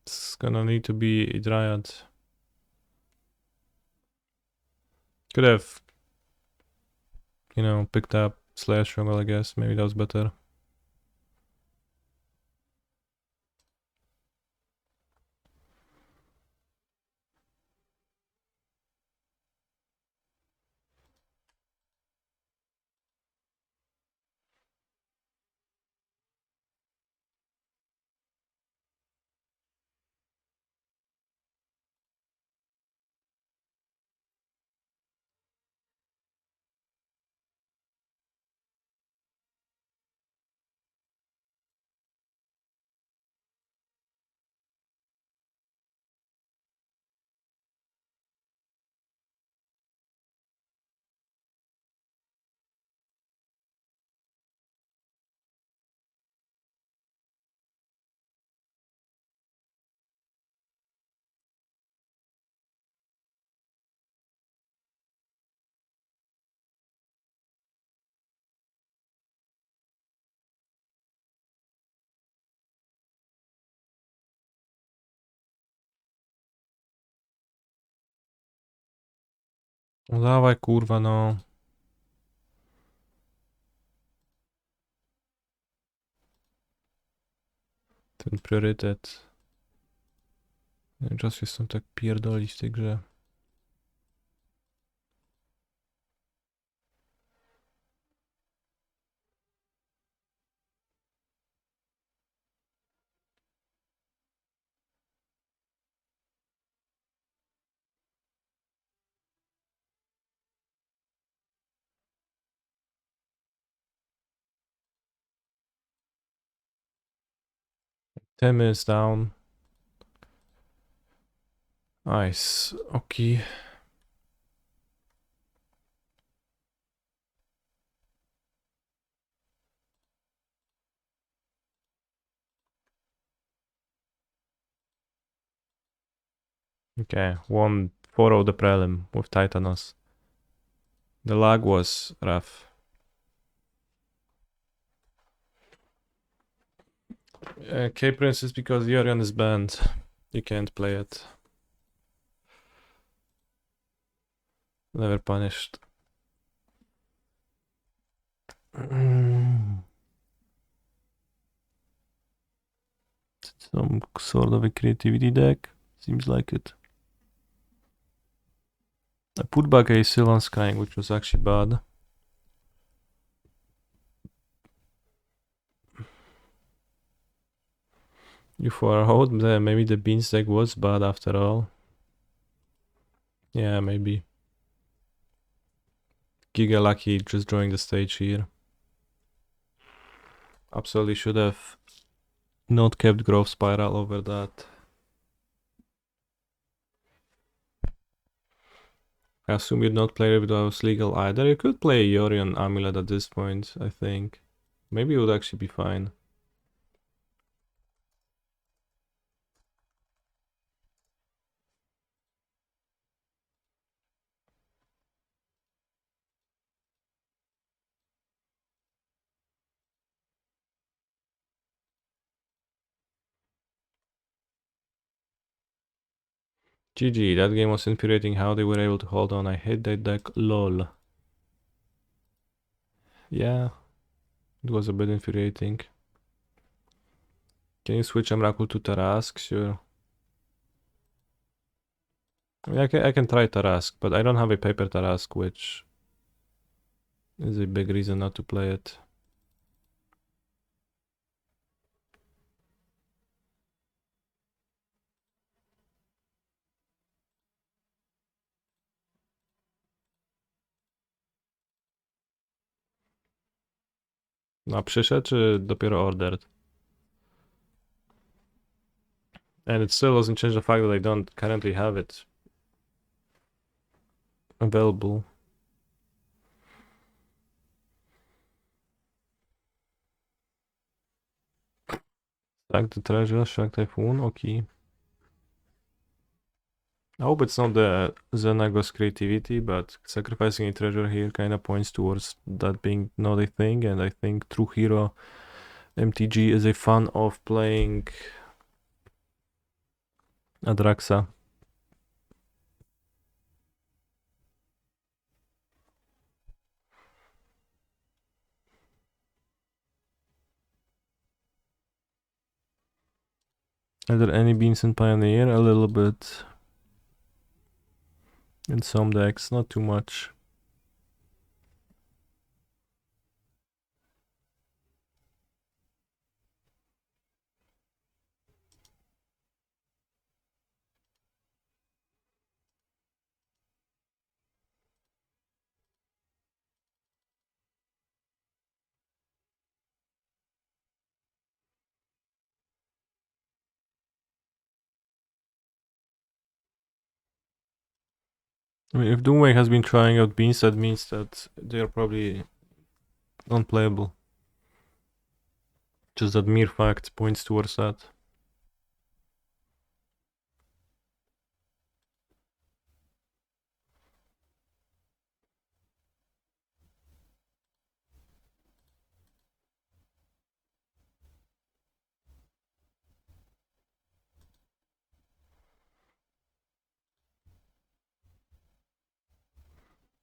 It's gonna need to be a Dryad. Could have, you know, picked up Slash Stronghold, I guess. Maybe that was better. No dawaj, kurwa, no. Ten priorytet. Czas się stąd tak pierdolić w tej grze. Tim is down. Nice. Okay. Okay, 1-4 the Prelim with Titanos. The lag was rough. K-Prince is because Yorion is banned. You can't play it. Never punished. Some sort of a creativity deck. Seems like it. I put back a Sylvan Skying, which was actually bad. You forward, maybe the Beans deck was bad after all. Yeah, maybe. Giga lucky just drawing the stage here. Absolutely should have not kept Growth Spiral over that. I assume you'd not play with those legal either. You could play Yori on Amulet at this point, I think. Maybe it would actually be fine. GG, that game was infuriating how they were able to hold on. I hate that deck, lol. Yeah, it was a bit infuriating. Can you switch Emrakul to Tarask? Sure. I mean, I can try Tarask, but I don't have a paper Tarask, which is a big reason not to play it. No, przyszedł, czy dopiero ordered? And it still doesn't change the fact that I don't currently have it available. Sack the treasure, Shark Typhoon, okay. I hope it's not the Xenagos creativity, but sacrificing a treasure here kinda points towards that being not a thing, and I think True Hero MTG is a fan of playing Adraxa. Are there any beans in Pioneer? A little bit. In some decks, not too much. I mean, if Doomway has been trying out beans, that means that they're probably unplayable. Just that mere fact points towards that.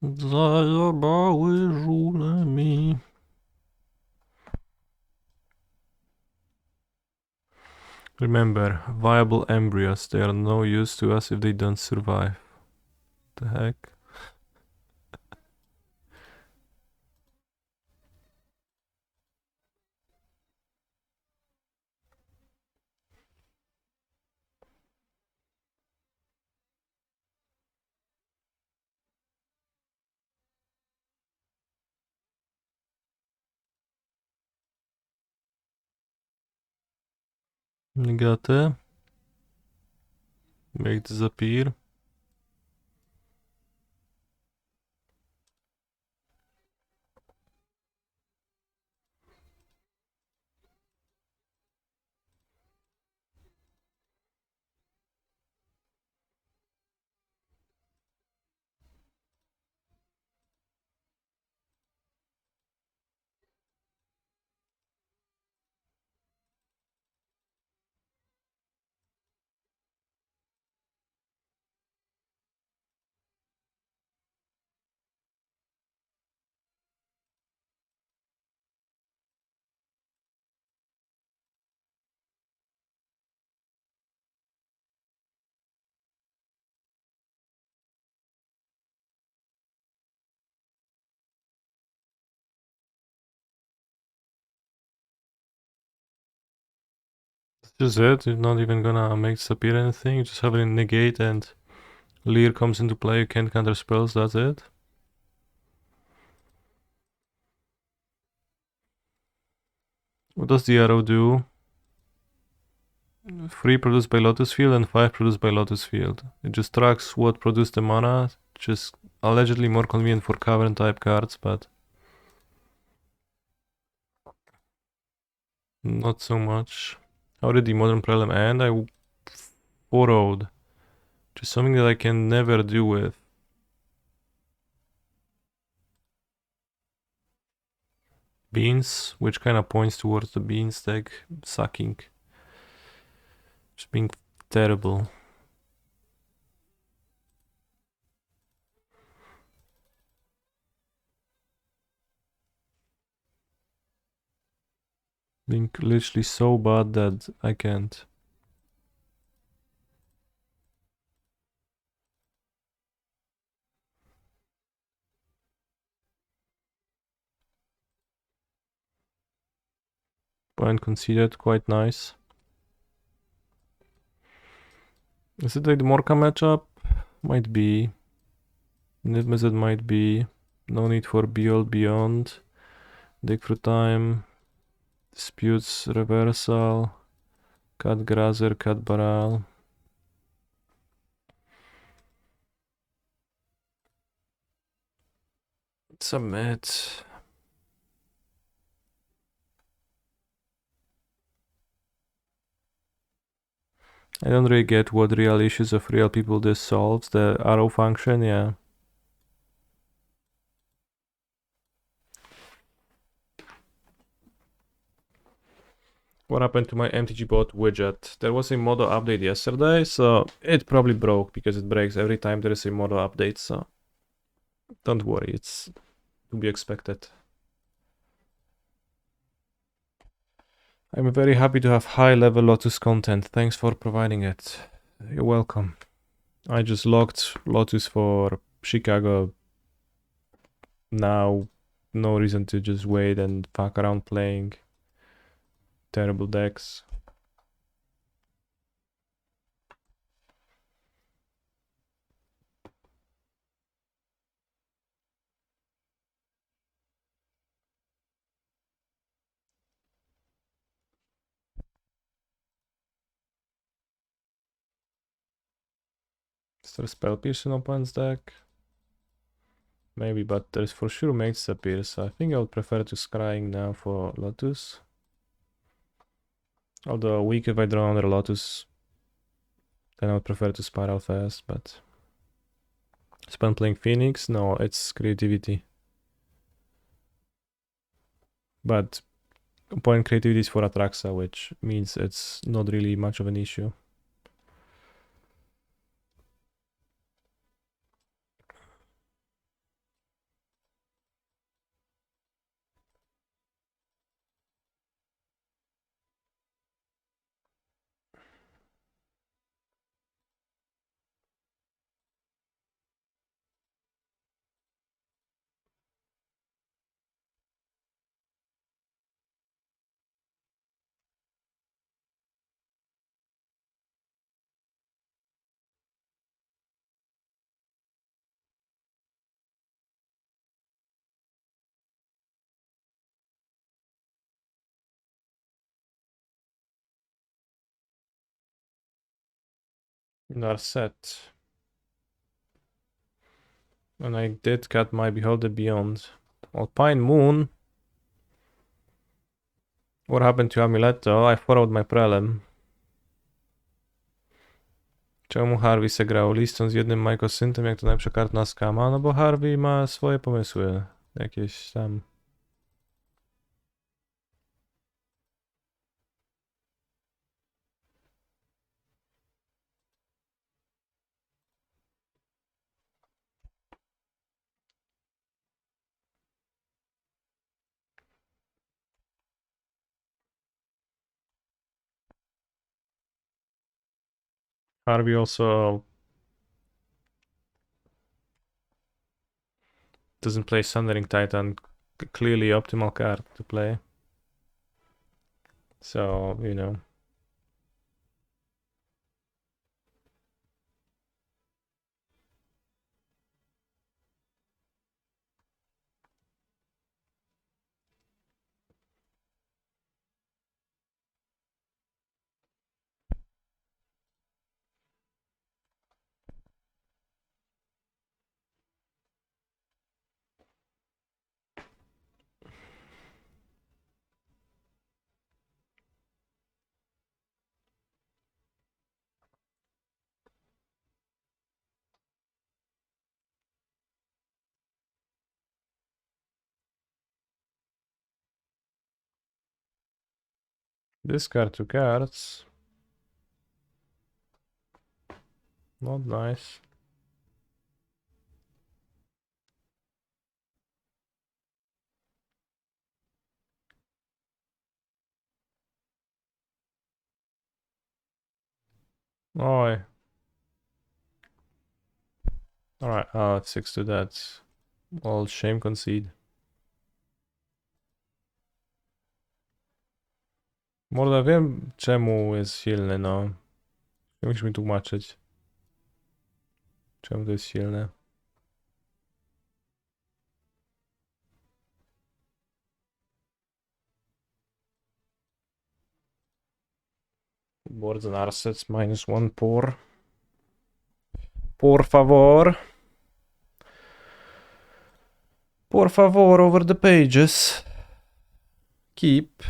Zajebały żule mi. Remember, viable embryos, they are no use to us if they don't survive. The heck? Negaty. Make disappear. Just it. You're not even gonna make disappear anything. You just have it in negate and Leer comes into play. You can't counter spells. That's it. What does the arrow do? 3 produced by Lotus Field and 5 produced by Lotus Field. It just tracks what produced the mana, which is allegedly more convenient for cavern type cards, but not so much. How did the modern Prelim end? I 4-0'd, which is something that I can never do with. Beans, which kind of points towards the beans deck sucking. Just being terrible. Being literally so bad that I can't. Point conceded, quite nice. Is it like the Morka matchup? Might be. Nidmized might be. No need for Beyond Beyond. Dig through time. Disputes reversal. Cut Grazer, cut Baral. Submit. I don't really get what real issues of real people this solves. The arrow function, yeah. What happened to my MTG bot widget? There was a model update yesterday, so it probably broke because it breaks every time there is a model update, so don't worry, it's to be expected. I'm very happy to have high level Lotus content. Thanks for providing it. You're welcome. I just logged Lotus for Chicago. Now, no reason to just wait and fuck around playing terrible decks. Is there a Spell Pierce in opponent's deck? Maybe, but there's for sure Mage's Appear, so I think I would prefer to Scrying now for Lotus. Although weak if I draw another Lotus, then I would prefer to Spiral first, but... Spend playing Phoenix? No, it's creativity. But opponent creativity is for Atraxa, which means it's not really much of an issue. Narset. And I did cut my Beholder Beyond. Alpine Moon. What happened to Amulet though? I followed my Prelim. Czemu Harvey se grał listą z jednym Mycosyntem, jak to najlepsza karta na skama? No bo Harvey ma swoje pomysły. Jakieś tam... Harvey also doesn't play Sundering Titan, clearly optimal card to play. So, you know. Discard 2 cards. Not nice. Oh. Alright, 6 to that. All shame concede. Morda, wiem czemu jest silny, no. Nie musisz mi tłumaczyć. Czemu to jest silne. Boards and assets, -1 por. Por favor. Por favor, over the pages. Keep.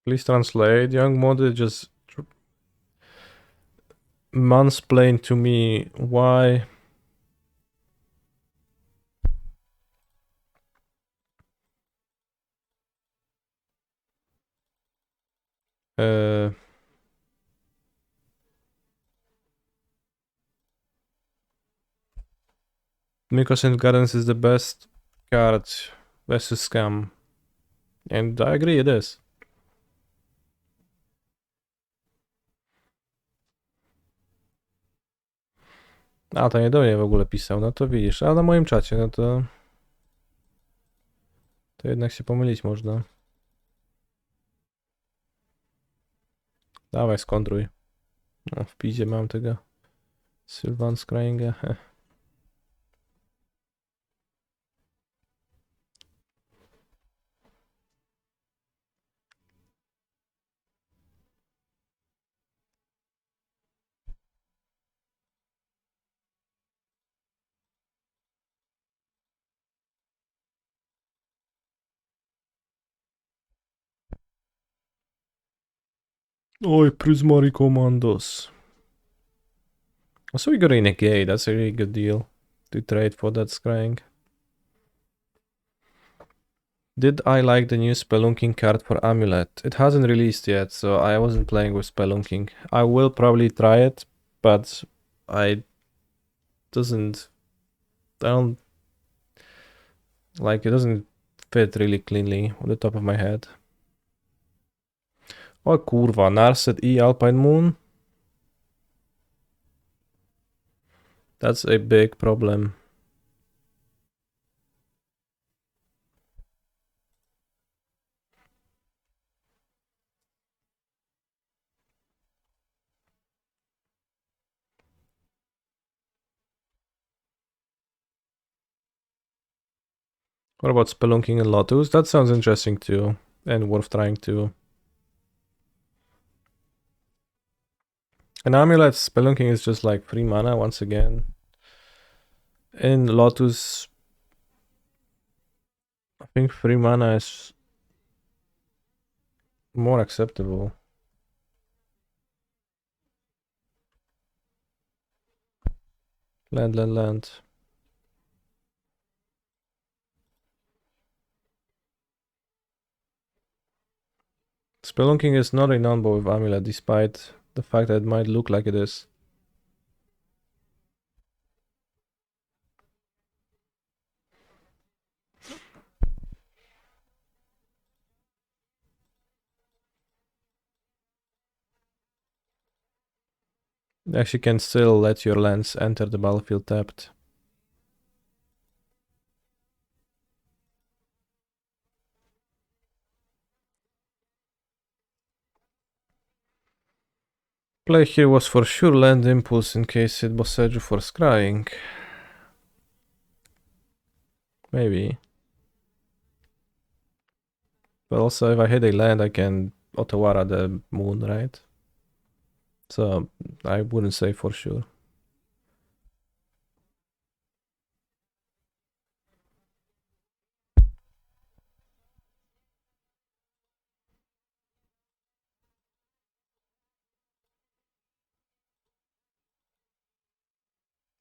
Please translate. Young Modi just mansplained to me why Mikos Gardens is the best card versus scam. And I agree it is. A, to nie do mnie w ogóle pisał, no to widzisz. A na moim czacie, no to... To jednak się pomylić można. Dawaj, skontruj. No, w pizie mam tego. Sylvan Scryinga. Oj, Prismari Commandos. So we got a negate, that's a really good deal to trade for that Scrying. Did I like the new Spelunking card for Amulet? It hasn't released yet, so I wasn't playing with Spelunking. I will probably try it, but I don't like it doesn't fit really cleanly on the top of my head. O kurwa, Narset E Alpine Moon. That's a big problem. What about Spelunking and Lotus? That sounds interesting too, and worth trying too. And Amulet Spelunking is just like 3 mana once again. In Lotus, I think 3 mana is more acceptable. Land. Spelunking is not a non-bow with Amulet, despite the fact that it might look like it is. You actually can still let your lands enter the battlefield tapped. Play here was for sure land impulse in case it Boseju for scrying. Maybe. But also if I hit a land I can Otawara the moon, right? So I wouldn't say for sure.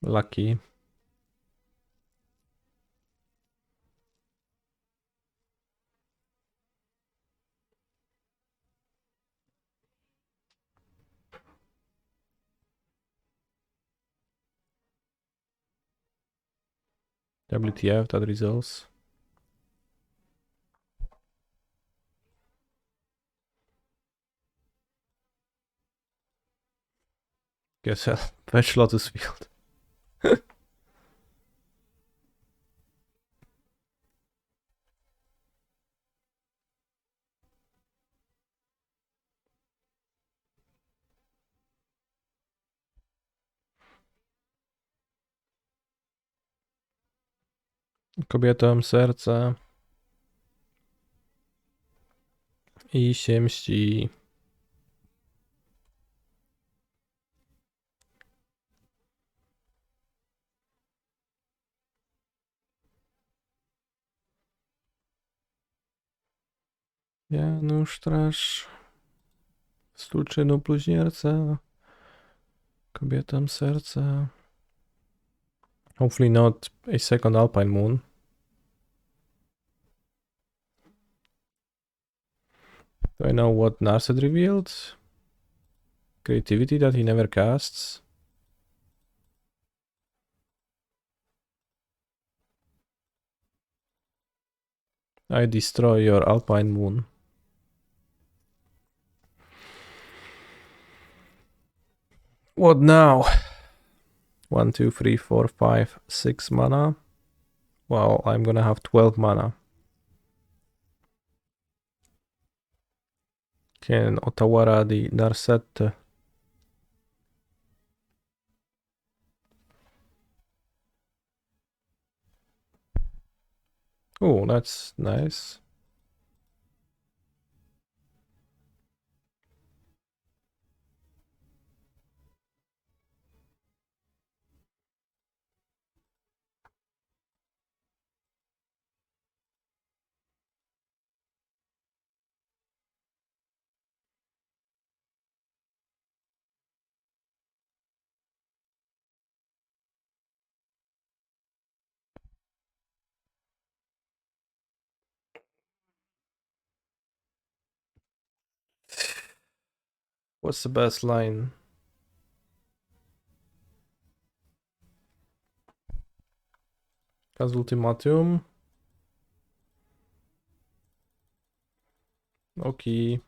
Lucky. WTF, that results. Guess I'll fetch Lotus Field. Kobietom serce. I się mści. Janusz Trash. Stulczynu bluźnierca. Kobietom serca. Hopefully not a second Alpine Moon. Do I know what Narset revealed? Creativity that he never casts. I destroy your Alpine Moon. What now? 1, 2, 3, 4, 5, 6 mana. Well, I'm gonna have 12 mana. Can Otawara di Narset. Oh, that's nice. What's the best line? As ultimatum. Okay.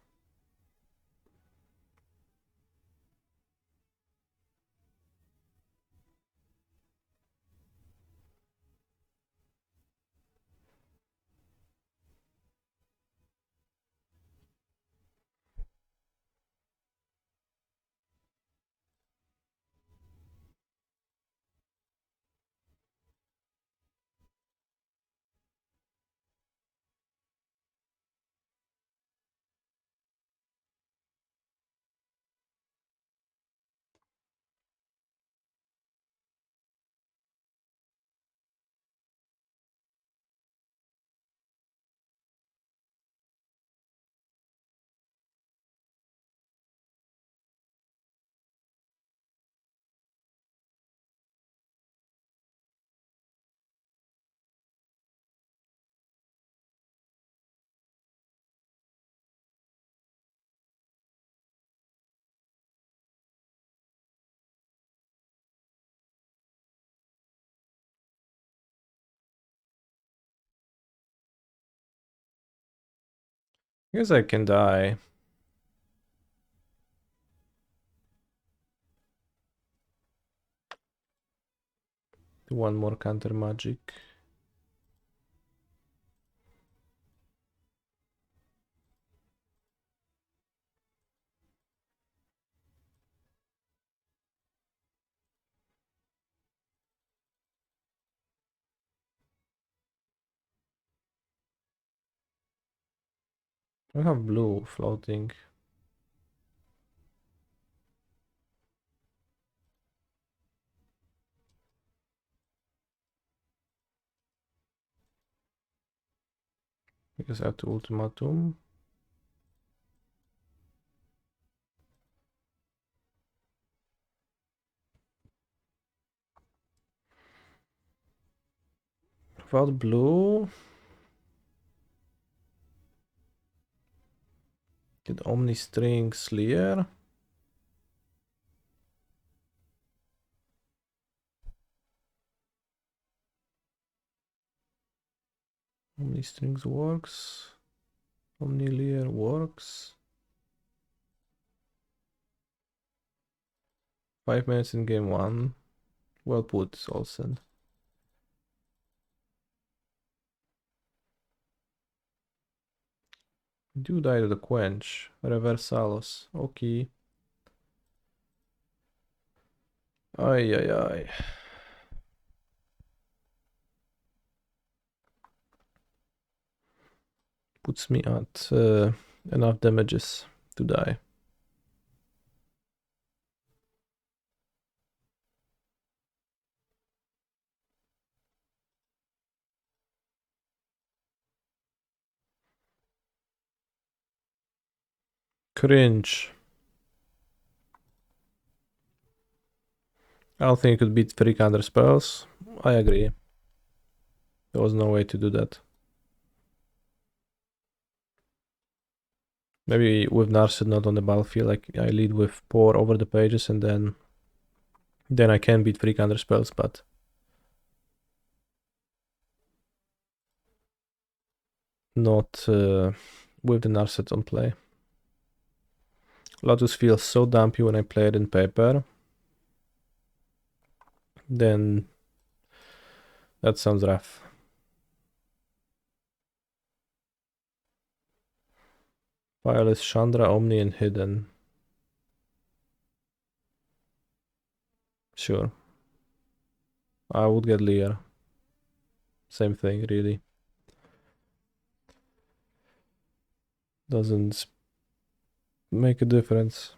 I guess I can die. Do one more counter magic. I have blue floating. I guess I have to ultimatum. Without blue. Did Omni string Slayer? Omni strings works. Omni Lear works. 5 minutes in game 1. Well put, Olsen. Do die to the quench. Reversalos. Okay. Ay ay ay. Puts me at enough damages to die. Cringe. I don't think you could beat 3 counter spells. I agree. There was no way to do that. Maybe with Narset not on the battlefield, like I lead with pour over the pages and then I can beat 3 counter spells, but not with the Narset on play. Lotus feels so dumpy when I play it in paper. Then that sounds rough. Fireless, Chandra, Omni, and Hidden. Sure. I would get Lear. Same thing, really. Doesn't make a difference.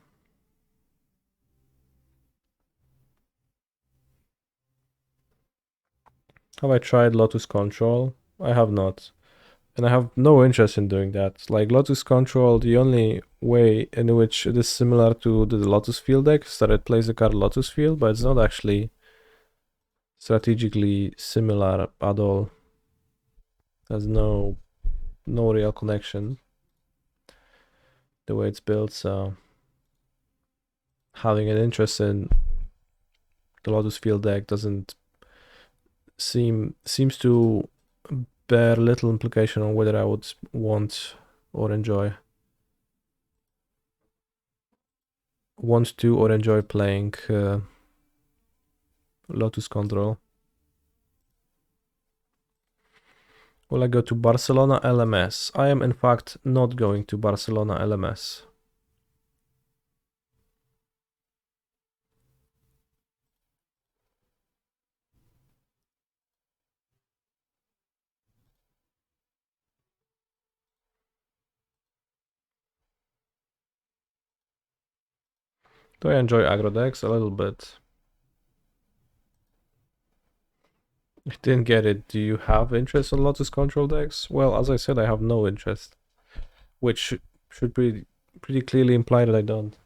Have I tried Lotus Control? I have not. And I have no interest in doing that. Like Lotus Control, the only way in which it is similar to the Lotus Field deck is that it plays the card Lotus Field, but it's not actually strategically similar at all. There's no real connection the way it's built, so having an interest in the Lotus Field deck doesn't seems to bear little implication on whether I would want or enjoy playing Lotus Control. Will I go to Barcelona LMS? I am in fact not going to Barcelona LMS. Do I enjoy aggro decks? A little bit. I didn't get it. Do you have interest in Lotus Control decks? Well, as I said, I have no interest. Which should be pretty clearly imply that I don't.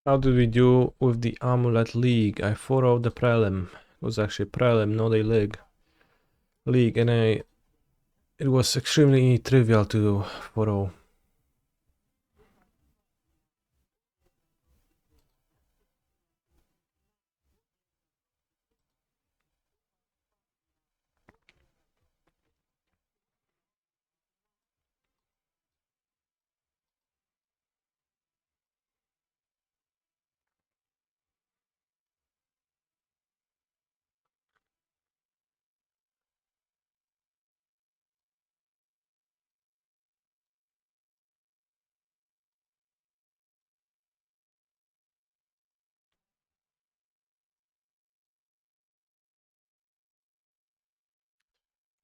How did we do with the Amulet League? I followed the Prelim. It was actually Prelim, not a league, and it was extremely trivial to follow.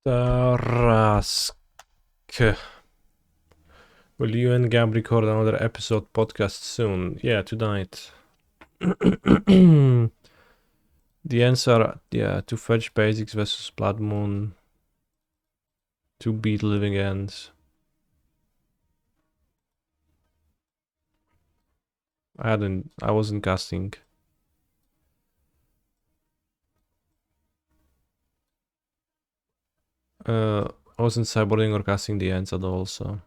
Tarask. Will you and Gab record another episode podcast soon? Yeah, tonight. The answer, yeah, to fetch basics versus Blood Moon. To beat living ends. I wasn't casting. I wasn't cyborging or casting the ends at all, so.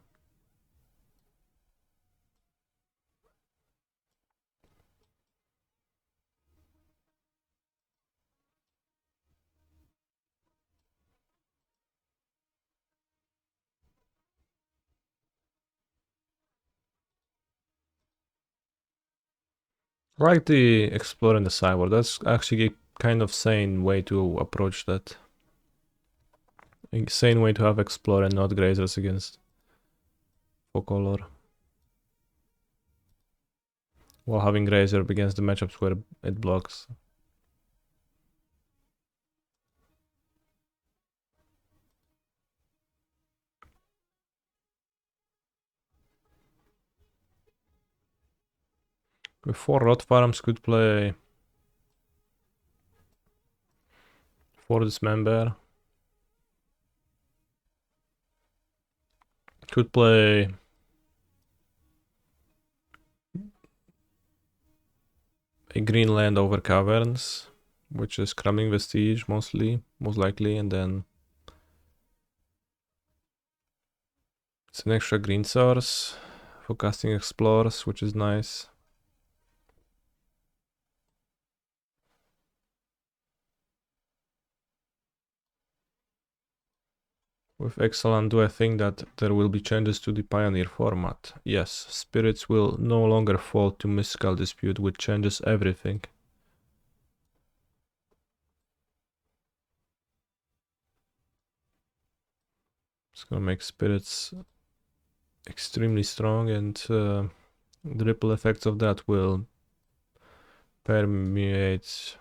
I like the exploring the cyborg. That's actually a kind of sane way to approach that. A sane way to have explore and not grazers against for color. While having grazer against the matchups where it blocks. With 4 rot farms could play for dismember. Could play a green land over caverns, which is crumbling vestige most likely, and then it's an extra green source for casting explorers, which is nice. With Excellent, do I think that there will be changes to the Pioneer format? Yes, spirits will no longer fall to mystical dispute, which changes everything. It's gonna make spirits extremely strong, and the ripple effects of that will permeate.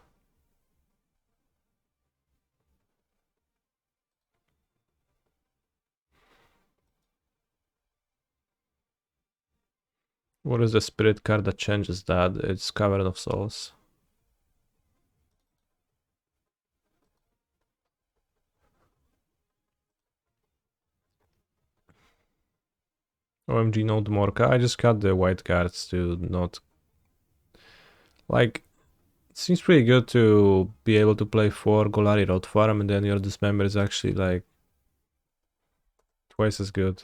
What is the spirit card that changes that? It's Cavern of Souls. OMG, no Morka. I just cut the white cards to not. Like, it seems pretty good to be able to play 4 Golari Road Farm and then your Dismember is actually like twice as good.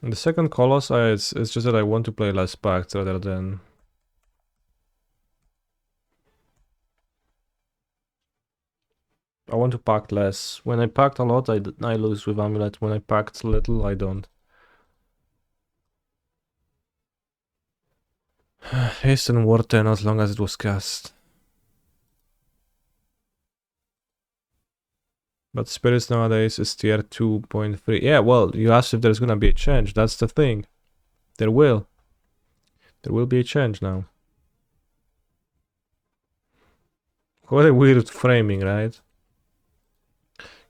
And the second Colossus, it's just that I want to play less pacts rather than. I want to pact less. When I pact a lot, I lose with Amulet. When I pact little, I don't. Hasten War 10 as long as it was cast. But Spirits nowadays is tier 2.3. Yeah, well, you asked if there's gonna be a change. That's the thing. There will. There will be a change now. What a weird framing, right?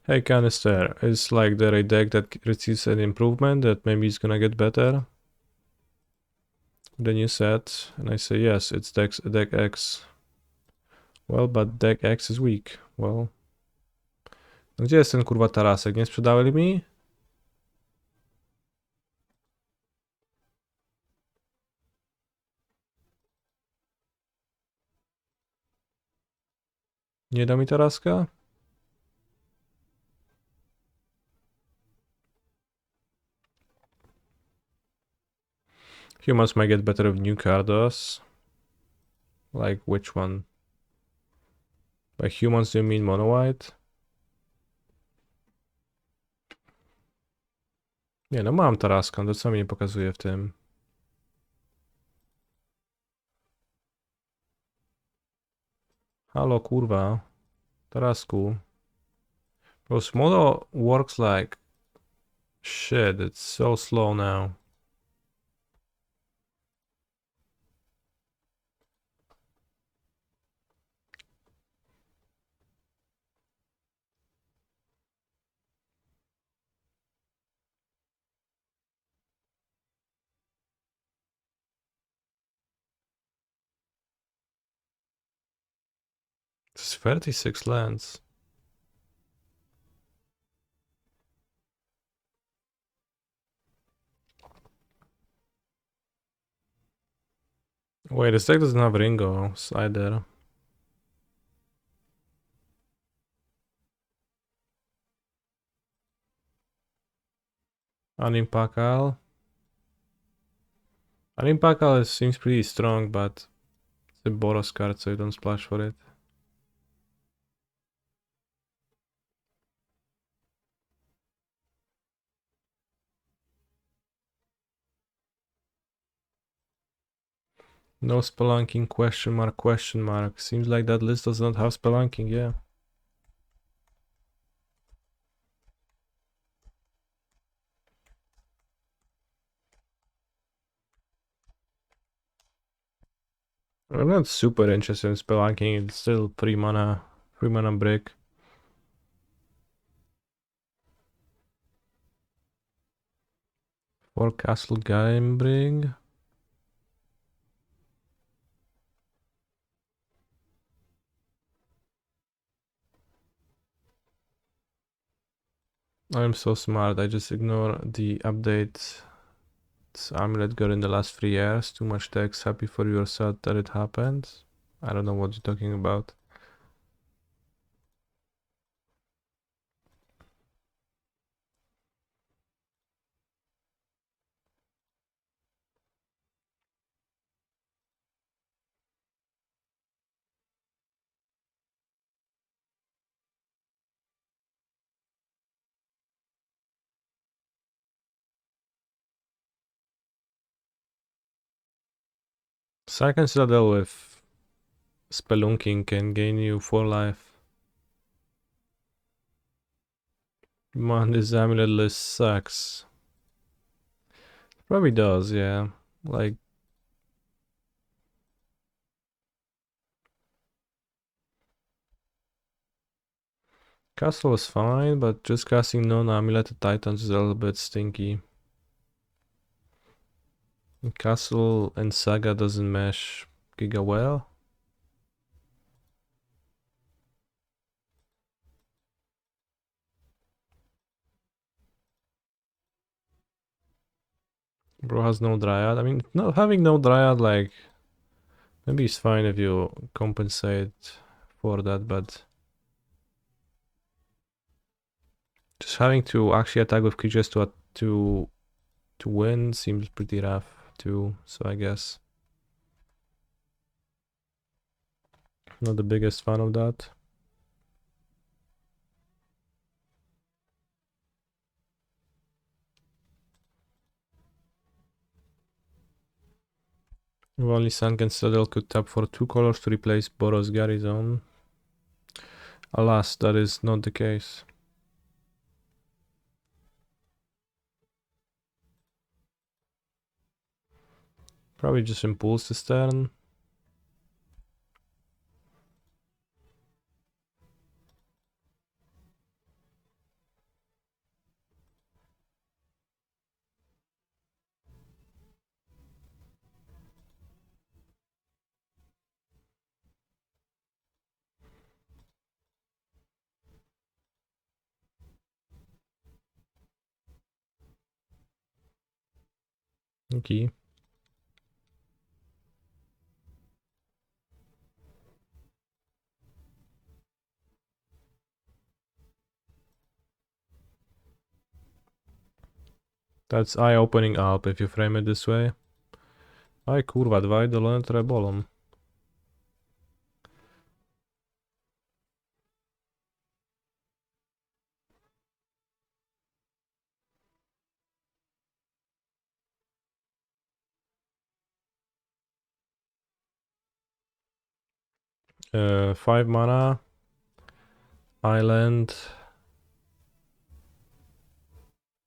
Hey, Canister, is like there a deck that receives an improvement that maybe it's gonna get better? Then you said, and I say yes, it's deck X. Well, but deck X is weak. Well. Gdzie jest ten kurwa tarasek? Nie sprzedali mi? Nie da mi Taraska? Humans might get better with new cards. Like which one? By humans do you mean mono white? Nie, no mam Taraska, to co mi nie pokazuje w tym? Halo, kurwa. Tarasku. Because mono works like shit, it's so slow now. It's 36 lands. Wait, this deck doesn't have Ringos either. Animpakal. Animpakal seems pretty strong, but it's a Boros card, so you don't splash for it. No spelunking, question mark, question mark. Seems like that list does not have spelunking, yeah. I'm not super interested in spelunking, it's still 3 mana brick. For Castle Gaimbring. I'm so smart, I just ignore the update Amulet got in the last 3 years. Too much text, happy for your sad that it happened. I don't know what you're talking about. Second Citadel with Spelunking can gain you 4 life. Man, this Amulet list sucks. Probably does, yeah. Like, Castle is fine, but just casting non-amuleted Titans is a little bit stinky. Castle and Saga doesn't mesh giga well. Bro has no Dryad. I mean, not having no Dryad, like, maybe it's fine if you compensate for that, but just having to actually attack with creatures to win seems pretty rough too. So I guess not the biggest fan of that. Only Sunken Citadel could tap for 2 colors to replace Boros Garrison. Alas, that is not the case. Probably just impulse this turn. Okay. That's eye-opening up if you frame it this way. Aj kurwa, 2 idole, które bolą. Uh, 5 mana. Island.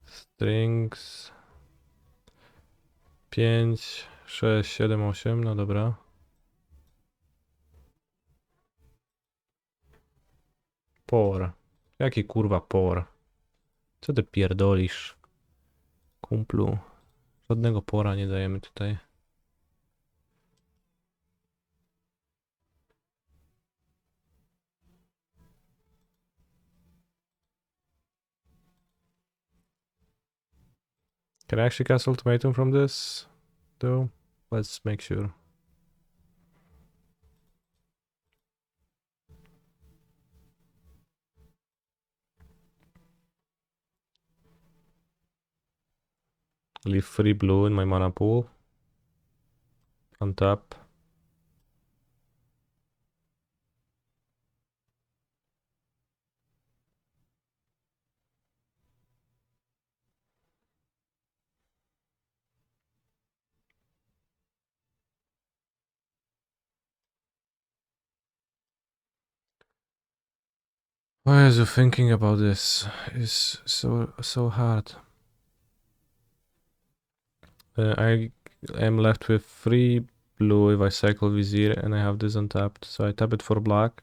Strings. 5, 6, 7, 8, no dobra. Por. Jaki kurwa por? Co ty pierdolisz? Kumplu. Żadnego pora nie dajemy tutaj. Can I actually cast ultimatum from this? Though? Let's make sure. Leave 3 blue in my mana pool. Untap. Why is you thinking about this? It's so hard. I am left with 3 blue if I cycle Vizier and I have this untapped. So I tap it for black.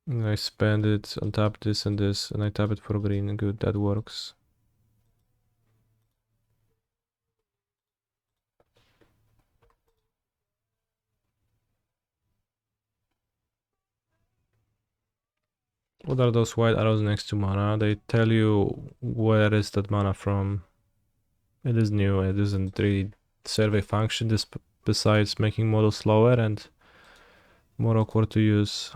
And I spend it, untap this and this, and I tap it for green. Good, that works. What are those white arrows next to mana? They tell you where is that mana from. It is new, it doesn't really serve a function this besides making models slower and more awkward to use.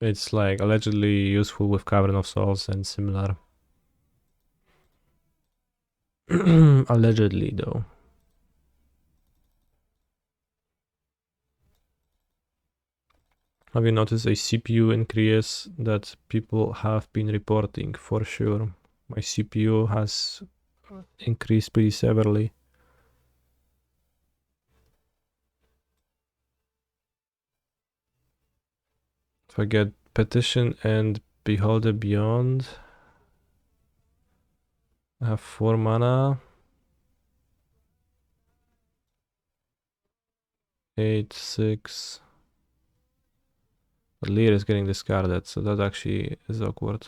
It's like allegedly useful with Cavern of Souls and similar. Allegedly though. Have you noticed a CPU increase that people have been reporting? For sure. My CPU has increased pretty severely. If I get Petition and Beholder Beyond, I have 4 mana. 8, 6. But Lear is getting discarded, so that actually is awkward.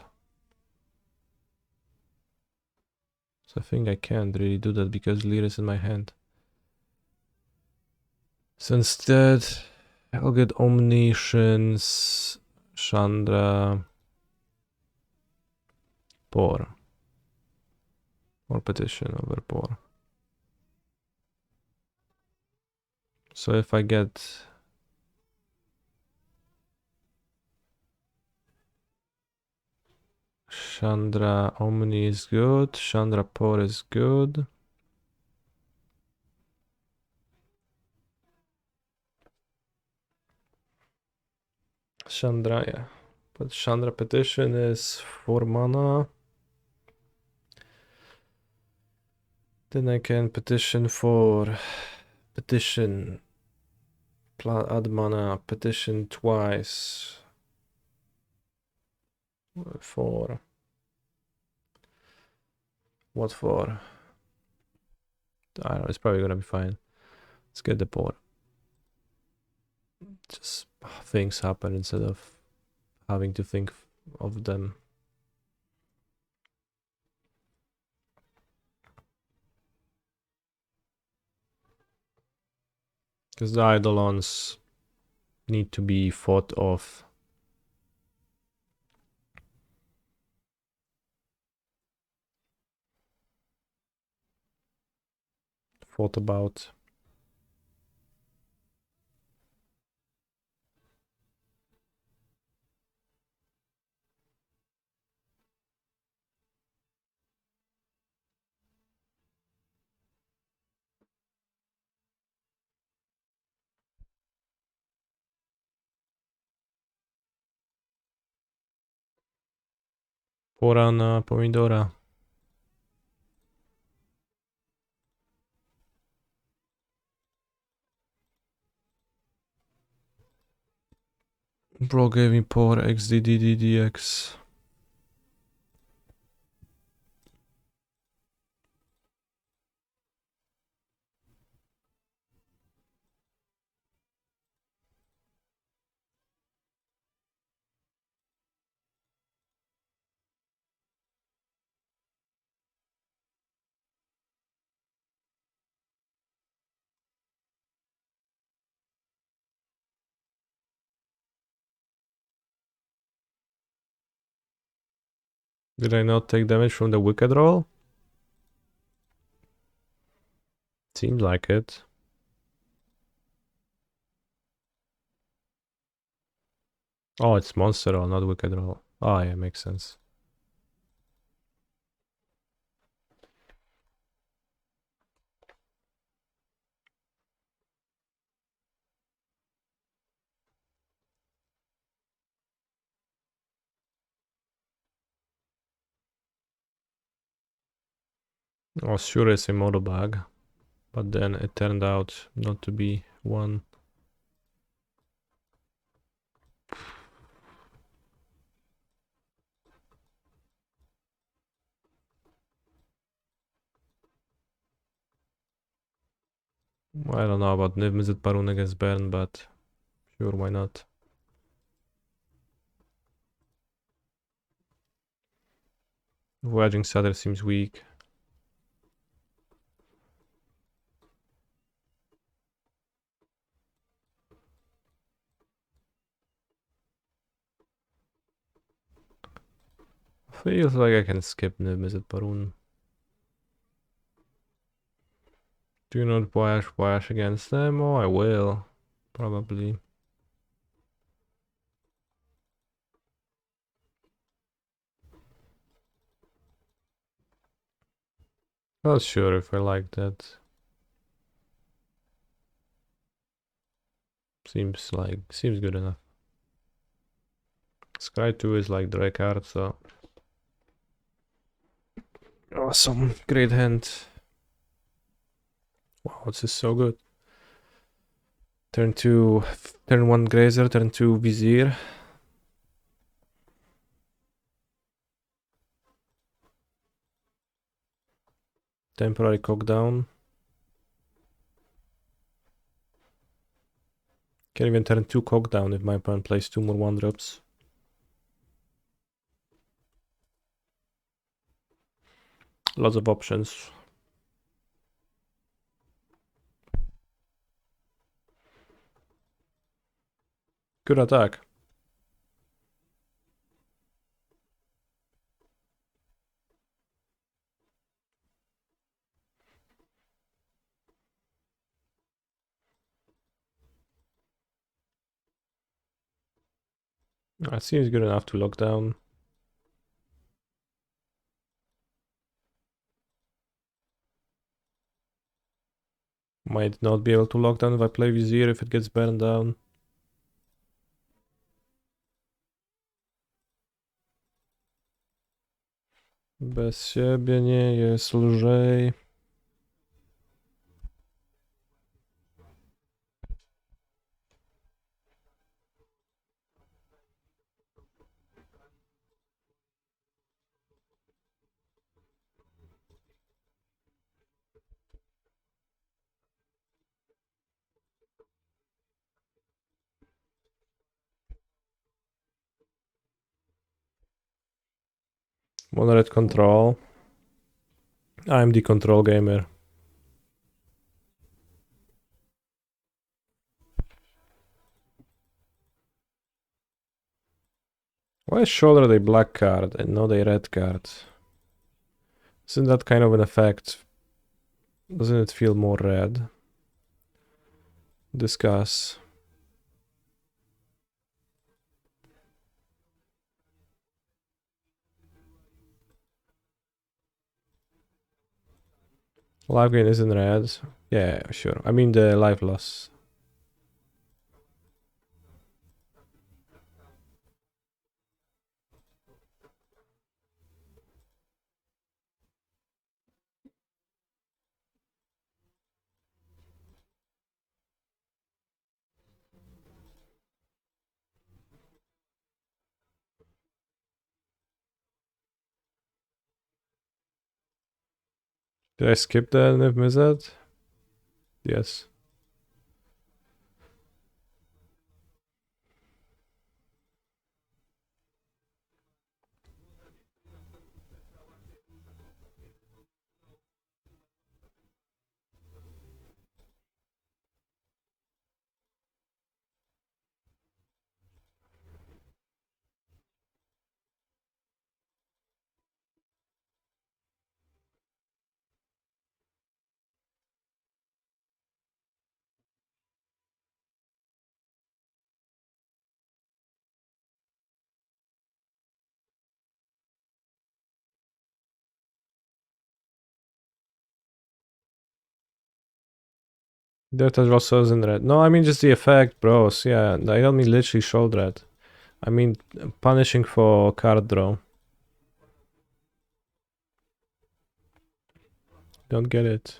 So I think I can't really do that because Lear is in my hand. So instead, I'll get Omniscience, Chandra, Por. Or Petition over Por. So if I get Chandra Omni is good, Chandra Por is good. Chandra, yeah. But Chandra Petition is 4 mana. Then I can petition for petition. Add mana, petition twice. 4. What for? I don't know, it's probably gonna be fine. Let's get the board. Just things happen instead of having to think of them. Because the Eidolons need to be fought off. thought about. Pora na pomidora. Bro gave me por xddddx. Did I not take damage from the wicked roll? Seems like it. Oh, it's monster roll, not wicked roll. Oh yeah, makes sense. I was sure it's a model bag, but then it turned out not to be one. I don't know about Niv Parun against Bern, but sure, why not? Voyaging Satyr seems weak. Feels like I can skip Niv Parun. Do not voyage against them? Oh, I will. Probably. Not sure if I like that. Seems good enough. Scry 2 is like Drake card, so awesome. Great hand. Wow, this is so good. Turn 2, turn 1 Grazer, turn 2 Vizier. Temporary cockdown. Can even turn 2 cockdown if my opponent plays 2 more 1-drops. Lots of options. Good attack. That seems good enough to lock down. Might not be able to lock down if I play Vizier if it gets burned down. Bez siebie nie jest lżej. Moderate control. I'm the control gamer. Why is Shoulder a black card and not a red card? Isn't that kind of an effect Doesn't it feel more red? Discuss. Life gain isn't red. Yeah, sure. I mean the life loss. Did I skip that and have missed that? Yes. That also isn't red. No, I mean just the effect, bros. Yeah, I don't mean literally shoulder red. I mean punishing for card draw. Don't get it.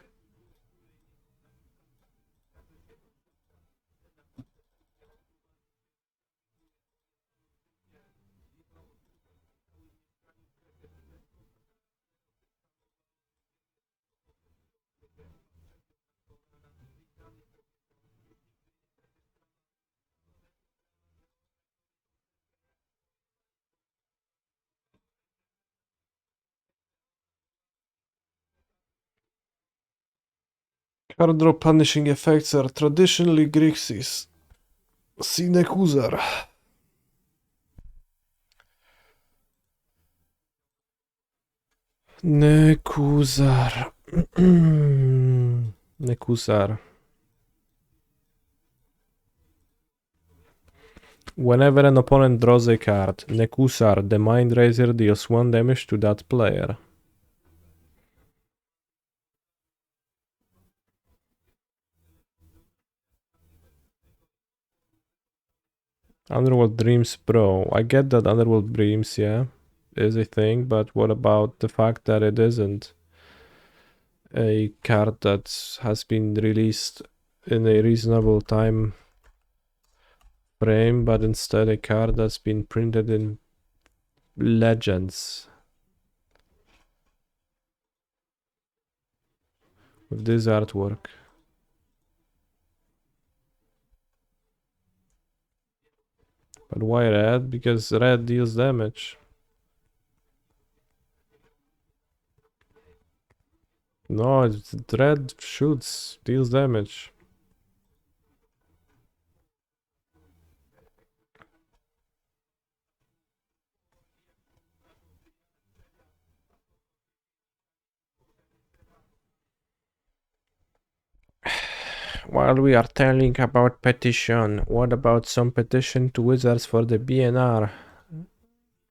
Card draw punishing effects are traditionally Grixis. Sinekuzar. Nekuzar. Nekuzar. Whenever an opponent draws a card, Nekusar, the Mind Razor, deals 1 damage to that player. Underworld Dreams, bro. I get that Underworld Dreams, yeah, is a thing, but what about the fact that it isn't a card that has been released in a reasonable time frame, but instead a card that's been printed in Legends with this artwork? But why red? Because red deals damage. No, red shoots, deals damage. While we are telling about petition, what about some petition to wizards for the BNR?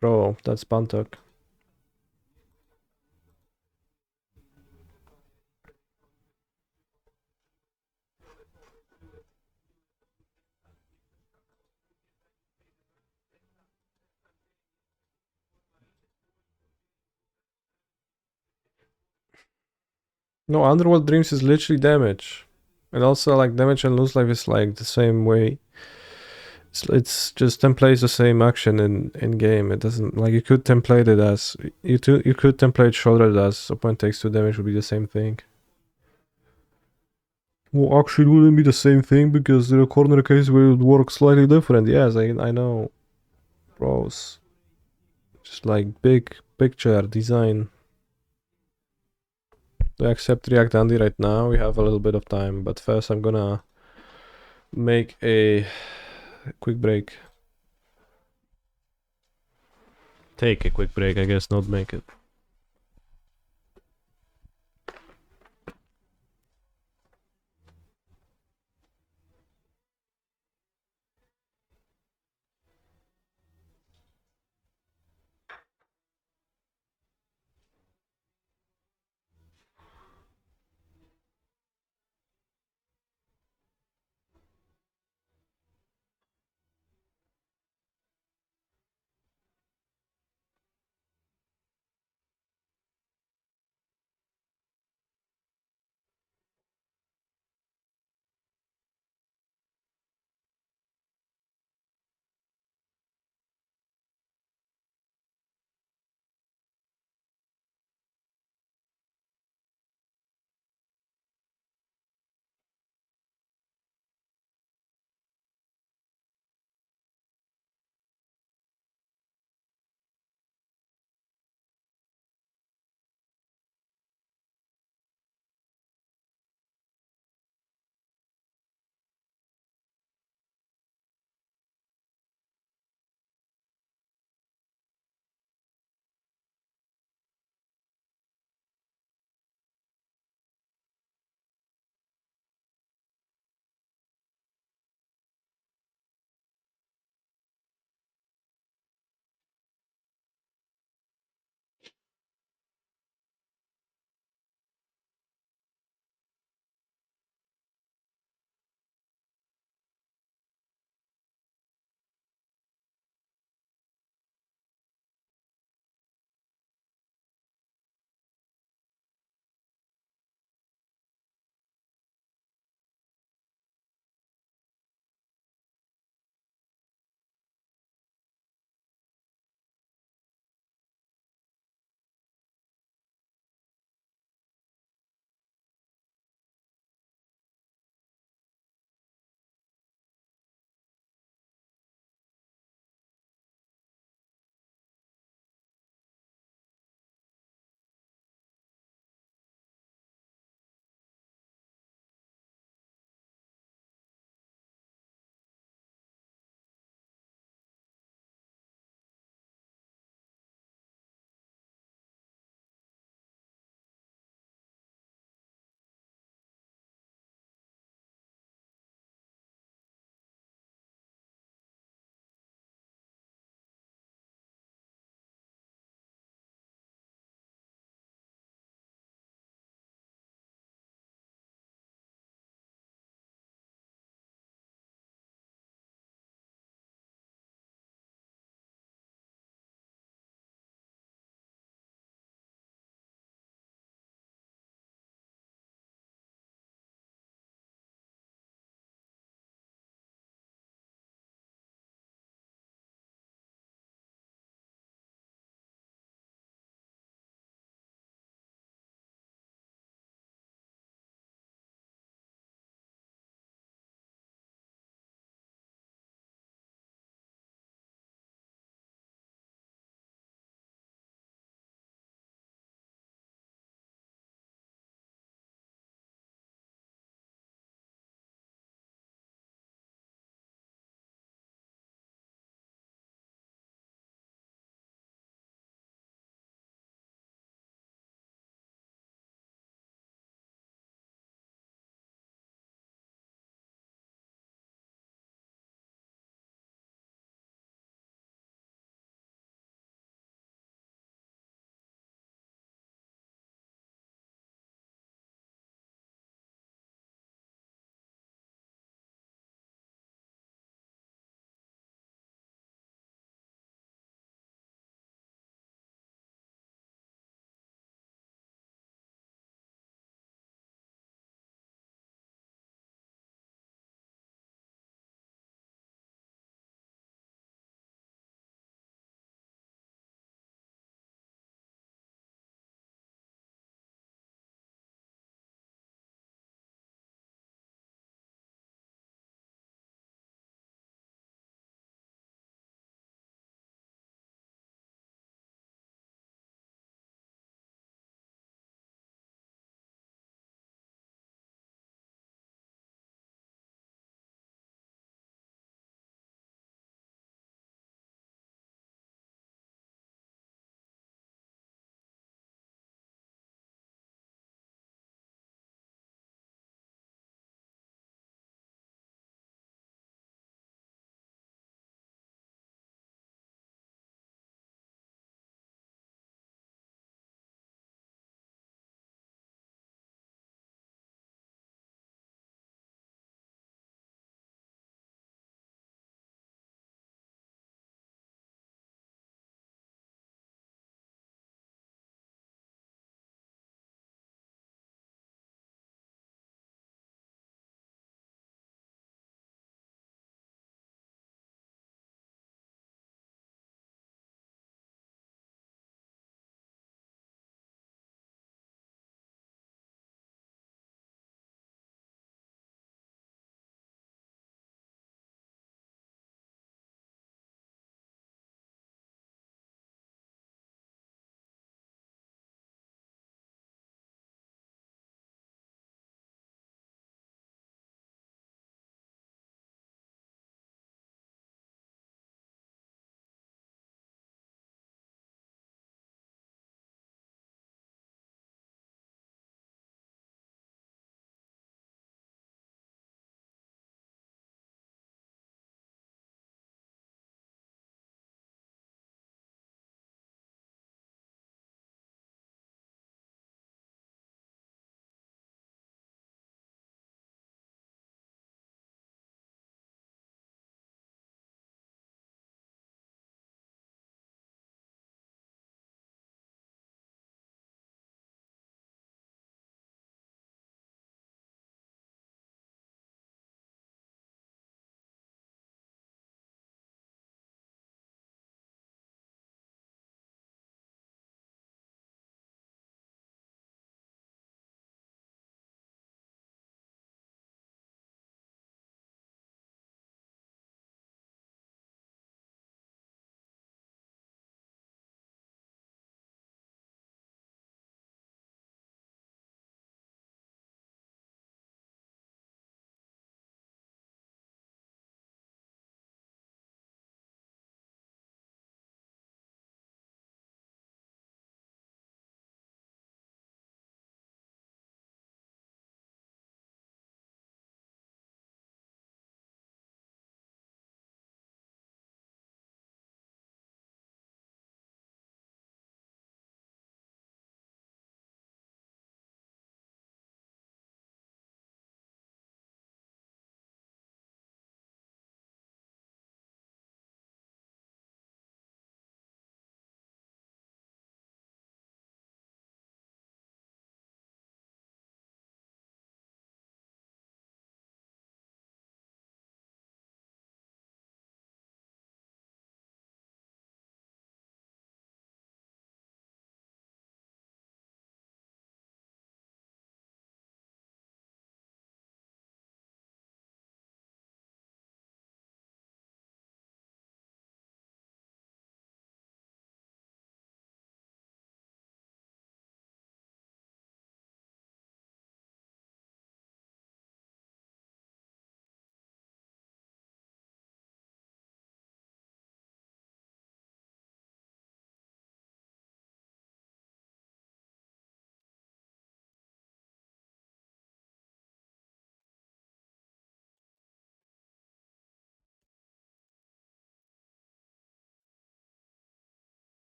Bro, that's Bantok. No, Underworld Dreams is literally damage. And also, like, damage and lose life is like the same way. It's just templates the same action in game. It doesn't, like, you could template it as you could template shoulder as opponent takes 2 damage would be the same thing. Well, actually, it wouldn't be the same thing because there are corner cases where it would work slightly different. Yes, I know, bros. Just like big picture design. Do I accept React Andy right now? We have a little bit of time, but first I'm gonna make a quick break. Take a quick break, I guess, not make it.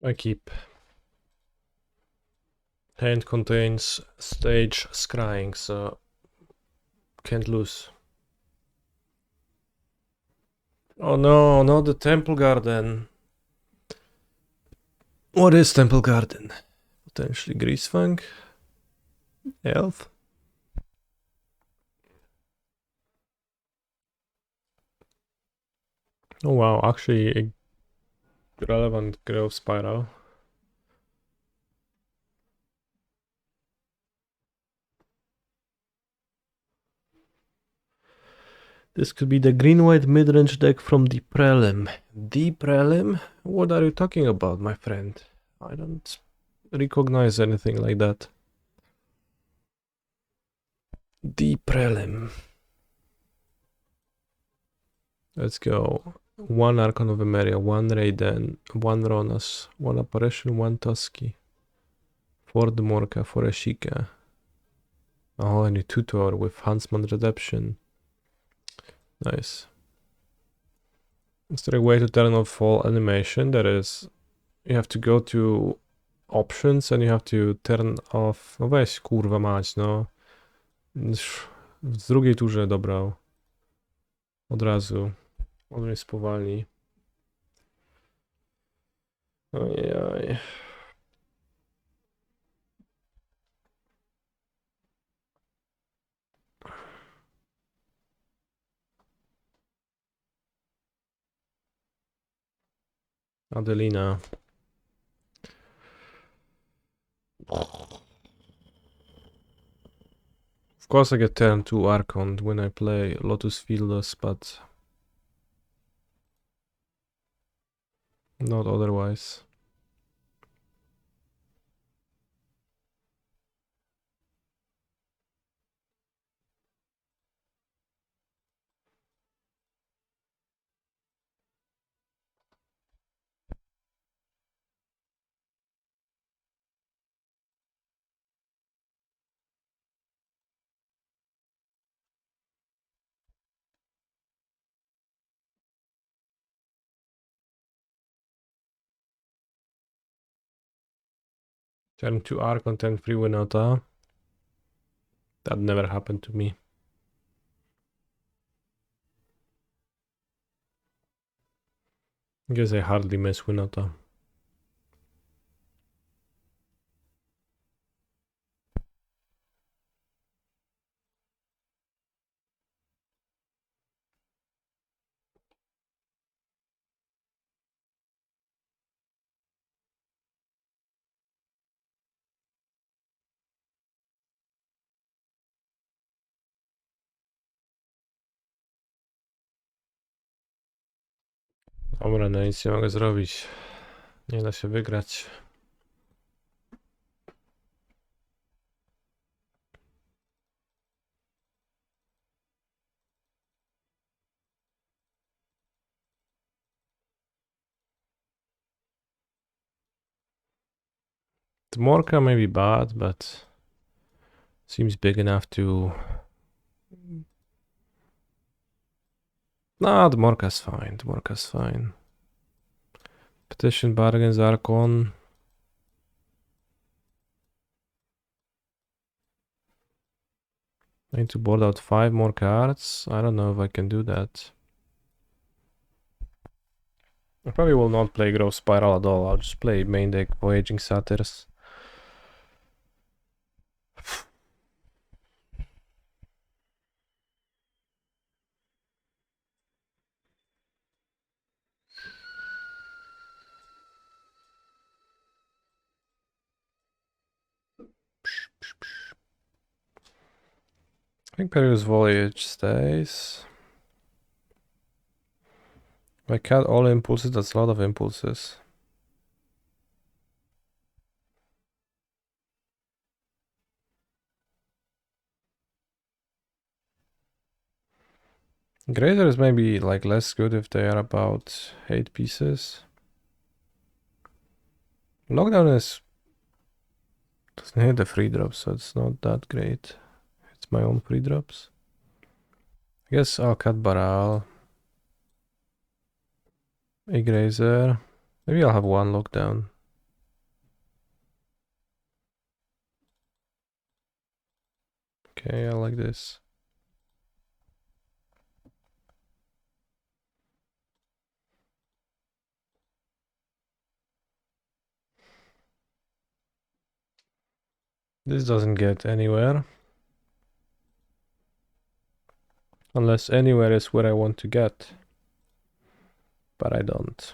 I keep. Hand contains stage scrying, so can't lose. Oh no, not the Temple Garden. What is Temple Garden? Potentially Greasefang? Elf? Oh wow, actually a relevant growth spiral. This could be the green-white mid-range deck from the Prelim. The Prelim? What are you talking about, my friend? I don't recognize anything like that. The Prelim. Let's go. 1 Archon of Emeria, 1 Raiden, 1 Ronas, 1 Apparition, 1 Tusky. 4 Dmorka, 4 Ashika. Oh, and a tutor with Huntsman Redemption. Nice. Is there a way to turn off fall animation? That is, you have to go to options and you have to turn off. No weź kurwa mać, no. W drugiej turze dobrał. Od razu. On mnie spowalni. Ojej. Adelina. Of course I get turn 2 Archon when I play Lotus Fields, but not otherwise. Turn 2 Archon, turn 3 Winota. That never happened to me. Guess I hardly miss Winota. Dobra, no nic nie mogę zrobić. Nie da się wygrać. Dmorka may be bad, but seems big enough to... Nah, Dmorka's fine. Dmorka's fine. Petition Bargains Archon. I need to board out 5 more cards. I don't know if I can do that. I probably will not play Growth Spiral at all. I'll just play main deck Voyaging Satyrs. I think Perius Voyage stays. If I cut all impulses, that's a lot of impulses. Grazer is maybe like less good if they are about 8 pieces. Lockdown is doesn't hit the free drops, so it's not that great. It's my own free drops. I guess I'll cut Baral. A Grazer. Maybe I'll have 1 lockdown. Okay, I like this. This doesn't get anywhere. Unless anywhere is where I want to get. But I don't.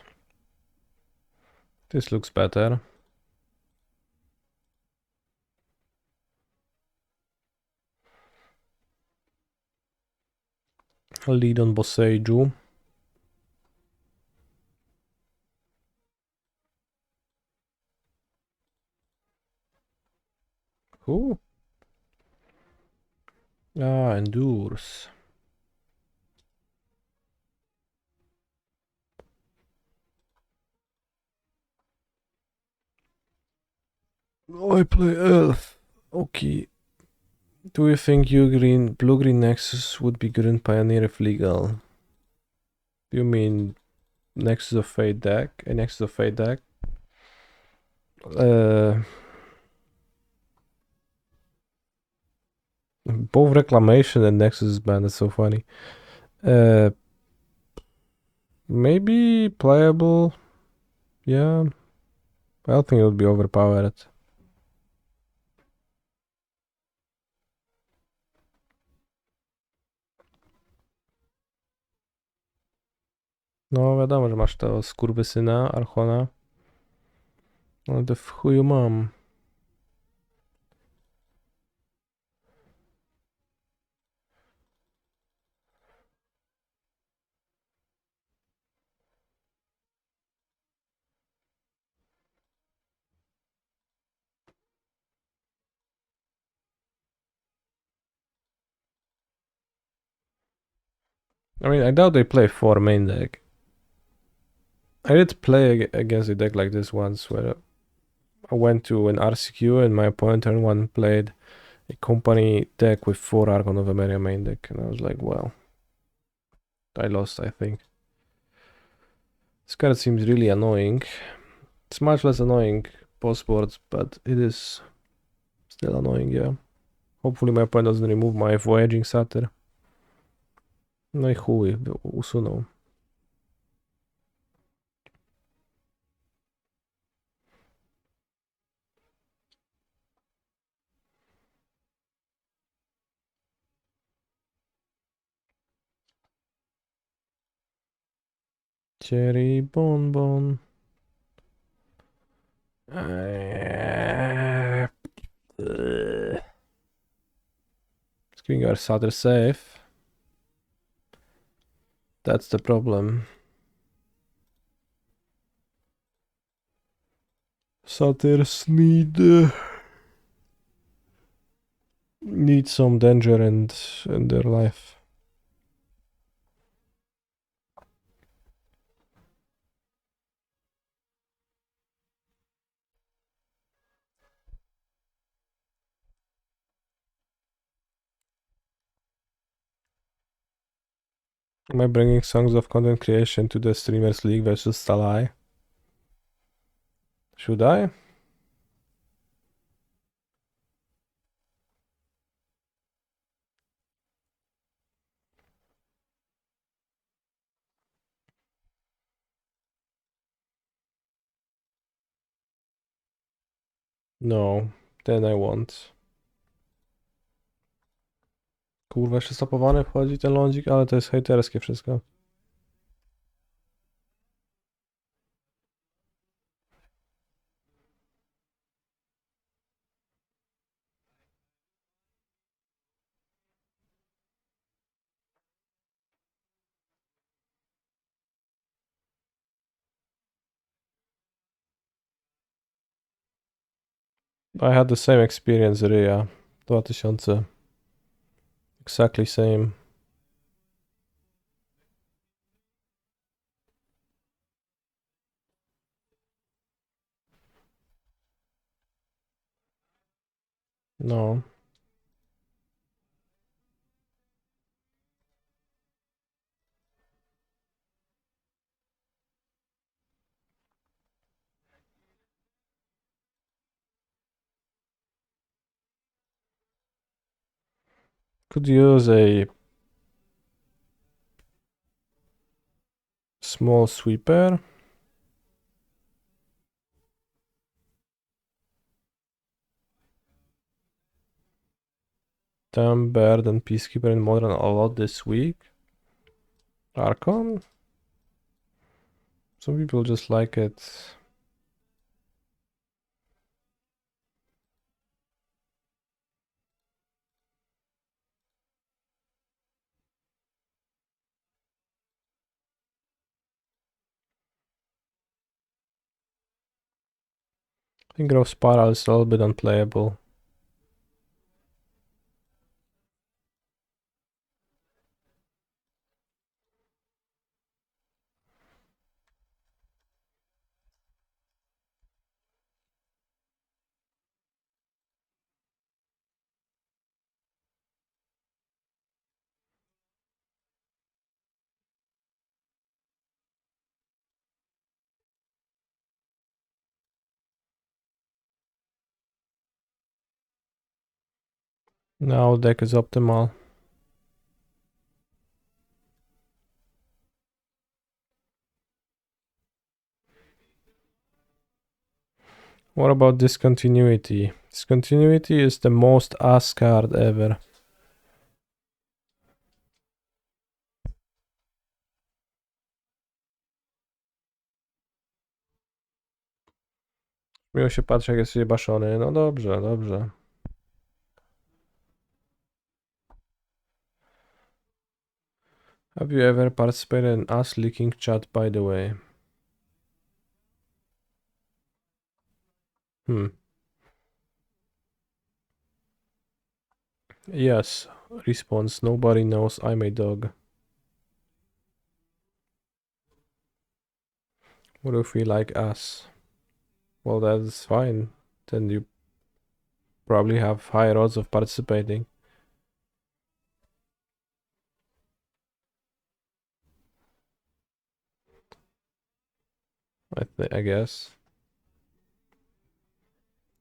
This looks better. Lead on Boseiju. Who? Ah, endures. I play elf. Okay. Do you think blue-green Nexus would be good in Pioneer if legal? Do you mean Nexus of Fate deck? A Nexus of Fate deck? Both Reclamation and Nexus is banned. That's so funny. Maybe playable. Yeah. I don't think it would be overpowered. No wiadomo, że masz tego skurwysyna, Archona. Ale to w chuju mam. I mean, I doubt they play 4 main deck. I did play against a deck like this once where I went to an RCQ and my opponent turn 1 played a company deck with 4 Archon of Emeria main deck, and I was like, well, I lost, I think. This card seems really annoying. It's much less annoying post-board, but it is still annoying, yeah. Hopefully my opponent doesn't remove my Voyaging Satyr. No i chuj, usunął. Cherry bonbon. Keeping our Satyr safe. That's the problem. Satyrs need some danger in their life. Am I bringing songs of content creation to the Streamers League versus Stalai? Should I? No, then I won't. Kurwa, jeszcze stopowany wchodzi ten lądzik, ale to jest hejterskie wszystko. I had the same experience, Ryja. 2000. Exactly same. No. Could use a small sweeper. Damn, Bird and Peacekeeper in Modern a lot this week. Archon? Some people just like it. I think Grove Spiral is a little bit unplayable. Now deck is optimal. What about Discontinuity? Discontinuity is the most ass card ever. Miło się patrzy, jak jest jebaszony. No dobrze, dobrze. Have you ever participated in ass leaking chat, by the way? Yes. Response, nobody knows I'm a dog. What if we like ass? Well, that's fine. Then you probably have higher odds of participating. I guess.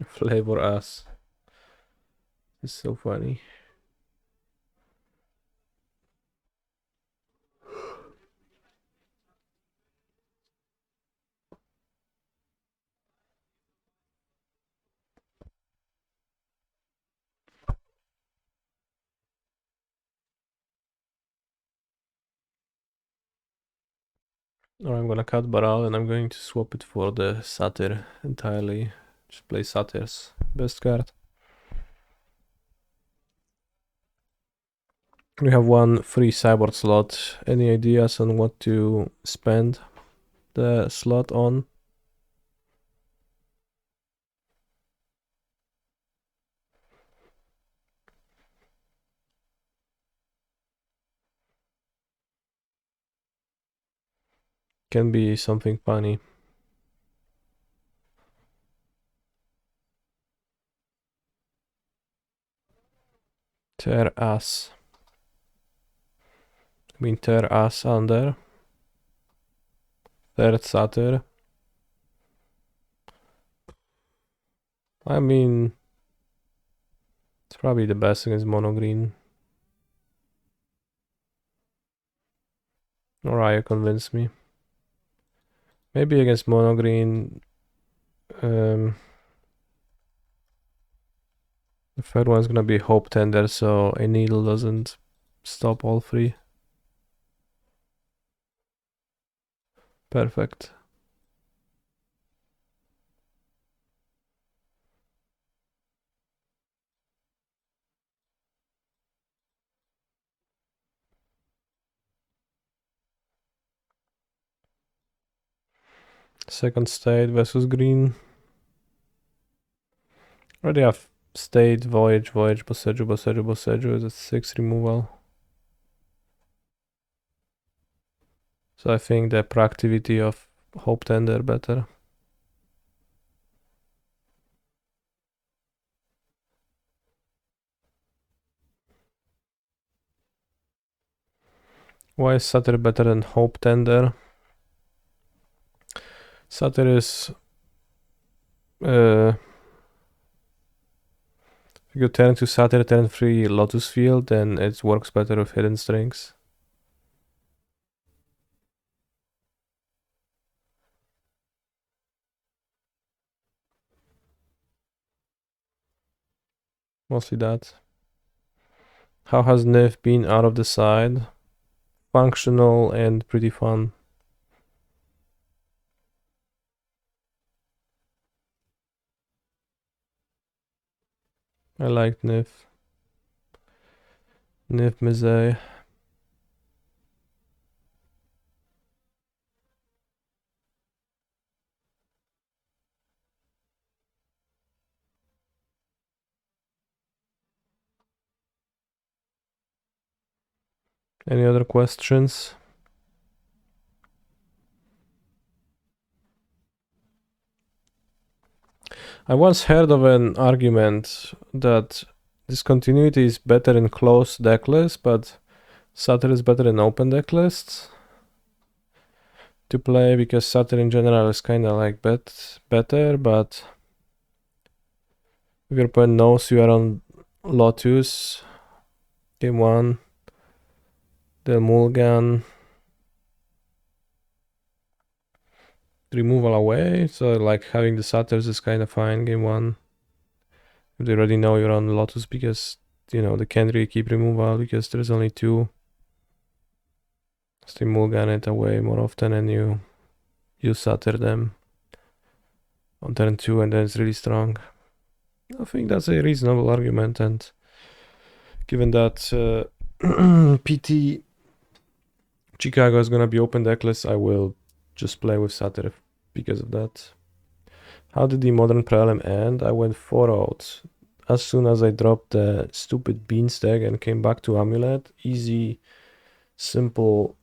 Flavor ass. It's so funny. Or I'm gonna cut Baral and I'm going to swap it for the Satyr entirely. Just play Satyrs. Best card. We have one free cyborg slot. Any ideas on what to spend the slot on? Can be something funny. Tear ass. I mean tear ass under. Third Satyr. I mean, it's probably the best against mono green. Alright, convinced me. Maybe against mono green. The third one's gonna be Hope Tender, so a needle doesn't stop all three. Perfect. Second state versus green. Already have state, voyage, Boseju, Boseju is a 6 removal. So I think the proactivity of Hope Tender better. Why is Satyr better than Hope Tender? Satyr is If you go turn 2 Satyr, turn 3 Lotus Field, then it works better with hidden strings. Mostly that. How has Niv been out of the side? Functional and pretty fun. I liked Niv. Niv Mizay. Any other questions? I once heard of an argument that discontinuity is better in closed deck lists, but Satyr is better in open deck lists to play because Satyr in general is kind of like better, but if your opponent knows you are on Lotus, game 1, they'll mulligan, removal away, so like having the Satyrs is kind of fine game 1. If they already know you're on Lotus because, you know, they can't really keep removal because there's only 2. So they mulligan it away more often and you Satyr them on turn 2 and then it's really strong. I think that's a reasonable argument, and given that PT Chicago is gonna be open deckless, I will just play with Satyr because of that. How did the modern prelim end? I went 4-0 as soon as I dropped the stupid beanstag and came back to Amulet. Easy, simple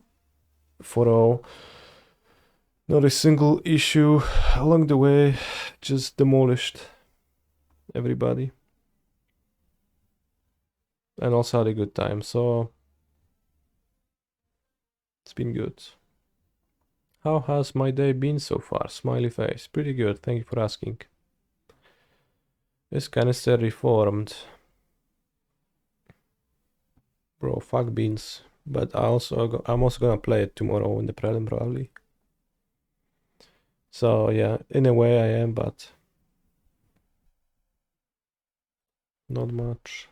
4-0. Not a single issue along the way, just demolished everybody. And also had a good time, so it's been good. How has my day been so far? Smiley face. Pretty good, thank you for asking. Is canister reformed? Bro, fuck beans. But I'm also gonna play it tomorrow in the prelim probably. So yeah, in a way I am, but not much.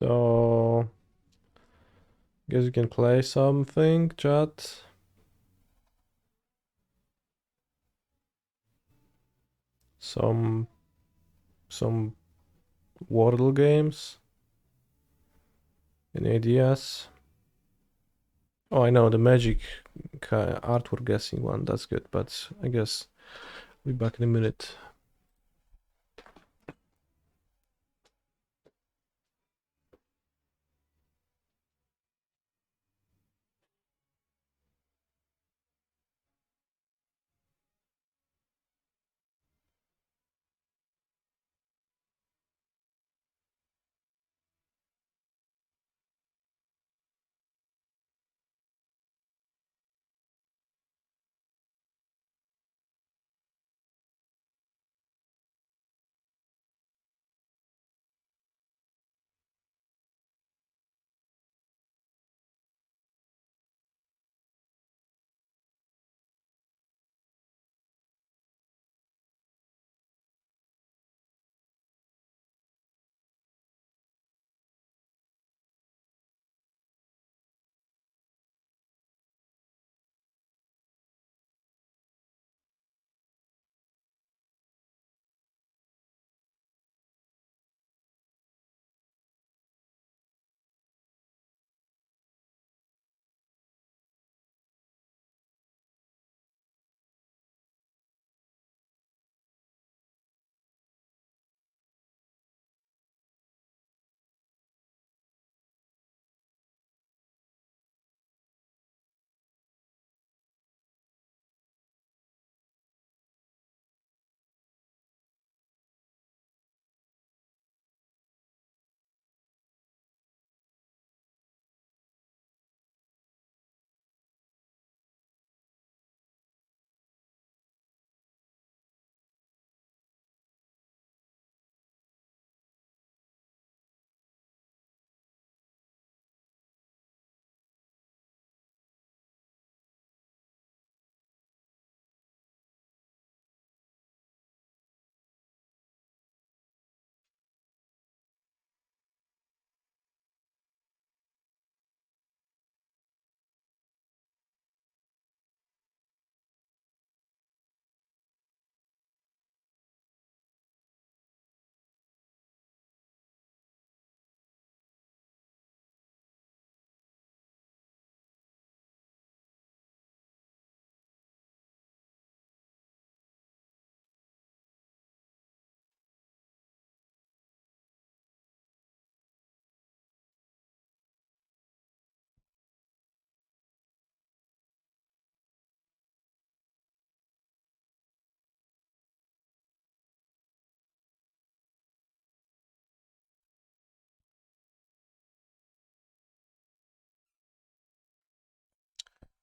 So guess you can play something, chat. Some Wordle games. Any ideas? Oh, I know the magic artwork guessing one. That's good, but I guess we'll be back in a minute.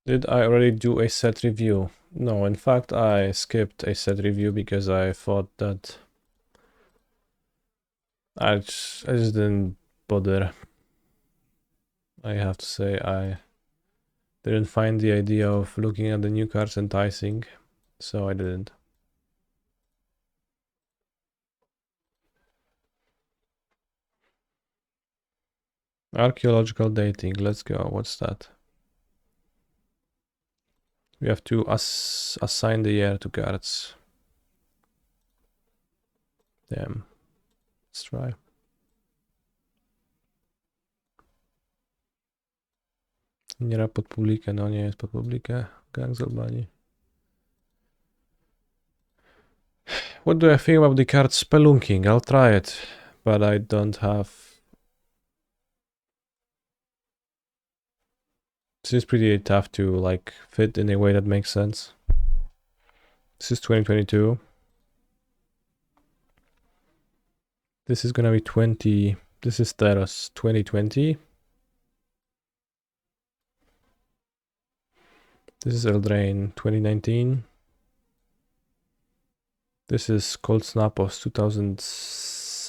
Did I already do a set review? No, in fact, I skipped a set review because I thought that I just didn't bother. I have to say, I didn't find the idea of looking at the new cards enticing, so I didn't. Archaeological dating, let's go. What's that? We have to assign the year to cards. Damn. Let's try. Nie pod publikę, no nie jest pod publikę. Gang z Albanii. What do I think about the card Spelunking? I'll try it, but I don't have... This is pretty tough to like fit in a way that makes sense. This is 2022. This is gonna be 20... This is Theros 2020. This is Eldraine 2019. This is Cold Snapos 2000.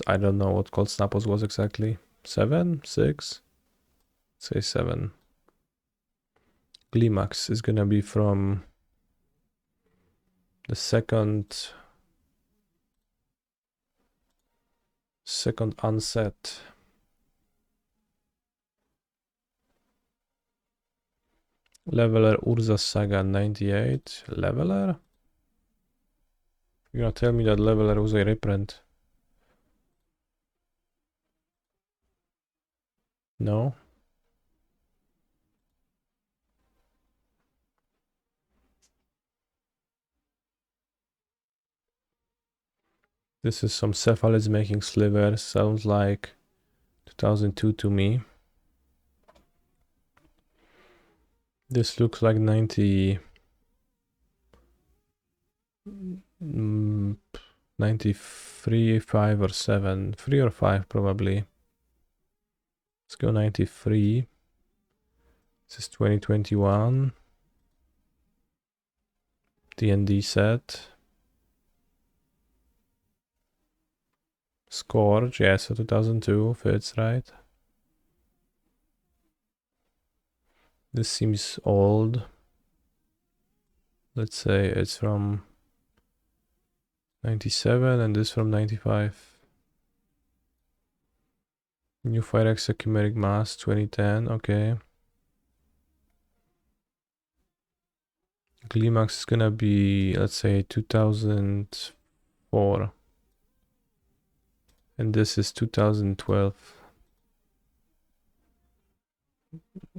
I don't know what Cold Snapos was exactly. 7? 6? Say 7. Glimax is gonna be from the second unset. Leveler Urza Saga 98. Leveler? You're gonna tell me that Leveler was a reprint? No? This is some cephalids making slivers. Sounds like 2002 to me. This looks like 90... 93, 5 or 7. 3 or 5 probably. Let's go 93. This is 2021. D&D set. Scourge, yeah, so 2002 fits, right? This seems old. Let's say it's from 97 and this from 95. New Firex Chimeric Mass 2010, okay. Glimax is gonna be, let's say, 2004. And this is 2012.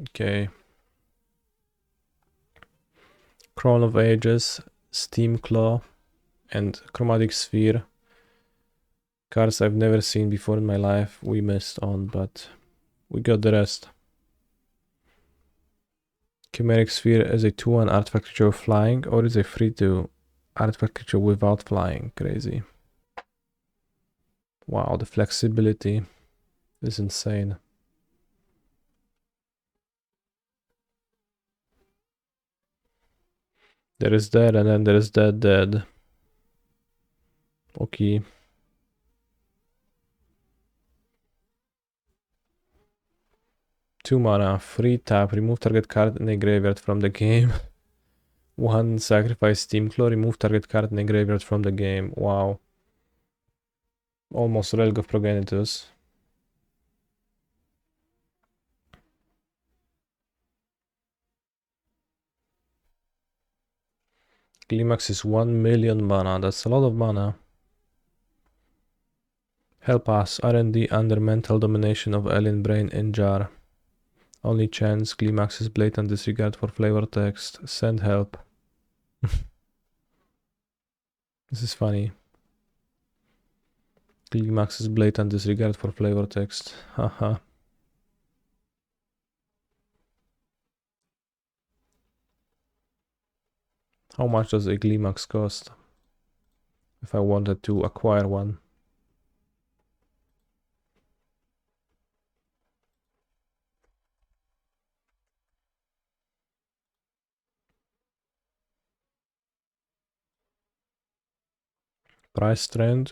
Okay. Crown of Ages, Steam Claw, and Chromatic Sphere. Cards I've never seen before in my life. We missed on, but we got the rest. Chimeric Sphere is a 2-1 artifact creature with flying, or is a 3-2 artifact creature without flying. Crazy. Wow, the flexibility is insane. There is that, and then there is that. Okay. Two mana, 3 tap, remove target card in a graveyard from the game. 1 sacrifice Steamclaw, remove target card in a graveyard from the game. Wow. Almost Relic of Progenitus. Climax is 1 million mana. That's a lot of mana. Help us. R&D under mental domination of alien brain in jar. Only chance. Climax's blatant disregard for flavor text. Send help. This is funny. Climax's blatant disregard for flavor text. Haha. How much does a Climax cost? If I wanted to acquire one. Price trend,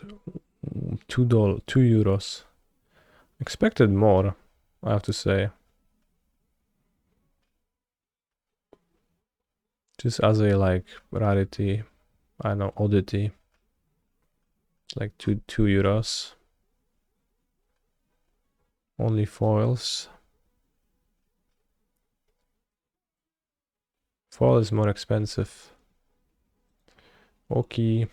€2. Expected more, I have to say. Just as a like rarity, I don't know, oddity. Like €2. Only foils. Foil is more expensive. Okay.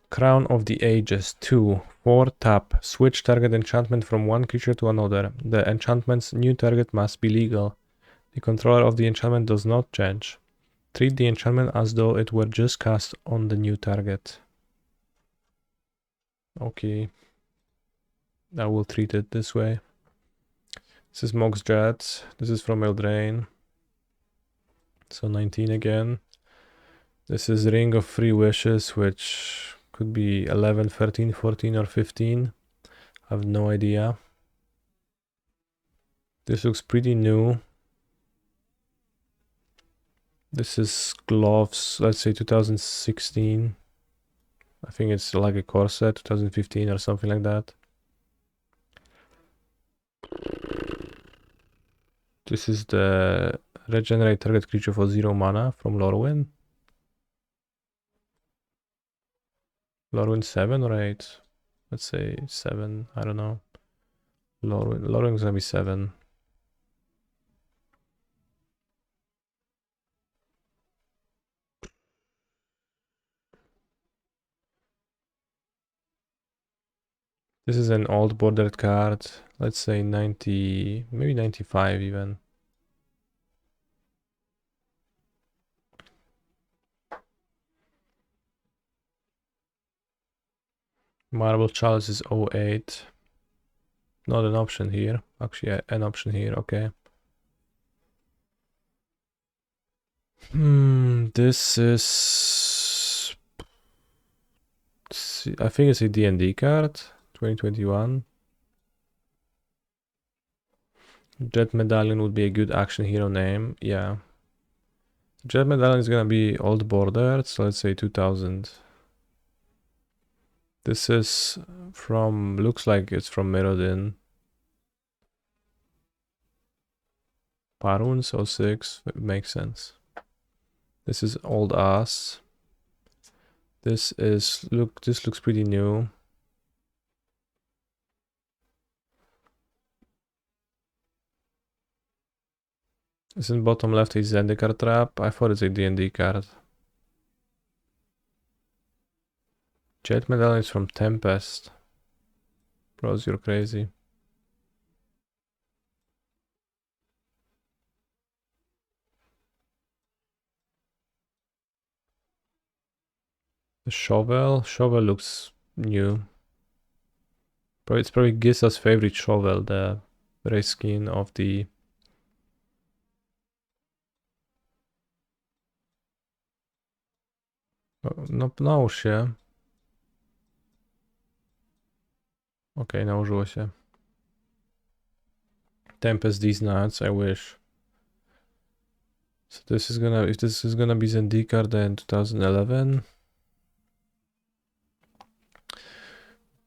Crown of the Ages 2. 4 tap. Switch target enchantment from one creature to another. The enchantment's new target must be legal. The controller of the enchantment does not change. Treat the enchantment as though it were just cast on the new target. Okay. I will treat it this way. This is Mox Jet. This is from Eldraine. So 19 again. This is Ring of Free Wishes, which could be 11, 13, 14, or 15. I have no idea. This looks pretty new. This is Gloves, let's say 2016. I think it's like a corset, 2015 or something like that. This is the regenerate target creature for 0 mana from Lorwyn. Lorwyn 7 or 8? Let's say 7, I don't know. Lorwyn's gonna be 7. This is an old bordered card. Let's say 90, maybe 95 even. Marble Chalice is 08. Not an option here. Actually, an option here. Okay. This is... I think it's a D&D card. 2021. Jet Medallion would be a good action hero name. Yeah. Jet Medallion is gonna be old bordered, so let's say 2000. This is from... looks like it's from Mirrodin. Parun, so 06. Makes sense. This is old ass. This is... this looks pretty new. Isn't bottom left a Zendikar trap? I thought it's a D&D card. Jet Medallion is from Tempest. Bros, you're crazy. The Shovel? Shovel looks new. It's probably Gisa's favorite shovel, the race skin of the... No, nałóż się. Okej, nałożyło się. Tempest these nuts, I wish. So this is gonna... if this is gonna be Zendikar, then 2011.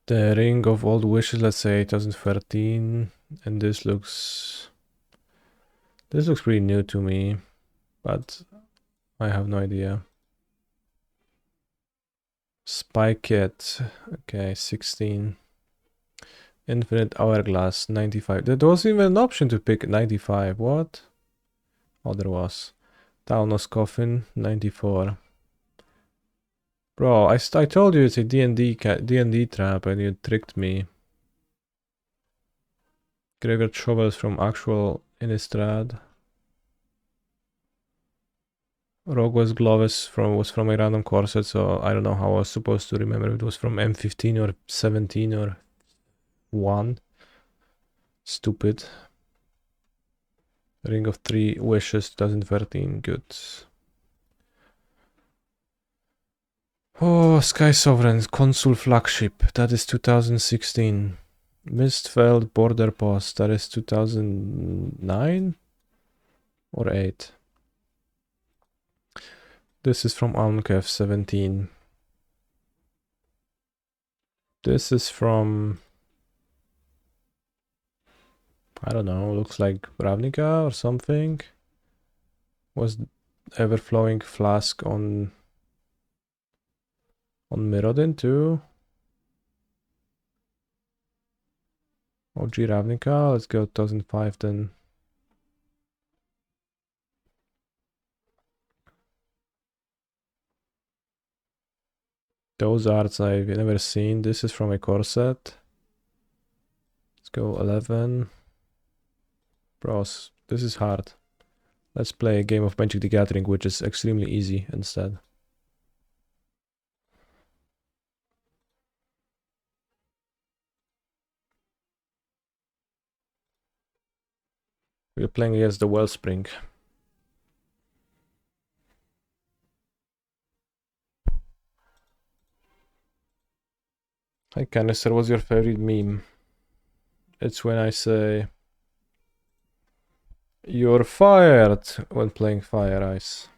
The Ring of Old Wishes, let's say 2013. And this looks... this looks pretty new to me. But I have no idea. Spycat, okay, 16. Infinite Hourglass, 95. There was even an option to pick 95. What? Oh, there was. Taunos Coffin, 94. Bro, I told you it's a D&D trap and you tricked me. Graveyard Shovels from actual Innistrad. Rogue's Glove was from a random corset, so I don't know how I was supposed to remember if it was from M15 or 17 or 1. Stupid. Ring of Three Wishes 2013, good. Oh, Sky Sovereign, Consul Flagship, that is 2016. Mistfeld Border Post, that is 2009 or 8. This is from Almkev 17. This is from, I don't know, looks like Ravnica or something. Was Everflowing Flask on Mirrodin too? OG Ravnica, let's go 2005 then. Those arts I've never seen. This is from a core set. Let's go 11. Bros, this is hard. Let's play a game of Magic the Gathering, which is extremely easy instead. We're playing against the Wellspring. Hi Canister, what's your favorite meme? It's when I say you're fired when playing Fire Ice.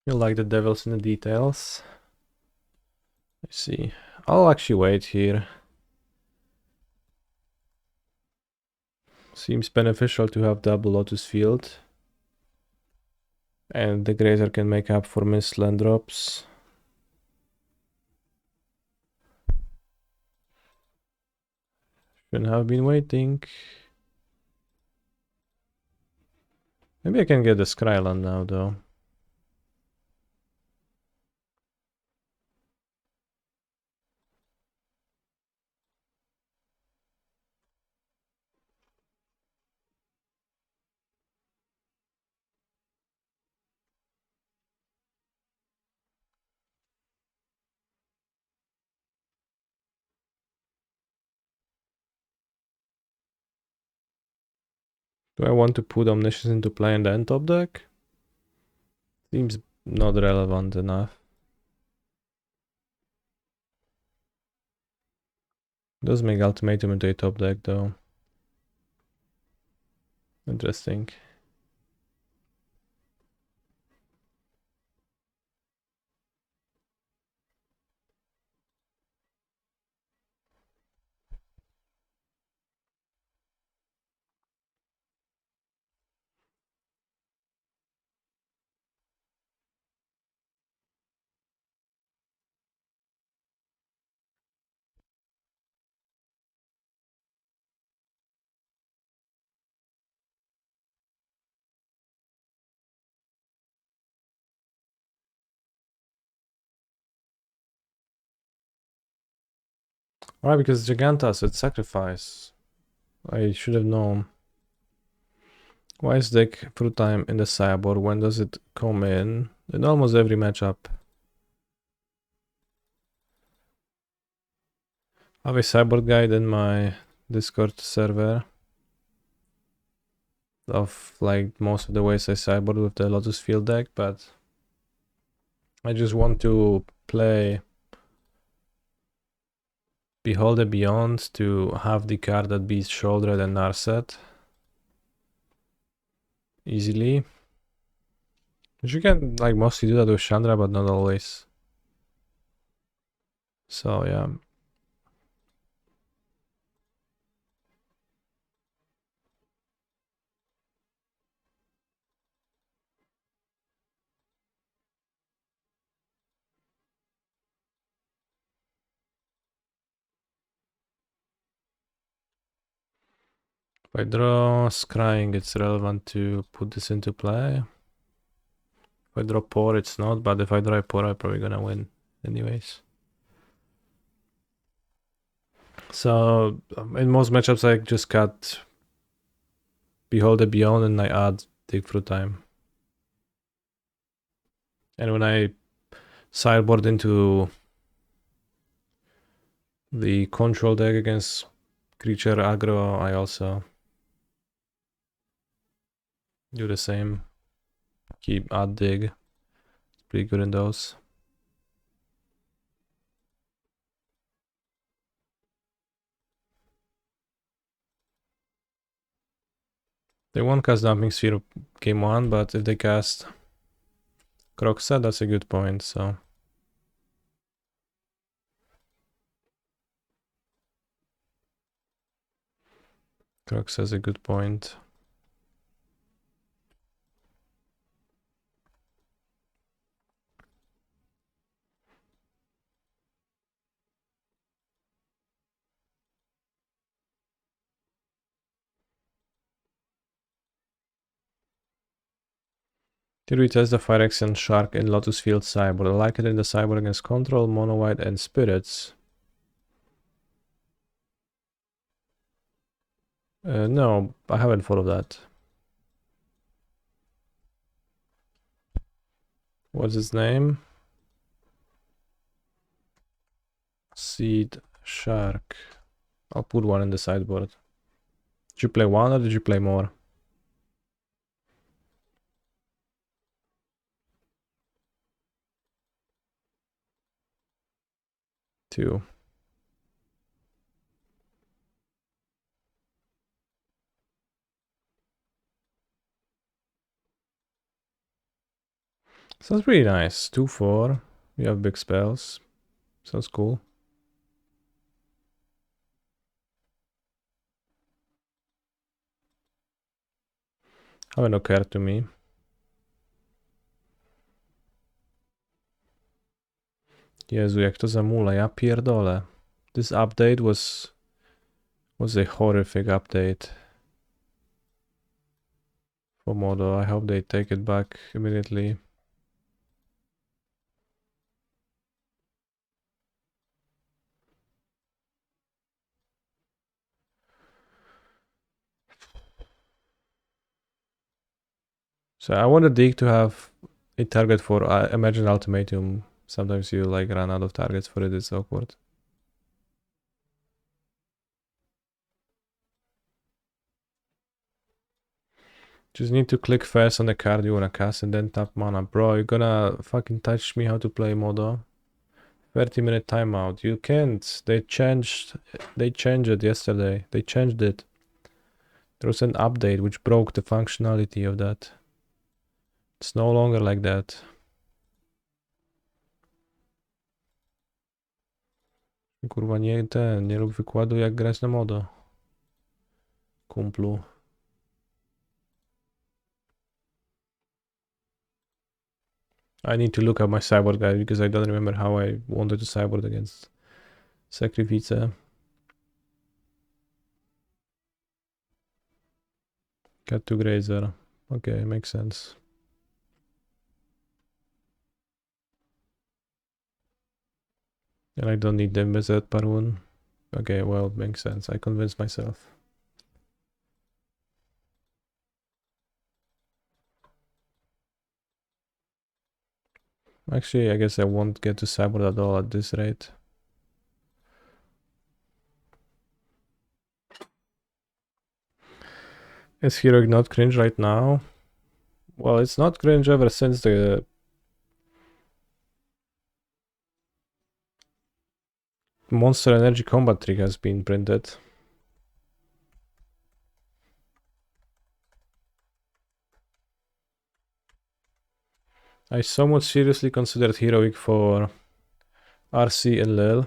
You like the devils in the details? I see. I'll actually wait here. Seems beneficial to have double Lotus Field. And the Grazer can make up for missed land drops. Shouldn't have been waiting. Maybe I can get the Skryland now though. Do I want to put Omniscience into play in the end top deck? Seems not relevant enough. Does make Ultimatum into a top deck though. Interesting. Why? Because Gigantas, it's sacrifice. I should have known. Why is deck Fruit Time in the sideboard? When does it come in? In almost every matchup. I have a sideboard guide in my Discord server of like most of the ways I sideboard with the Lotus Field deck, but I just want to play Beholder Beyond to have the card that beats Shoulder and Narset easily. You can like mostly do that with Chandra, but not always. So yeah. If I draw Scrying, it's relevant to put this into play. If I draw Pour, it's not, but if I draw a Pour, I'm probably gonna win anyways. So in most matchups, I just cut Beholder Beyond and I add Dig Fruit Time. And when I sideboard into the control deck against creature aggro, I also Do the same. Keep add dig. Pretty good in those. They won't cast Dumping Sphere game 1, but if they cast Croxa, that's a good point, so. Croxa is a good point. Did we test the Phyrexian Shark in Lotus Field Cyborg? I like it in the Cyborg against Control, Mono White, and Spirits. No, I haven't followed that. What's his name? Seed Shark. I'll put one in the sideboard. Did you play one or did you play more? Two. Sounds pretty nice. 2/4. You have big spells. Sounds cool. Haven't occurred to me. Jezu, jak to zamula, ja pierdolę. This update was a horrific update for Modo. I hope they take it back immediately. So I want a dig to have a target for Imagine Ultimatum. Sometimes you like run out of targets for it, it's awkward. Just need to click first on the card you wanna cast and then tap mana. Bro, you're gonna fucking touch me how to play Modo. 30-minute timeout. You can't. They changed it yesterday. They changed it. There was an update which broke the functionality of that. It's no longer like that. Kurwa, nie rób wykładu jak grać na Modo. Kumplu. I need to look up my cyborg guide because I don't remember how I wanted to cyborg against Sacrifice. Cut to Grazer. Okay, makes sense. And I don't need them with that Parun. Okay, well, makes sense. I convinced myself. Actually, I guess I won't get to cyborg at all at this rate. Is Heroic not cringe right now? Well, it's not cringe ever since the Monster Energy combat trick has been printed. I somewhat seriously considered Heroic for RC and Lil.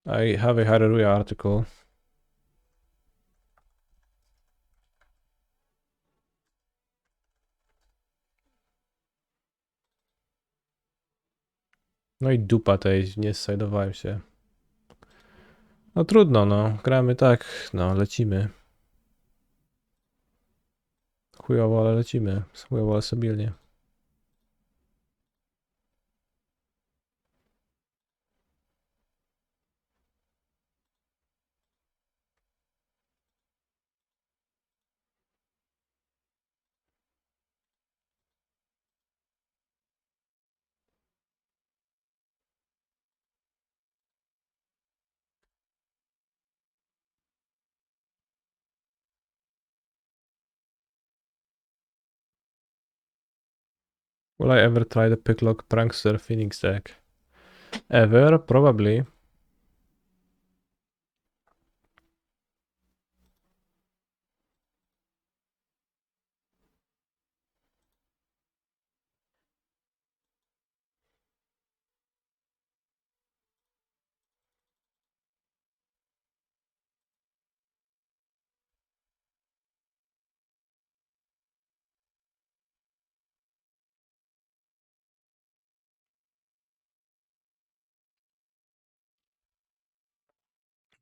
I have a Hallelujah article. No i dupa tej, nie zsajdowałem się. No trudno, no. Gramy tak, no, lecimy. Chujowo, ale lecimy. Chujowo, ale stabilnie. Will I ever try the Picklock Prankster Phoenix deck? Ever? Probably.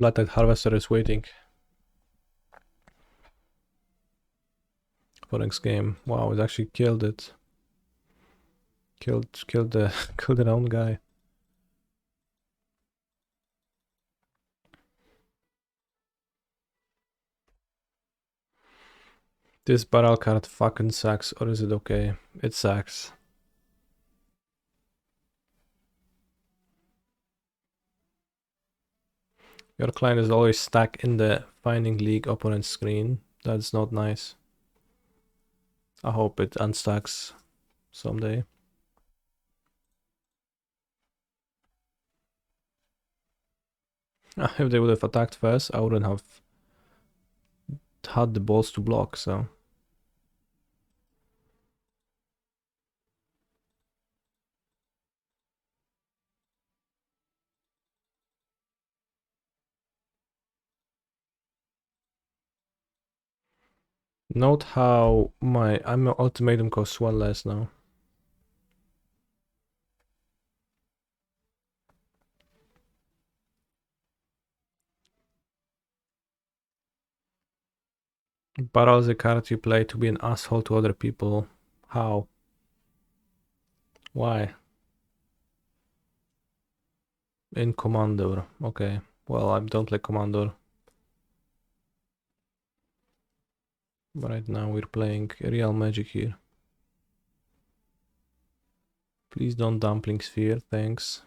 Bloodtide Harvester is waiting for next game. Wow, it actually killed it. Killed the killed their own guy. This barrel card fucking sucks, or is it okay? It sucks. Your client is always stuck in the Finding League opponent screen. That's not nice. I hope it unstacks someday. If they would have attacked first, I wouldn't have had the balls to block, so. Note how my ultimatum costs 1 less now. Barrel is a card you play to be an asshole to other people. How? Why? In Commander. Okay. Well, I don't play Commander. But right now we're playing Real Magic here. Please don't Dumpling Sphere, thanks.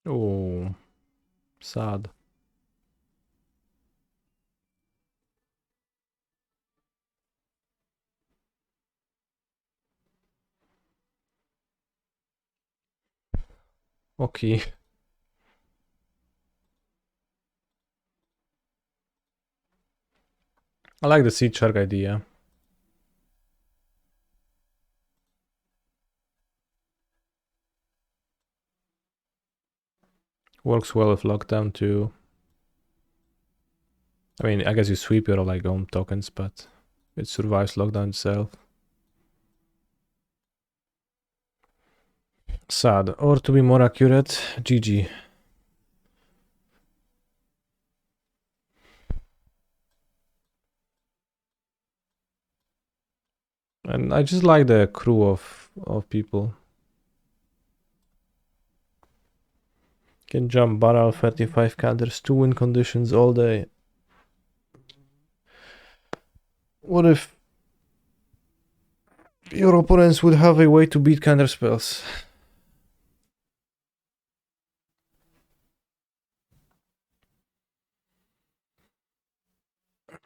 Oh, sad. Okay. I like the Seed Shark idea. Works well with lockdown too. I mean, I guess you sweep your like own tokens, but it survives lockdown itself. Sad. Or to be more accurate, GG. And I just like the crew of people. Can jump barrel 35 counters, 2 win conditions all day. What if your opponents would have a way to beat counter spells?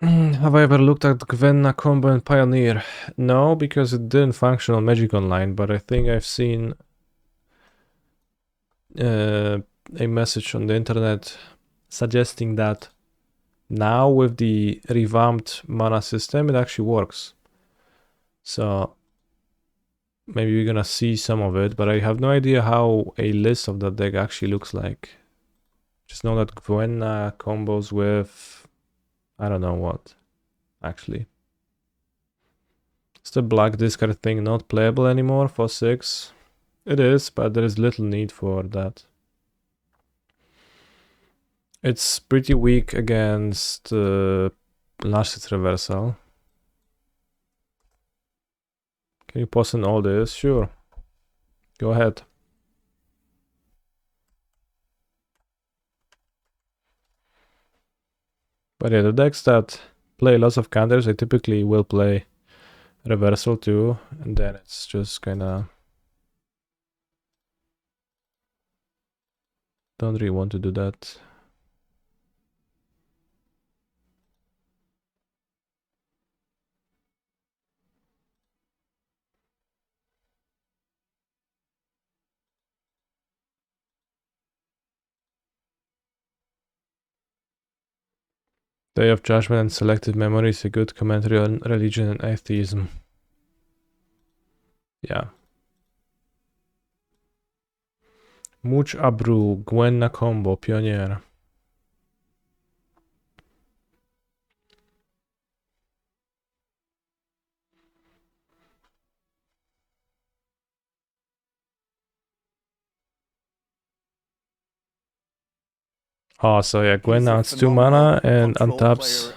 Have I ever looked at Gwenna combo and Pioneer? No, because it didn't function on Magic Online, but I think I've seen a message on the internet suggesting that now with the revamped mana system, it actually works. So maybe we're gonna see some of it, but I have no idea how a list of that deck actually looks like. Just know that Gwenna combos with I don't know what, actually. Is the black discard thing not playable anymore for 6? It is, but there is little need for that. It's pretty weak against Lash's Reversal. Can you pause in all this? Sure. Go ahead. But yeah, the decks that play lots of counters, I typically will play reversal too, and then it's just kinda... Don't really want to do that. Day of Judgment and Selective Memory is a good commentary on religion and atheism. Yeah. Much Abru, Gwen na combo, Pionier. Oh, so yeah, Gwen He's a adds 2 phenomenal mana and control untaps. player.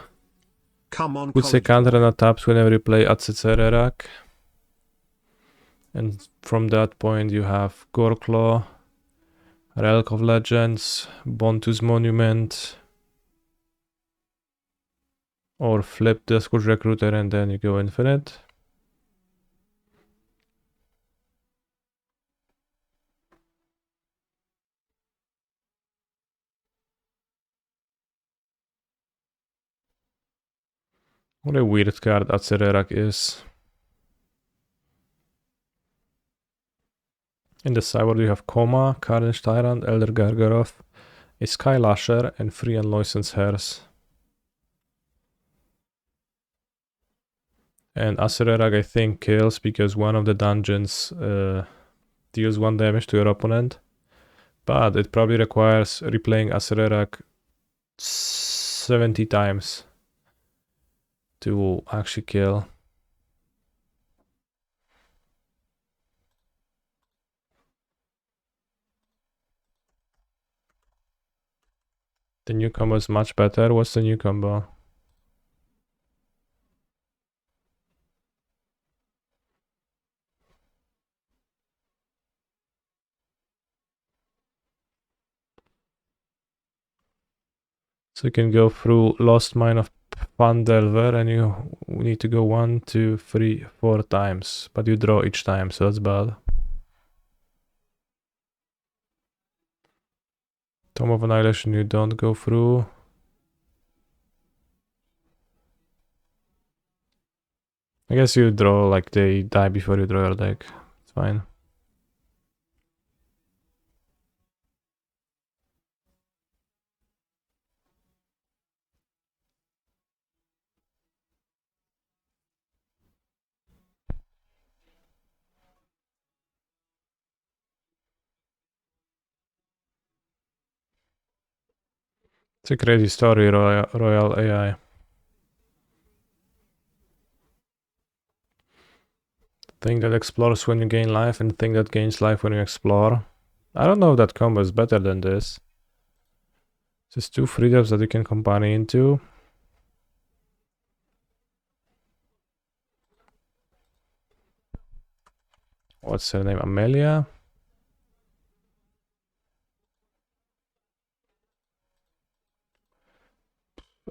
Come on, Puts a college counter boy. and untaps whenever you play Atsetererak. And from that point you have Goreclaw, Relic of Legends, Bontu's Monument, or flip the Scourge Recruiter and then you go infinite. What a weird card Atsererak is. In the sideboard you have Koma, Carnage Tyrant, Elder Gargaroth, a Skylasher, and Free and Loisen's Hairs. And Atsererak I think kills because one of the dungeons deals 1 damage to your opponent. But it probably requires replaying Atsererak 70 times to actually kill. The new combo is much better. What's the new combo? So you can go through Lost Mine of Phandelver and you need to go 1, 2, 3, 4 times. But you draw each time, so that's bad. Tome of Annihilation you don't go through. I guess you draw like they die before you draw your deck. It's fine. It's a crazy story, Royal AI. Thing that explores when you gain life and thing that gains life when you explore. I don't know if that combo is better than this. Just 2 freedoms that you can combine into. What's her name? Amelia?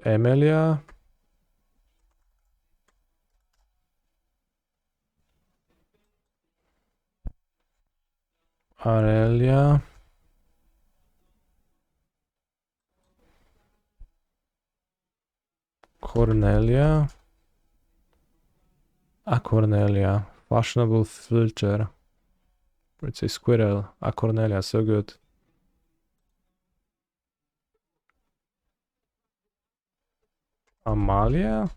Amelia? Aurelia? Cornelia? Cornelia. Fashionable filter. It's a squirrel. Cornelia, so good. Amalia?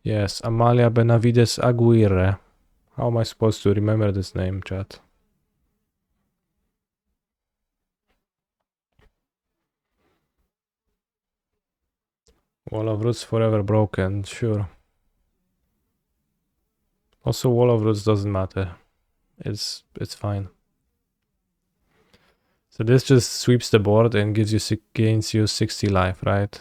Yes, Amalia Benavides Aguirre. How am I supposed to remember this name, chat? Wall of Roots forever broken, sure. Also, Wall of Roots doesn't matter. It's fine. So this just sweeps the board and gains you 60 life, right?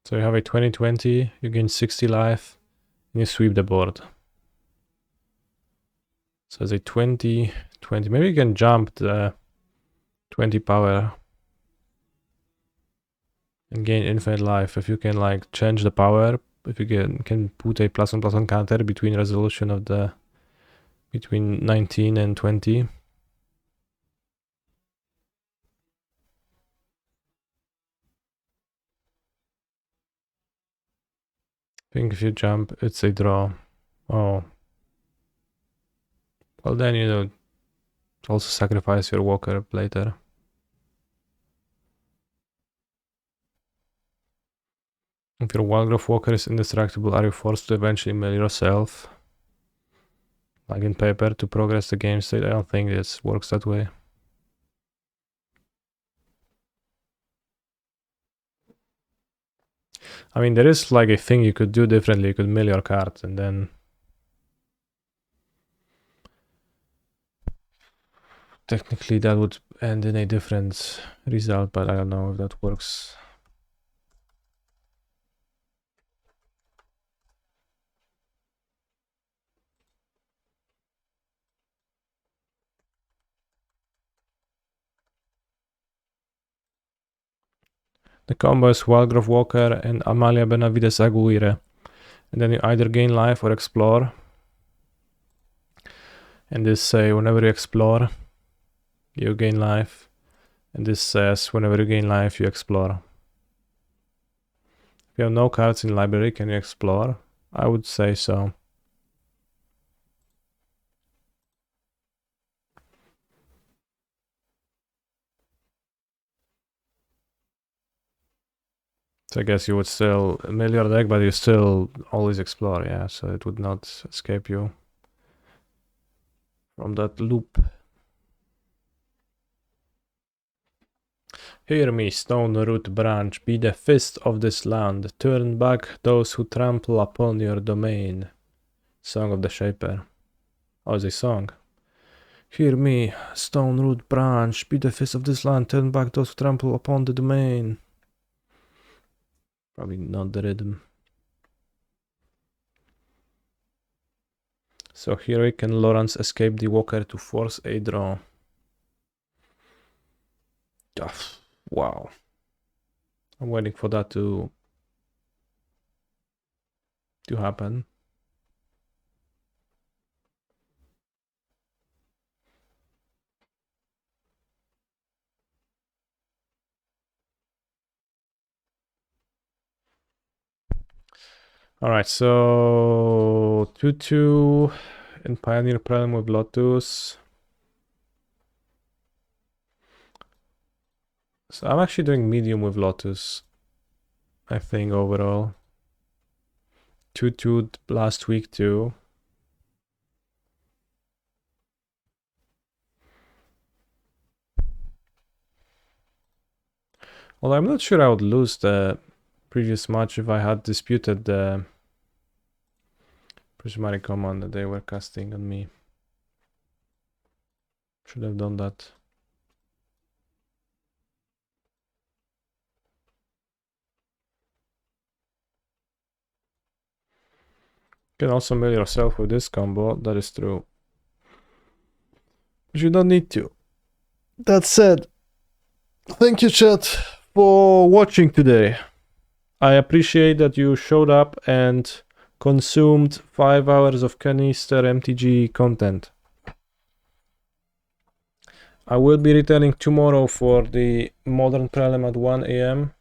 So you have a 20/20, you gain 60 life, and you sweep the board. So it's a 20, 20. Maybe you can jump the 20 power and gain infinite life. If you can like change the power, if you can put a +1/+1 counter between resolution of the between 19 and 20. I think if you jump, it's a draw. Oh. Well, then you know, also sacrifice your walker later. If your Wildgrowth Walker is indestructible, are you forced to eventually mill yourself? Like in paper to progress the game state? I don't think it works that way. I mean, there is like a thing you could do differently. You could mill your cards and then technically that would end in a different result, but I don't know if that works. The combo is Wildgrowth Walker and Amalia Benavides Aguirre. And then you either gain life or explore. And this say whenever you explore, you gain life. And this says whenever you gain life, you explore. If you have no cards in library, can you explore? I would say so. So I guess you would still mill your deck, but you still always explore, yeah, so it would not escape you from that loop. Hear me, stone root branch, be the fist of this land, turn back those who trample upon your domain. Song of the Shaper. Oh, it's a song. Hear me, stone root branch, be the fist of this land, turn back those who trample upon the domain. Probably not the rhythm. So Heroic and Lawrence escape the walker to force a draw. Oh, wow. I'm waiting for that to happen. Alright, so 2-2 in Pioneer Prelim with Lotus. So I'm actually doing medium with Lotus, I think, overall. 2-2 last week too. Although I'm not sure I would lose the previous match if I had disputed the prismatic command that they were casting on me. Should have done that. You can also mill yourself with this combo, that is true. But you don't need to. That said, thank you chat for watching today. I appreciate that you showed up and consumed 5 hours of Canister MTG content. I will be returning tomorrow for the Modern Prelim at 1 AM.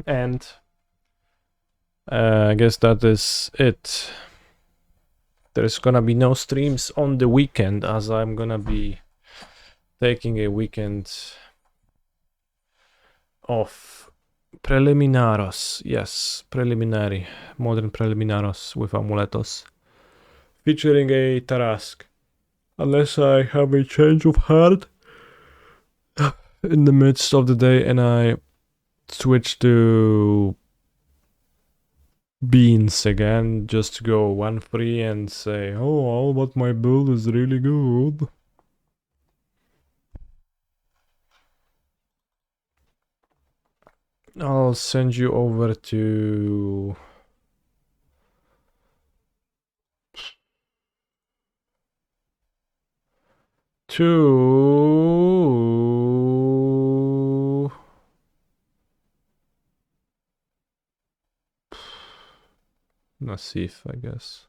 And I guess that is it. There's gonna be no streams on the weekend as I'm gonna be taking a weekend off. Preliminaros, yes, preliminary, modern preliminaros with amuletos, featuring a Tarask. Unless I have a change of heart in the midst of the day and I switch to beans again, just to go 1-free and say, oh, but my build is really good. I'll send you over to to Nasif, I guess.